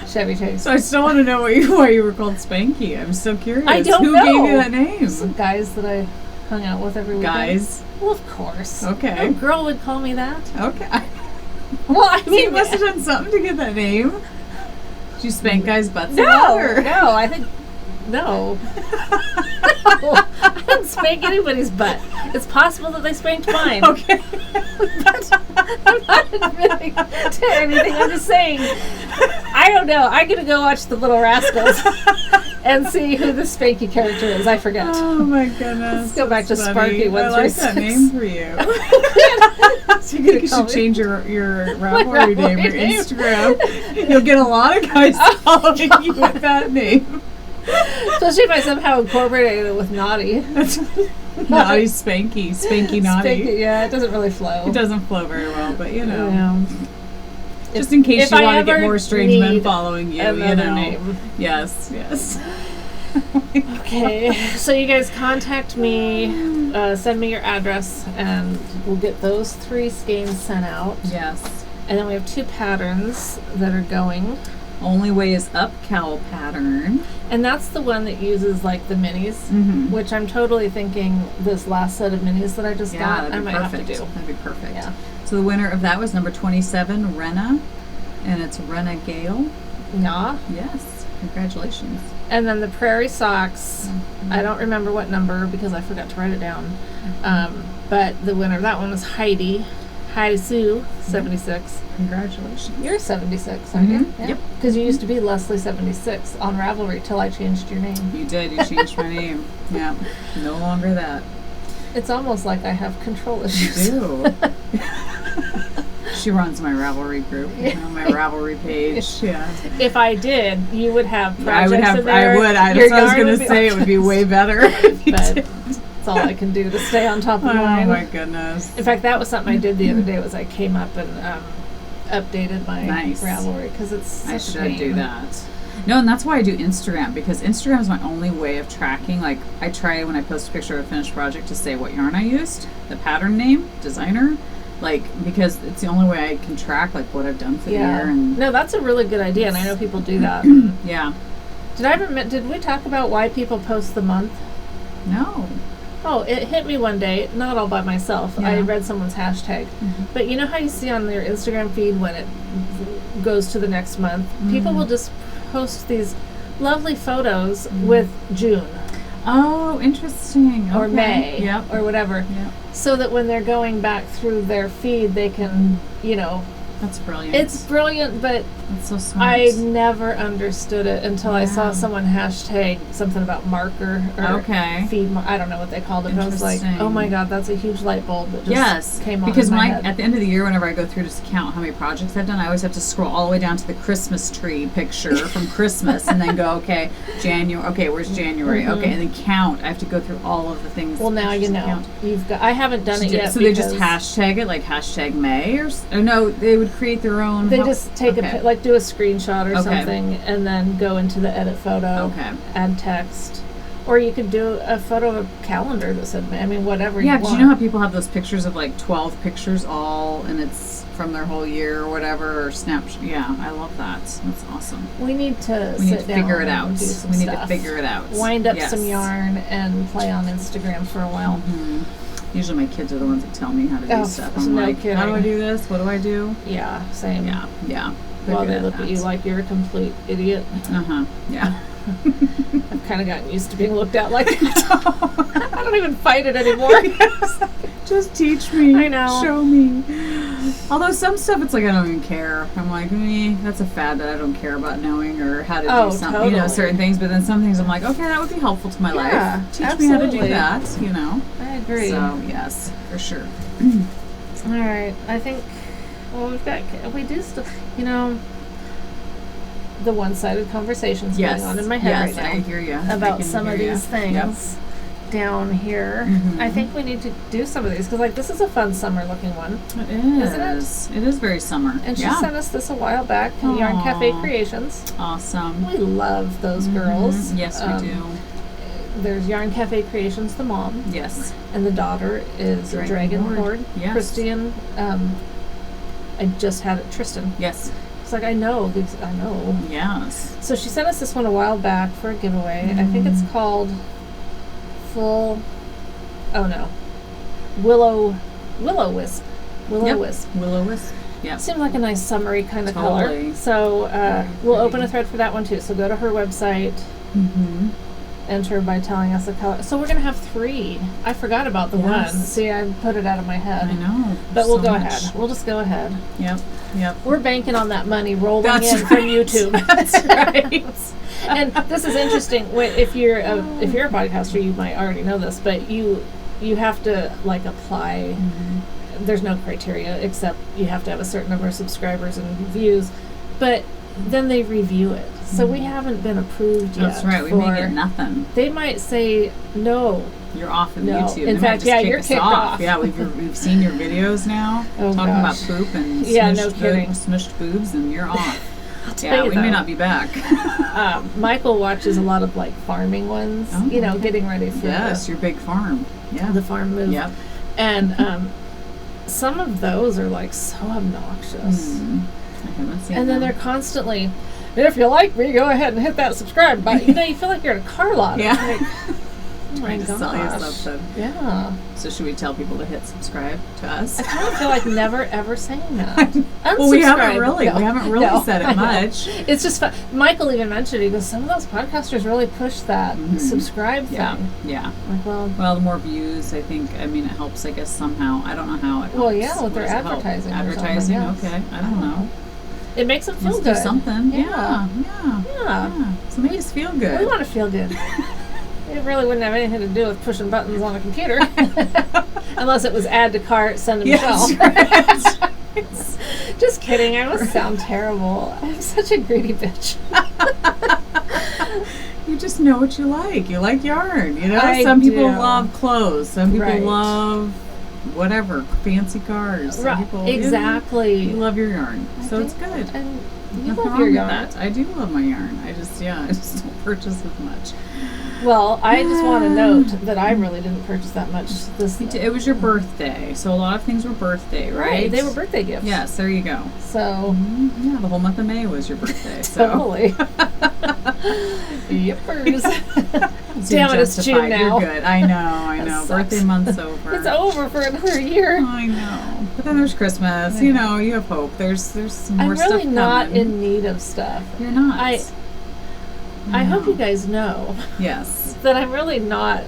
Speaker 2: Chevy Chase.
Speaker 1: So I still want to know why you were called Spanky. I'm so curious.
Speaker 2: I don't
Speaker 1: know. Who gave you that name?
Speaker 2: Some guys that I hung out with every weekend.
Speaker 1: Guys?
Speaker 2: Well, of course.
Speaker 1: Okay.
Speaker 2: No girl would call me that.
Speaker 1: Okay.
Speaker 2: Well, I mean,
Speaker 1: you must have done something to get that name. Did you spank guys' butts?
Speaker 2: No, I think no. I didn't spank anybody's butt. It's possible that they spanked mine.
Speaker 1: Okay.
Speaker 2: But I'm not admitting to anything. I'm just saying, I don't know. I'm going to go watch The Little Rascals and see who the Spanky character is. I forget.
Speaker 1: Oh, my goodness.
Speaker 2: Let's go back to Sparky 136.
Speaker 1: I like that name for you. So you should change your Ravelry name, your Instagram. You'll get a lot of guys following you with that name.
Speaker 2: Especially if I somehow incorporated it with naughty.
Speaker 1: Naughty Spanky naughty.
Speaker 2: Spanky, yeah, it doesn't really flow.
Speaker 1: It doesn't flow very well, but just
Speaker 2: If
Speaker 1: in case you want to
Speaker 2: ever
Speaker 1: get more strange men following you,
Speaker 2: another name.
Speaker 1: Yes.
Speaker 2: Okay, so you guys contact me, send me your address, and we'll get those 3 skeins sent out.
Speaker 1: Yes.
Speaker 2: And then we have 2 patterns that are going.
Speaker 1: Only Way is Up cowl pattern.
Speaker 2: And that's the one that uses like the minis, which I'm totally thinking this last set of minis that I just got, I might have to do.
Speaker 1: That'd be perfect.
Speaker 2: Yeah.
Speaker 1: So the winner of that was number 27, Renna, and it's Renna Gale.
Speaker 2: Yeah.
Speaker 1: Yes. Congratulations.
Speaker 2: And then the prairie socks, I don't remember what number because I forgot to write it down. But the winner of that one was Heidi Sue, 76.
Speaker 1: Congratulations.
Speaker 2: You're 76, aren't you? Yeah.
Speaker 1: Yep.
Speaker 2: Because you used to be Leslie 76 on Ravelry till I changed your name.
Speaker 1: You did. You changed my name. Yeah. No longer that.
Speaker 2: It's almost like I have control issues.
Speaker 1: You do. She runs my Ravelry group, my Ravelry page. Yeah.
Speaker 2: If I did, you would have projects
Speaker 1: I would have.
Speaker 2: in there.
Speaker 1: I would. That's what I was going to say. It would be way better.
Speaker 2: But that's all I can do to stay on top of mine.
Speaker 1: Oh my goodness.
Speaker 2: In fact, that was something I did the other day. Was I came up and updated my Ravelry because it's.
Speaker 1: I should do that. No, and that's why I do Instagram, because Instagram is my only way of tracking. Like, I try when I post a picture of a finished project to say what yarn I used, the pattern name, designer. Like, because it's the only way I can track, like, what I've done for the year. And
Speaker 2: no, that's a really good idea, and I know people do that.
Speaker 1: Yeah.
Speaker 2: Did we talk about why people post the month?
Speaker 1: No.
Speaker 2: Oh, it hit me one day, not all by myself.
Speaker 1: Yeah.
Speaker 2: I read someone's hashtag. But you know how you see on your Instagram feed when it goes to the next month? People will just post these lovely photos with June.
Speaker 1: Oh, interesting.
Speaker 2: Or
Speaker 1: okay.
Speaker 2: May.
Speaker 1: Yep.
Speaker 2: Or whatever.
Speaker 1: Yep.
Speaker 2: So that when they're going back through their feed, they can,
Speaker 1: That's brilliant.
Speaker 2: It's brilliant, but
Speaker 1: that's so smart.
Speaker 2: I never understood it until I saw someone hashtag something about marker or feed. I don't know what they called it. But I was like, oh my god, that's a huge light bulb that just came on.
Speaker 1: Because
Speaker 2: in my head.
Speaker 1: At the end of the year, whenever I go through to count how many projects I've done, I always have to scroll all the way down to the Christmas tree picture from Christmas, and then go, okay, January. Okay, where's January? Okay, and then count. I have to go through all of the things.
Speaker 2: Well, now you know.
Speaker 1: Count.
Speaker 2: You've got. I haven't done it yet.
Speaker 1: So they just hashtag it, like hashtag May, or no? They would create their own.
Speaker 2: They just take do a screenshot or something, and then go into the edit photo. Add text. Or you could do a photo of a calendar that said May. I mean, whatever you want. Yeah, because you know how people have those pictures of like 12 pictures all, and it's from their whole year or whatever, or snapshot. Yeah, I love that. That's awesome. We need to
Speaker 1: figure it out. We need to figure it out.
Speaker 2: Wind up some yarn and play on Instagram for a while.
Speaker 1: Usually my kids are the ones that tell me how to do stuff. I'm like, kidding. How do I do this? What do I do?
Speaker 2: Yeah, same.
Speaker 1: Yeah.
Speaker 2: While they look at you like you're a complete idiot.
Speaker 1: Yeah.
Speaker 2: I've kind of gotten used to being looked at like I don't even fight it anymore.
Speaker 1: Just teach me.
Speaker 2: I know.
Speaker 1: Show me. Although some stuff, it's like I don't even care. I'm like, that's a fad that I don't care about knowing or how to do something.
Speaker 2: Totally.
Speaker 1: Certain things. But then some things I'm like, okay, that would be helpful to my life. Teach me how to do that.
Speaker 2: I agree.
Speaker 1: So yes, for sure.
Speaker 2: All right. I think. Well, we do still. The one-sided conversations going on in my head right now.
Speaker 1: I hear you.
Speaker 2: About some of these things down here. I think we need to do some of these because, this is a fun summer-looking one.
Speaker 1: It is.
Speaker 2: Isn't it?
Speaker 1: It is very summer.
Speaker 2: And she sent us this a while back. Yarn Cafe Creations.
Speaker 1: Awesome.
Speaker 2: We love those girls.
Speaker 1: Yes, we do.
Speaker 2: There's Yarn Cafe Creations, the mom.
Speaker 1: Yes.
Speaker 2: And the daughter is Dragon Horde.
Speaker 1: Yes.
Speaker 2: Christian. I just had it. Tristan.
Speaker 1: Yes.
Speaker 2: It's like, I know.
Speaker 1: Yes.
Speaker 2: So she sent us this one a while back for a giveaway. I think it's called Will-O-Wisp. Will-O-Wisp.
Speaker 1: Will-O-Wisp. Yeah.
Speaker 2: Seems like a nice summery kind of color. So we'll open a thread for that one too. So go to her website. Enter by telling us the color. So we're going to have 3. I forgot about the one. See, I put it out of my head.
Speaker 1: I know.
Speaker 2: But we'll go ahead. We'll just go ahead.
Speaker 1: Yep.
Speaker 2: We're banking on that money rolling in from YouTube.
Speaker 1: That's right.
Speaker 2: And this is interesting. If you're a podcaster, you might already know this, but you have to apply. There's no criteria except you have to have a certain number of subscribers and views, but then they review it. So we haven't been approved yet.
Speaker 1: That's right. We may get nothing.
Speaker 2: They might say no.
Speaker 1: You're off of YouTube.
Speaker 2: In fact, you're kicked off.
Speaker 1: Yeah, we've seen your videos now talking about poop and
Speaker 2: no kidding.
Speaker 1: smushed boobs, and you're off. Yeah, we may not be back.
Speaker 2: Michael watches a lot of like farming ones, you know, getting ready for
Speaker 1: your big farm. Yeah.
Speaker 2: The farm move.
Speaker 1: Yep.
Speaker 2: And some of those are like so obnoxious.
Speaker 1: I haven't seen
Speaker 2: and then they're constantly, if you like me, go ahead and hit that subscribe button. You know, you feel like you're in a car lot.
Speaker 1: Yeah.
Speaker 2: Like, oh my
Speaker 1: trying to sell you something.
Speaker 2: Yeah.
Speaker 1: So should we tell people to hit subscribe to us?
Speaker 2: I kind of feel like never ever saying that.
Speaker 1: Well, we haven't really. We haven't really said it much.
Speaker 2: It's just fun. Michael even mentioned it. He goes, some of those podcasters really push that subscribe thing.
Speaker 1: Yeah.
Speaker 2: Like,
Speaker 1: well, the more views, I think. I mean, it helps. I guess somehow. I don't know how it helps.
Speaker 2: Well, yeah, with their advertising.
Speaker 1: Advertising. Okay. I don't know.
Speaker 2: It makes them feel
Speaker 1: Must
Speaker 2: good.
Speaker 1: Do something.
Speaker 2: Yeah.
Speaker 1: So make us feel good.
Speaker 2: We want to feel good. It really wouldn't have anything to do with pushing buttons on a computer. Unless it was add to cart, send to Michelle. Just kidding. I must sound terrible. I'm such a greedy bitch.
Speaker 1: You just know what you like. You like yarn. You know,
Speaker 2: some
Speaker 1: people love clothes. Some people love whatever, fancy cars. Some people,
Speaker 2: exactly.
Speaker 1: You love your yarn. So it's good.
Speaker 2: And you
Speaker 1: Nothing
Speaker 2: love your yarn.
Speaker 1: That. I do love my yarn. I just don't purchase as much.
Speaker 2: Well, I just want to note that I really didn't purchase that much.
Speaker 1: It was your birthday, so a lot of things were birthday, right?
Speaker 2: They were birthday gifts.
Speaker 1: Yes, there you go.
Speaker 2: So
Speaker 1: yeah, the whole month of May was your birthday. So.
Speaker 2: Totally. Yippers. Damn it, it's June now.
Speaker 1: You're good. I know. Birthday month's over.
Speaker 2: It's over for another year.
Speaker 1: I know. But then there's Christmas. You know, you have hope. There's some more stuff coming.
Speaker 2: I'm really not in need of stuff.
Speaker 1: You're not.
Speaker 2: I hope you guys know.
Speaker 1: Yes.
Speaker 2: That I'm really not.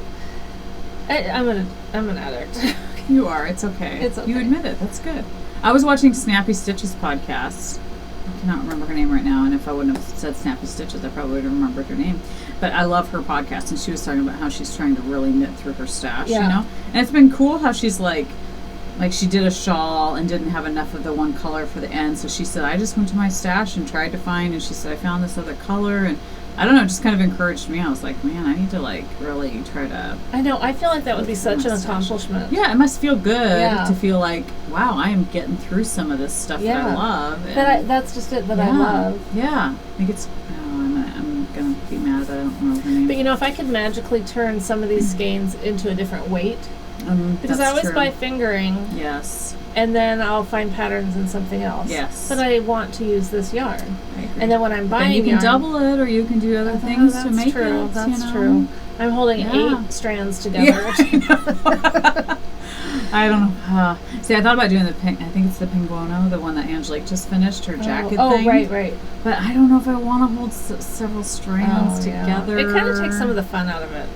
Speaker 2: I'm an addict.
Speaker 1: You are. It's okay.
Speaker 2: It's okay.
Speaker 1: You admit it. That's good. I was watching Snappy Stitches podcast. I cannot remember her name right now, and if I wouldn't have said Snappy Stitches, I probably would have remembered her name. But I love her podcast, and she was talking about how she's trying to really knit through her stash, you know? And it's been cool how she's like she did a shawl and didn't have enough of the one color for the end, so she said, I just went to my stash and tried to find, and she said, I found this other color, and I don't know, it just kind of encouraged me. I was like, man, I need to really try to...
Speaker 2: I know, I feel like that would be such an accomplishment.
Speaker 1: Yeah, it must feel good to feel like, wow, I am getting through some of this stuff that I love.
Speaker 2: That's just it that I love.
Speaker 1: Yeah, I think it's... I'm going to be mad that I don't remember her name.
Speaker 2: But you know, if I could magically turn some of these skeins into a different weight, because I always buy fingering.
Speaker 1: Yes.
Speaker 2: And then I'll find patterns in something else.
Speaker 1: Yes.
Speaker 2: But I want to use this yarn.
Speaker 1: I agree.
Speaker 2: And then when I'm buying
Speaker 1: you can double it, or you can do other things to make it.
Speaker 2: That's true. I'm holding 8 strands together.
Speaker 1: Yeah, I don't know. See, I thought about doing I think it's the Pinguono, the one that Angelique just finished, her jacket thing.
Speaker 2: Oh, right.
Speaker 1: But I don't know if I want to hold several strands together.
Speaker 2: It kind of takes some of the fun out of it.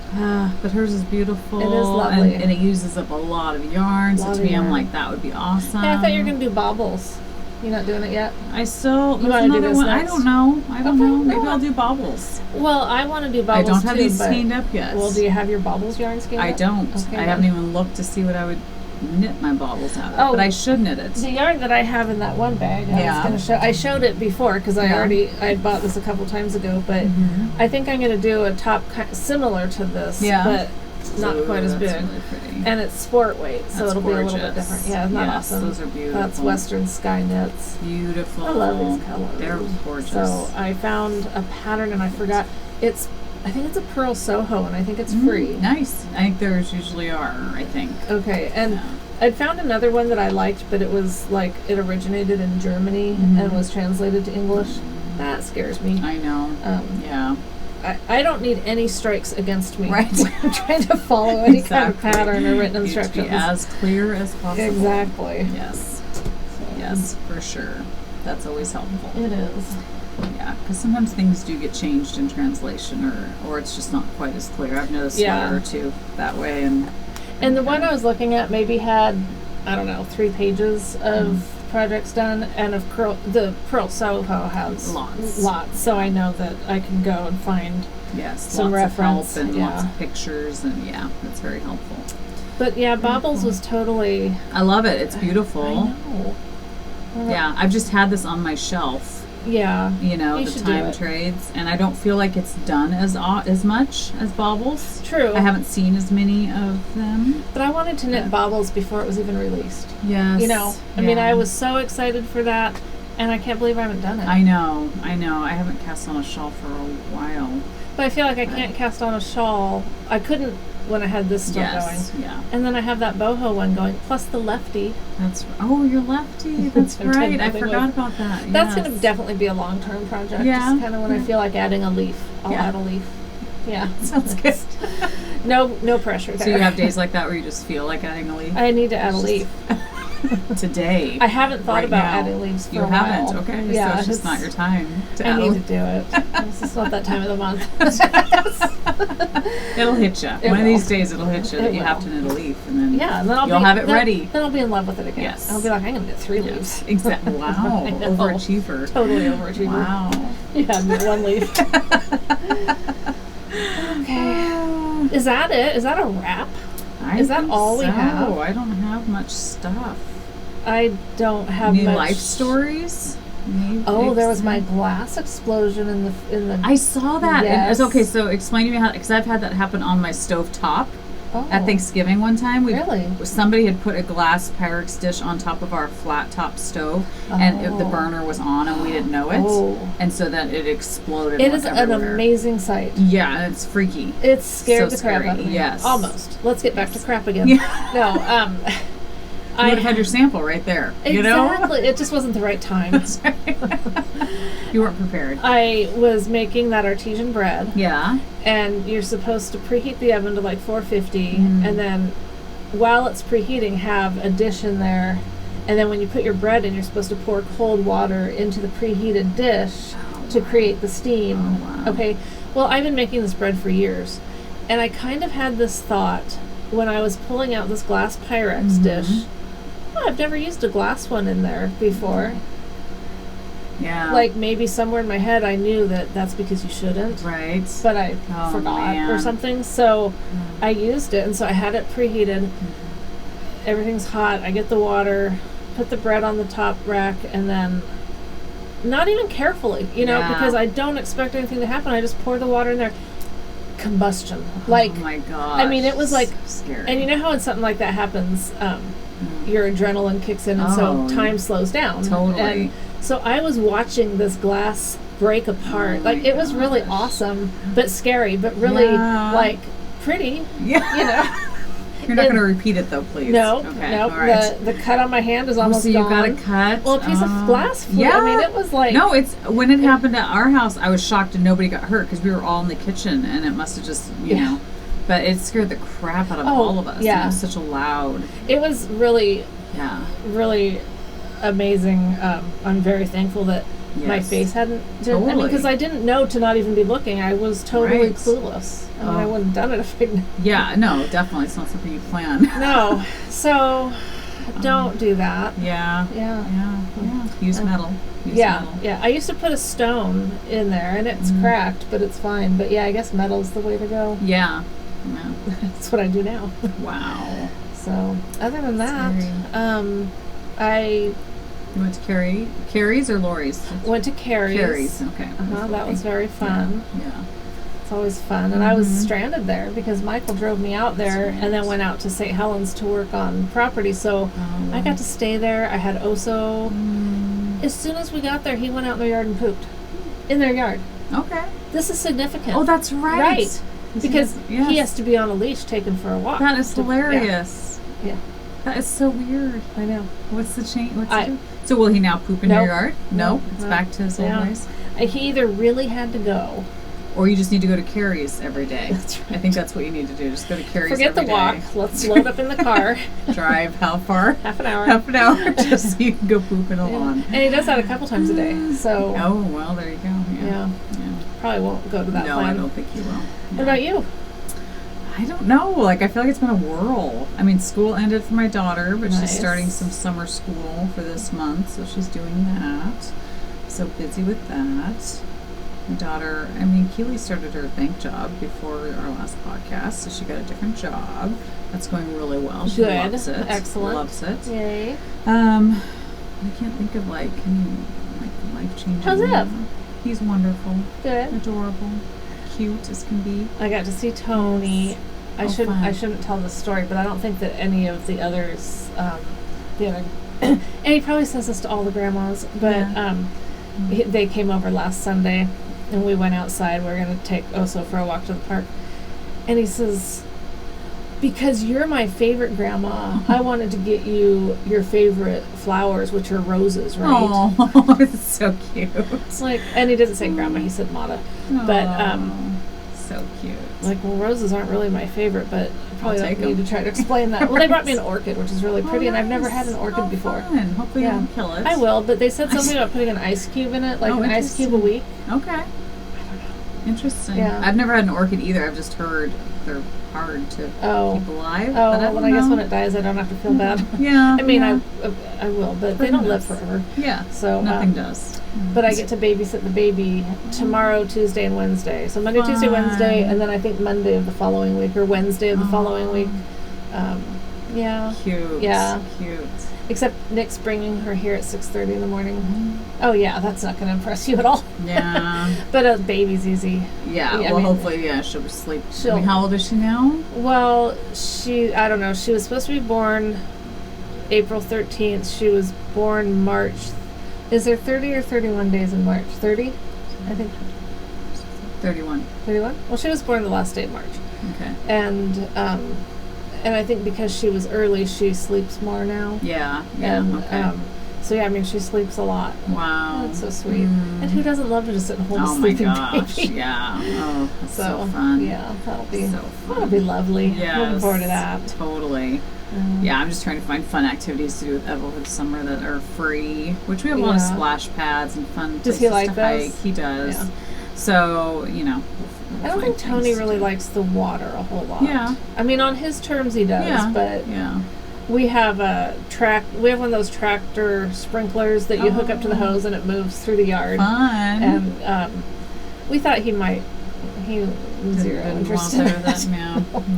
Speaker 1: But hers is beautiful.
Speaker 2: It is lovely.
Speaker 1: And it uses up a lot of yarn, so to me, I'm like, that would be awesome.
Speaker 2: Yeah, I thought you were going to do baubles. You're not doing it yet?
Speaker 1: I still...
Speaker 2: You want to do this
Speaker 1: one.
Speaker 2: next?
Speaker 1: I don't know. Maybe I'll do baubles.
Speaker 2: Well, I want to do baubles too.
Speaker 1: I don't have these skeined up yet.
Speaker 2: Well, do you have your baubles yarn skeined up?
Speaker 1: I don't.
Speaker 2: Okay,
Speaker 1: I haven't even looked to see what I would knit my baubles out of, but I should knit it.
Speaker 2: The yarn that I have in that one bag, I showed it before because I bought this a couple times ago, but I think I'm going to do a top similar to this, but not quite as big.
Speaker 1: Really pretty.
Speaker 2: And it's sport weight, so it'll be a little bit different. Yeah, isn't that awesome?
Speaker 1: Those are beautiful.
Speaker 2: That's Western Sky Knits.
Speaker 1: Beautiful.
Speaker 2: I love these colors.
Speaker 1: They're gorgeous.
Speaker 2: So I found a pattern and I forgot. I think it's a Pearl Soho, and I think it's free.
Speaker 1: Nice. I think theirs usually are, I think.
Speaker 2: Okay, and I'd found another one that I liked, but it was like it originated in Germany and was translated to English. That scares me.
Speaker 1: I know.
Speaker 2: Yeah. I don't need any strikes against me.
Speaker 1: Right.
Speaker 2: I'm trying to follow any kind of pattern or written instructions.
Speaker 1: To be as clear as possible.
Speaker 2: Exactly.
Speaker 1: Yes. Yes, for sure. That's always helpful.
Speaker 2: It is.
Speaker 1: Yeah, because sometimes things do get changed in translation, or it's just not quite as clear. I've noticed one or two that way, and
Speaker 2: the one I was looking at maybe had, I don't know, 3 pages of projects done, and the Pearl Soho has lots. So I know that I can go and find some reference
Speaker 1: and lots of pictures, and that's very helpful.
Speaker 2: But baubles was totally.
Speaker 1: I love it. It's beautiful.
Speaker 2: I know.
Speaker 1: Yeah, I've just had this on my shelf.
Speaker 2: Yeah,
Speaker 1: you know, the time trades, and I don't feel like it's done as much as baubles.
Speaker 2: True.
Speaker 1: I haven't seen as many of them.
Speaker 2: But I wanted to knit baubles before it was even released.
Speaker 1: Yes.
Speaker 2: You know, I mean, I was so excited for that, And I can't believe I haven't done it.
Speaker 1: I know. I haven't cast on a shawl for a while.
Speaker 2: But I feel like I can't cast on a shawl. I couldn't when I had this still going.
Speaker 1: Yeah.
Speaker 2: And then I have that boho one going, plus the lefty.
Speaker 1: You're lefty. That's right. I forgot about that.
Speaker 2: That's going to definitely be a long-term project.
Speaker 1: Yeah.
Speaker 2: Just kind of when I feel like adding a leaf, I'll add a leaf. Yeah.
Speaker 1: Sounds good.
Speaker 2: No pressure there.
Speaker 1: So you have days like that where you just feel like adding a leaf?
Speaker 2: I need to add a leaf.
Speaker 1: Today.
Speaker 2: I haven't thought about adding leaves for a while.
Speaker 1: You haven't? Okay.
Speaker 2: Yeah,
Speaker 1: so it's just not your time to add.
Speaker 2: I need to do it. It's just not that time of the month.
Speaker 1: It'll hit you. One of these days it'll hit you that you have to knit a leaf, and then you'll have it ready.
Speaker 2: Then I'll be in love with it again.
Speaker 1: Yes.
Speaker 2: I'll be like, I'm going to knit 3 leaves.
Speaker 1: Exactly. Wow. Overachiever.
Speaker 2: Totally overachiever.
Speaker 1: Wow.
Speaker 2: You have me 1 leaf. Okay. Is that it? Is that a wrap? Is that all we have?
Speaker 1: Oh, I don't have much stuff.
Speaker 2: I don't have
Speaker 1: Any
Speaker 2: much
Speaker 1: life stories?
Speaker 2: There was my glass explosion in the.
Speaker 1: I saw that.
Speaker 2: Yes.
Speaker 1: And it's okay. So explain to me how, because I've had that happen on my stove top. At Thanksgiving one time.
Speaker 2: Really?
Speaker 1: Somebody had put a glass Pyrex dish on top of our flat top stove, and the burner was on, and we didn't know it. And so then it exploded.
Speaker 2: It is an amazing sight.
Speaker 1: Yeah, it's freaky.
Speaker 2: It's scared the crap out of me.
Speaker 1: Yes.
Speaker 2: Almost. Let's get back to crap again.
Speaker 1: Yeah.
Speaker 2: No,
Speaker 1: you would have had your sample right there.
Speaker 2: Exactly.
Speaker 1: You know?
Speaker 2: It just wasn't the right time.
Speaker 1: That's right. You weren't prepared.
Speaker 2: I was making that artesian bread.
Speaker 1: Yeah.
Speaker 2: And you're supposed to preheat the oven to like 450, and then while it's preheating, have a dish in there. And then when you put your bread in, you're supposed to pour cold water into the preheated dish to create the steam.
Speaker 1: Oh, wow.
Speaker 2: Okay. Well, I've been making this bread for years, and I kind of had this thought when I was pulling out this glass Pyrex dish. Oh, I've never used a glass one in there before.
Speaker 1: Yeah.
Speaker 2: Like maybe somewhere in my head I knew that that's because you shouldn't.
Speaker 1: Right.
Speaker 2: But I forgot or something. So I used it, and so I had it preheated. Everything's hot. I get the water, put the bread on the top rack, and then not even carefully, because I don't expect anything to happen. I just pour the water in there. Combustion. Like,
Speaker 1: oh my gosh.
Speaker 2: I mean, it was like,
Speaker 1: so scary.
Speaker 2: And you know how when something like that happens, your adrenaline kicks in, and so time slows down.
Speaker 1: Totally.
Speaker 2: And so I was watching this glass break apart. Like, it was really awesome, but scary, but really, like, pretty.
Speaker 1: Yeah. You're not going to repeat it, though, please.
Speaker 2: No.
Speaker 1: Okay.
Speaker 2: All right. The cut on my hand is almost
Speaker 1: so
Speaker 2: gone.
Speaker 1: you got a cut?
Speaker 2: Well, a piece of glass flew.
Speaker 1: Yeah.
Speaker 2: I mean, it was like...
Speaker 1: No, when it happened at our house, I was shocked and nobody got hurt because we were all in the kitchen, and it must have just, you know... But it scared the crap out of all of us.
Speaker 2: Yeah.
Speaker 1: And it was such a loud...
Speaker 2: It was really...
Speaker 1: Yeah.
Speaker 2: Really amazing. I'm very thankful that my face hadn't...
Speaker 1: Totally.
Speaker 2: I mean, because I didn't know to not even be looking. I was totally clueless. I mean, I wouldn't have done it if I'd...
Speaker 1: Yeah, no, definitely. It's not something you plan.
Speaker 2: No. So, don't do that.
Speaker 1: Yeah. Use metal. Use metal.
Speaker 2: Yeah. I used to put a stone in there, and it's cracked, but it's fine. But yeah, I guess metal's the way to go.
Speaker 1: Yeah.
Speaker 2: That's what I do now.
Speaker 1: Wow.
Speaker 2: So, other than that,
Speaker 1: You went to Carrie's or Lori's?
Speaker 2: Went to Carrie's.
Speaker 1: Carrie's, okay.
Speaker 2: That was very fun.
Speaker 1: Yeah.
Speaker 2: It's always fun. And I was stranded there because Michael drove me out there and then went out to St. Helens to work on property. So I got to stay there. I had Oso. As soon as we got there, he went out in their yard and pooped. In their yard.
Speaker 1: Okay.
Speaker 2: This is significant.
Speaker 1: Oh, that's right.
Speaker 2: Right. Because he has to be on a leash taken for a walk.
Speaker 1: That is hilarious.
Speaker 2: Yeah.
Speaker 1: That is so weird.
Speaker 2: I know.
Speaker 1: What's the change? So will he now poop in your yard? No. It's back to his old ways?
Speaker 2: He either really had to go.
Speaker 1: Or you just need to go to Carrie's every day.
Speaker 2: That's right.
Speaker 1: I think that's what you need to do. Just go to Carrie's
Speaker 2: Forget
Speaker 1: every
Speaker 2: the walk.
Speaker 1: day.
Speaker 2: Let's load up in the car.
Speaker 1: Drive how far?
Speaker 2: Half an hour.
Speaker 1: Half an hour. Just so you can go poop in a lawn.
Speaker 2: And he does that a couple times a day. So.
Speaker 1: Oh, well, there you go. Yeah.
Speaker 2: Probably won't go to that
Speaker 1: No,
Speaker 2: plan.
Speaker 1: I don't think he will. No.
Speaker 2: What about you?
Speaker 1: I don't know. Like, I feel like it's been a whirl. I mean, school ended for my daughter, but she's starting some summer school for this month, so she's doing that. So busy with that. My daughter, Keely started her bank job before our last podcast, so she got a different job. That's going really well. She loves it.
Speaker 2: Excellent.
Speaker 1: Loves it.
Speaker 2: Yay.
Speaker 1: I can't think of any life-changing.
Speaker 2: How's Ev?
Speaker 1: He's wonderful.
Speaker 2: Good.
Speaker 1: Adorable. Cute as can be.
Speaker 2: I got to see Tony. I shouldn't tell the story, but I don't think that any of the others, the other and he probably says this to all the grandmas, but they came over last Sunday, and we went outside. We were going to take Oso for a walk to the park, and he says, because you're my favorite grandma, I wanted to get you your favorite flowers, which are roses, right?
Speaker 1: Oh, it's so cute.
Speaker 2: It's like, and he didn't say grandma, he said Mata. But,
Speaker 1: so cute.
Speaker 2: like, well, roses aren't really my favorite, but I probably
Speaker 1: I'll take
Speaker 2: don't need
Speaker 1: them.
Speaker 2: to try to explain that. Well, they brought me an orchid, which is really pretty, and I've never had an orchid before.
Speaker 1: Fun. Hopefully you won't kill it.
Speaker 2: I will, but they said something about putting an ice cube in it, like an ice cube a week.
Speaker 1: Okay. Interesting.
Speaker 2: Yeah.
Speaker 1: I've never had an orchid either. I've just heard they're hard to keep alive.
Speaker 2: Oh,
Speaker 1: but
Speaker 2: well, I guess when it dies, I don't have to feel bad.
Speaker 1: Yeah.
Speaker 2: I mean, I will, but they don't live forever.
Speaker 1: Yeah.
Speaker 2: So
Speaker 1: nothing does.
Speaker 2: But I get to babysit the baby tomorrow, Tuesday, and Wednesday. So Monday, Tuesday, Wednesday, and then I think Monday of the following week or Wednesday of the following week. Yeah.
Speaker 1: Cute.
Speaker 2: Yeah.
Speaker 1: Cute.
Speaker 2: Except Nick's bringing her here at 6:30 in the morning. Oh yeah, that's not going to impress you at all.
Speaker 1: Yeah.
Speaker 2: But a baby's easy.
Speaker 1: Yeah. Well, hopefully, she'll sleep. I mean, how old is she now?
Speaker 2: Well, I don't know. She was supposed to be born April 13th. She was born March. Is there 30 or 31 days in March? 30? I think.
Speaker 1: 31.
Speaker 2: 31? Well, she was born the last day of March.
Speaker 1: Okay.
Speaker 2: And I think because she was early, she sleeps more now.
Speaker 1: Yeah.
Speaker 2: And,
Speaker 1: okay.
Speaker 2: So yeah, I mean, she sleeps a lot.
Speaker 1: Wow.
Speaker 2: That's so sweet. And who doesn't love to just sit and hold a
Speaker 1: Oh my
Speaker 2: sleeping
Speaker 1: gosh.
Speaker 2: baby?
Speaker 1: Yeah. Oh, that's so fun.
Speaker 2: Yeah, that'll be
Speaker 1: so fun.
Speaker 2: That'll be lovely.
Speaker 1: Yes.
Speaker 2: Looking forward to that.
Speaker 1: Totally. Yeah, I'm just trying to find fun activities to do with Evo for the summer that are free, which we have a lot of splash pads and fun places
Speaker 2: he like
Speaker 1: to
Speaker 2: those?
Speaker 1: hike. He does.
Speaker 2: Yeah.
Speaker 1: So,
Speaker 2: I don't think Tony really likes the water a whole lot.
Speaker 1: Yeah.
Speaker 2: I mean, on his terms he does, but we have we have one of those tractor sprinklers that you hook up to the hose and it moves through the yard.
Speaker 1: Fun.
Speaker 2: And we thought he zero interest in that.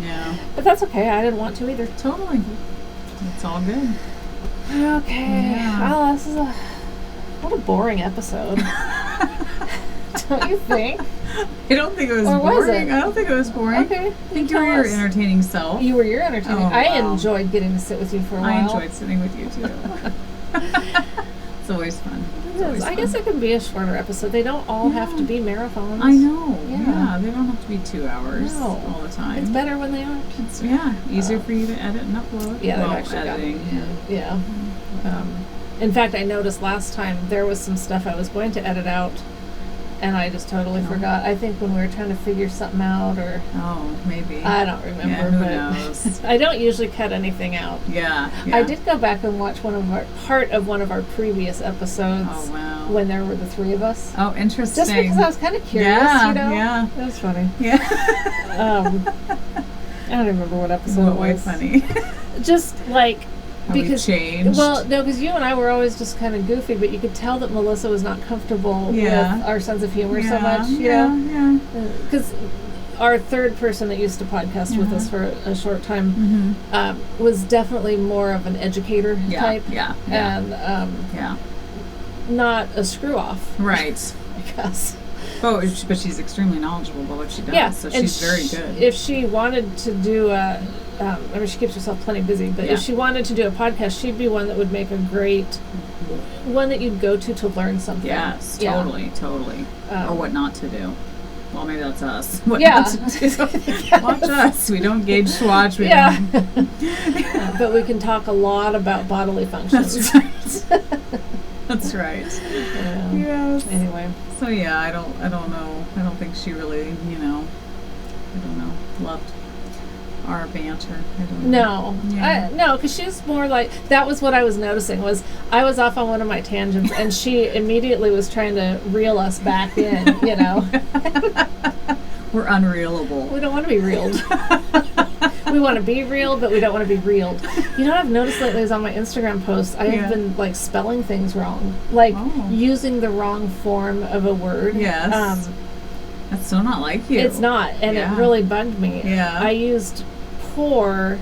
Speaker 1: Yeah.
Speaker 2: But that's okay. I didn't want to either.
Speaker 1: Totally. It's all good.
Speaker 2: Okay.
Speaker 1: Yeah.
Speaker 2: Well, this is what a boring episode. Don't you think?
Speaker 1: I don't think it was
Speaker 2: or
Speaker 1: boring.
Speaker 2: Was it?
Speaker 1: I don't think it was boring.
Speaker 2: Okay.
Speaker 1: I think you were your entertaining self.
Speaker 2: You were your entertaining.
Speaker 1: Oh,
Speaker 2: I
Speaker 1: wow.
Speaker 2: enjoyed getting to sit with you for a while.
Speaker 1: I enjoyed sitting with you too. It's always fun.
Speaker 2: I guess it can be a shorter episode. They don't all have to be marathons.
Speaker 1: I know.
Speaker 2: Yeah.
Speaker 1: They don't have to be 2 hours all the time.
Speaker 2: It's better when they aren't.
Speaker 1: It's easier for you to edit and upload.
Speaker 2: Yeah,
Speaker 1: well,
Speaker 2: they've actually
Speaker 1: editing.
Speaker 2: Yeah. In fact, I noticed last time there was some stuff I was going to edit out, and I just totally forgot. I think when we were trying to figure something out, or
Speaker 1: maybe
Speaker 2: I don't remember.
Speaker 1: Yeah, who
Speaker 2: but
Speaker 1: knows?
Speaker 2: I don't usually cut anything out.
Speaker 1: Yeah.
Speaker 2: I did go back and watch part of one of our previous episodes.
Speaker 1: Oh wow.
Speaker 2: When there were the three of us.
Speaker 1: Oh, interesting.
Speaker 2: Just because I was kind of curious,
Speaker 1: Yeah.
Speaker 2: That was funny.
Speaker 1: Yeah.
Speaker 2: I don't remember what episode it was.
Speaker 1: Funny.
Speaker 2: Just like. Because
Speaker 1: changed.
Speaker 2: Well, no, because you and I were always just kind of goofy, but you could tell that Melissa was not comfortable with our sense of humor so much. You know? Because our third person that used to podcast with us for a short time was definitely more of an educator type.
Speaker 1: Yeah.
Speaker 2: And not a screw off.
Speaker 1: Right.
Speaker 2: I guess.
Speaker 1: Oh, but she's extremely knowledgeable about what she does.
Speaker 2: Yeah,
Speaker 1: so she's very good.
Speaker 2: If she wanted to do I mean, she keeps herself plenty busy, but if she wanted to do a podcast, she'd be one that would make a great one that you'd go to learn something.
Speaker 1: Yes, totally. Or what not to do. Well, maybe that's us. What not to do. Watch us. We don't gauge swatch. We don't.
Speaker 2: But we can talk a lot about bodily functions.
Speaker 1: That's right. That's right. Yes.
Speaker 2: Anyway.
Speaker 1: So I don't know. I don't think she really, loved our banter. I don't know.
Speaker 2: No, because she's more like, that was what I was noticing, was I was off on one of my tangents and she immediately was trying to reel us back in,
Speaker 1: We're unreelable.
Speaker 2: We don't want to be reeled. We want to be real, but we don't want to be reeled. You know what I've noticed lately is on my Instagram posts, I have been spelling things wrong. Using the wrong form of a word.
Speaker 1: Yes. That's so not like you.
Speaker 2: It's not, and it really bugged me.
Speaker 1: Yeah.
Speaker 2: I used pour.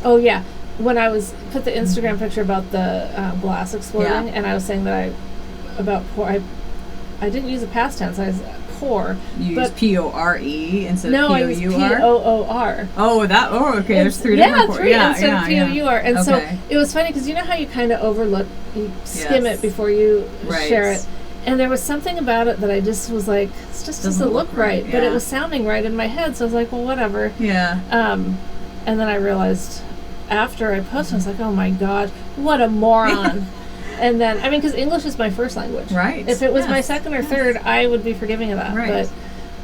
Speaker 2: Oh yeah, when I put the Instagram picture about the glass exploding, and I was saying that about pour. I didn't use a past tense. I core.
Speaker 1: You use P-O-R-E instead
Speaker 2: no,
Speaker 1: of
Speaker 2: I use
Speaker 1: P-O-U-R?
Speaker 2: P-O-O-R.
Speaker 1: Okay. There's 3 different cores.
Speaker 2: Yeah, instead of P-O-U-R. And so
Speaker 1: Okay.
Speaker 2: it was funny because you know how you kind of overlook, you skim it before you share it. And there was something about it that I just was like, it just doesn't look right. But it was sounding right in my head, so I was like, well, whatever.
Speaker 1: Yeah.
Speaker 2: And then I realized after I posted, I was like, oh my God, what a moron. And then, I mean, because English is my first language.
Speaker 1: Right.
Speaker 2: If it was my second or third, I would be forgiving of that.
Speaker 1: Right.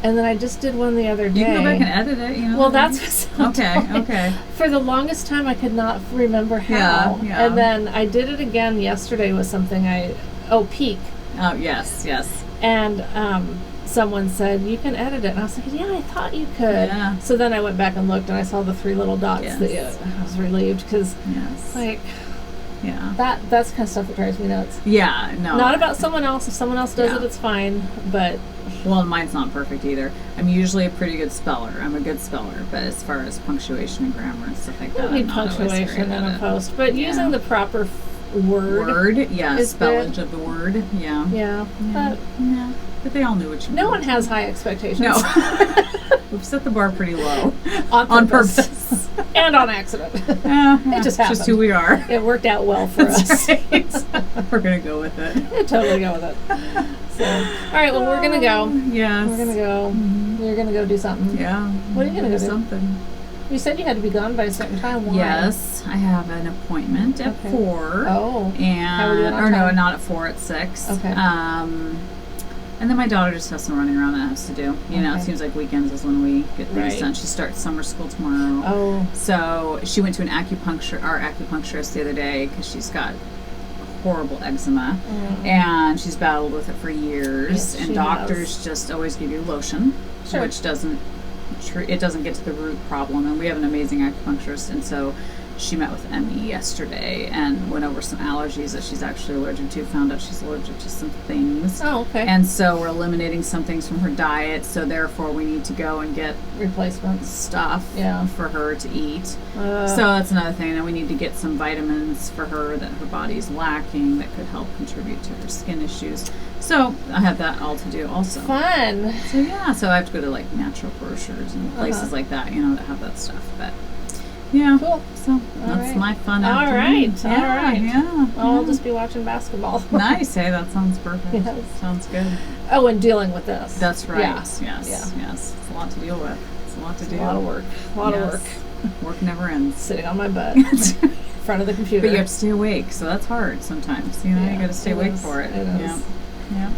Speaker 2: And then I just did one the other day.
Speaker 1: You can go back and edit it, you know.
Speaker 2: Well, that's what's
Speaker 1: okay.
Speaker 2: For the longest time, I could not remember how.
Speaker 1: Yeah.
Speaker 2: And then I did it again yesterday with something peak.
Speaker 1: Oh, yes.
Speaker 2: And someone said, you can edit it. And I was like, yeah, I thought you could.
Speaker 1: Yeah.
Speaker 2: So then I went back and looked, and I saw the 3 little dots. I was relieved because, that's the kind of stuff that drives me nuts.
Speaker 1: Yeah, no.
Speaker 2: Not about someone else. If someone else does it, it's fine. But
Speaker 1: well, mine's not perfect either. I'm usually a pretty good speller. I'm a good speller, but as far as punctuation and grammar and stuff like that,
Speaker 2: I need punctuation in a post. But using the proper word,
Speaker 1: spellage of the word, but they all knew what you
Speaker 2: no one has high expectations.
Speaker 1: No. We've set the bar pretty low.
Speaker 2: On purpose. And on accident. It just happened.
Speaker 1: Just who we are.
Speaker 2: It worked out well for us.
Speaker 1: Right. We're going to go with it.
Speaker 2: Totally go with it. So, all right, well, we're going to go.
Speaker 1: Yes.
Speaker 2: We're going to go. Mm-hmm. You're going to go do something.
Speaker 1: Yeah.
Speaker 2: What are you going to do?
Speaker 1: Something.
Speaker 2: You said you had to be gone by a certain time. Why?
Speaker 1: Yes, I have an appointment at 4.
Speaker 2: Oh.
Speaker 1: And
Speaker 2: how are we doing on time?
Speaker 1: No, not at 4, at 6.
Speaker 2: Okay.
Speaker 1: And then my daughter just has some running around that has to do. You know, it seems like weekends is when we get things done. She starts summer school tomorrow.
Speaker 2: Oh.
Speaker 1: So she went to our acupuncturist the other day because she's got horrible eczema. And she's battled with it for years.
Speaker 2: Yes,
Speaker 1: and doctors just always give you lotion, which doesn't get to the root problem. And we have an amazing acupuncturist, and so she met with Emmy yesterday and went over some allergies that she's actually allergic to, found out she's allergic to some things.
Speaker 2: Oh, okay.
Speaker 1: And so we're eliminating some things from her diet, so therefore we need to go and get
Speaker 2: replacement
Speaker 1: stuff for her to eat. So that's another thing. And we need to get some vitamins for her that her body's lacking that could help contribute to her skin issues. So I have that all to do also.
Speaker 2: Fun.
Speaker 1: So I have to go to like natural grocers and places like that, you know, that have that stuff. But yeah, cool. So that's my fun afternoon.
Speaker 2: All right.
Speaker 1: Yeah.
Speaker 2: I'll just be watching basketball.
Speaker 1: Nice. Hey, that sounds perfect.
Speaker 2: Yes.
Speaker 1: Sounds good.
Speaker 2: Oh, and dealing with this.
Speaker 1: That's right.
Speaker 2: Yeah.
Speaker 1: Yes. It's a lot to deal with. It's a lot to do.
Speaker 2: A lot of work. A lot of work.
Speaker 1: Work never ends.
Speaker 2: Sitting on my butt in front of the computer.
Speaker 1: But you have to stay awake, so that's hard sometimes. You know, you got to stay awake for it.
Speaker 2: It is.
Speaker 1: Yeah.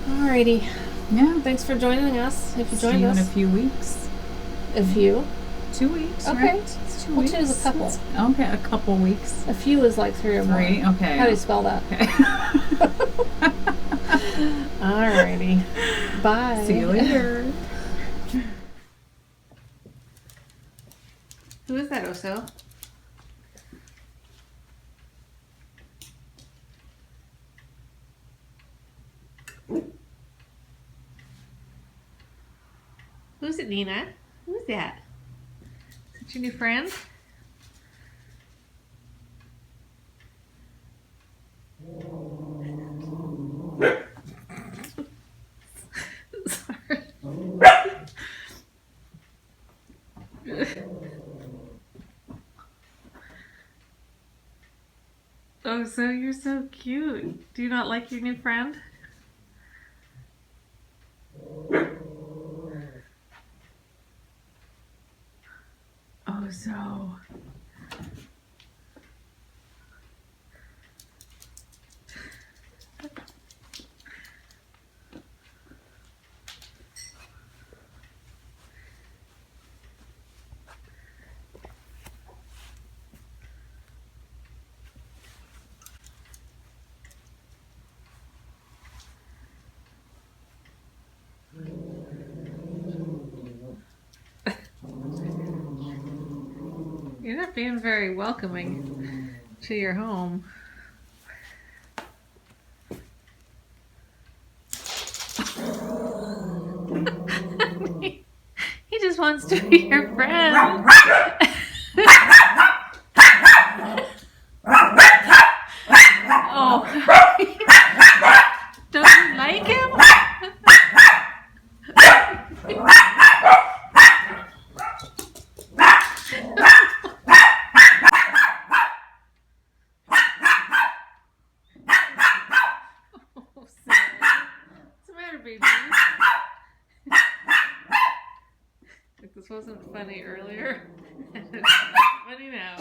Speaker 2: Alrighty.
Speaker 1: Yeah.
Speaker 2: Thanks for joining us. If you joined
Speaker 1: See you
Speaker 2: us
Speaker 1: in a few weeks.
Speaker 2: 2 weeks.
Speaker 1: Okay.
Speaker 2: Right?
Speaker 1: It's 2
Speaker 2: well,
Speaker 1: weeks.
Speaker 2: 2 is a couple.
Speaker 1: Okay, a couple weeks.
Speaker 2: A few is like 3 or more.
Speaker 1: 3. Okay.
Speaker 2: How do you spell that?
Speaker 1: Okay.
Speaker 2: Alrighty. Bye.
Speaker 1: See you later.
Speaker 2: Who is that, Oso? Who's it, Nina? Who's that? Is it your new friend? Sorry. Oh, so you're so cute. Do you not like your new friend? Oh, so. You're not being very welcoming to your home. He just wants to be your friend. Oh, don't you like him? baby. Like, this wasn't funny earlier. It's not funny now.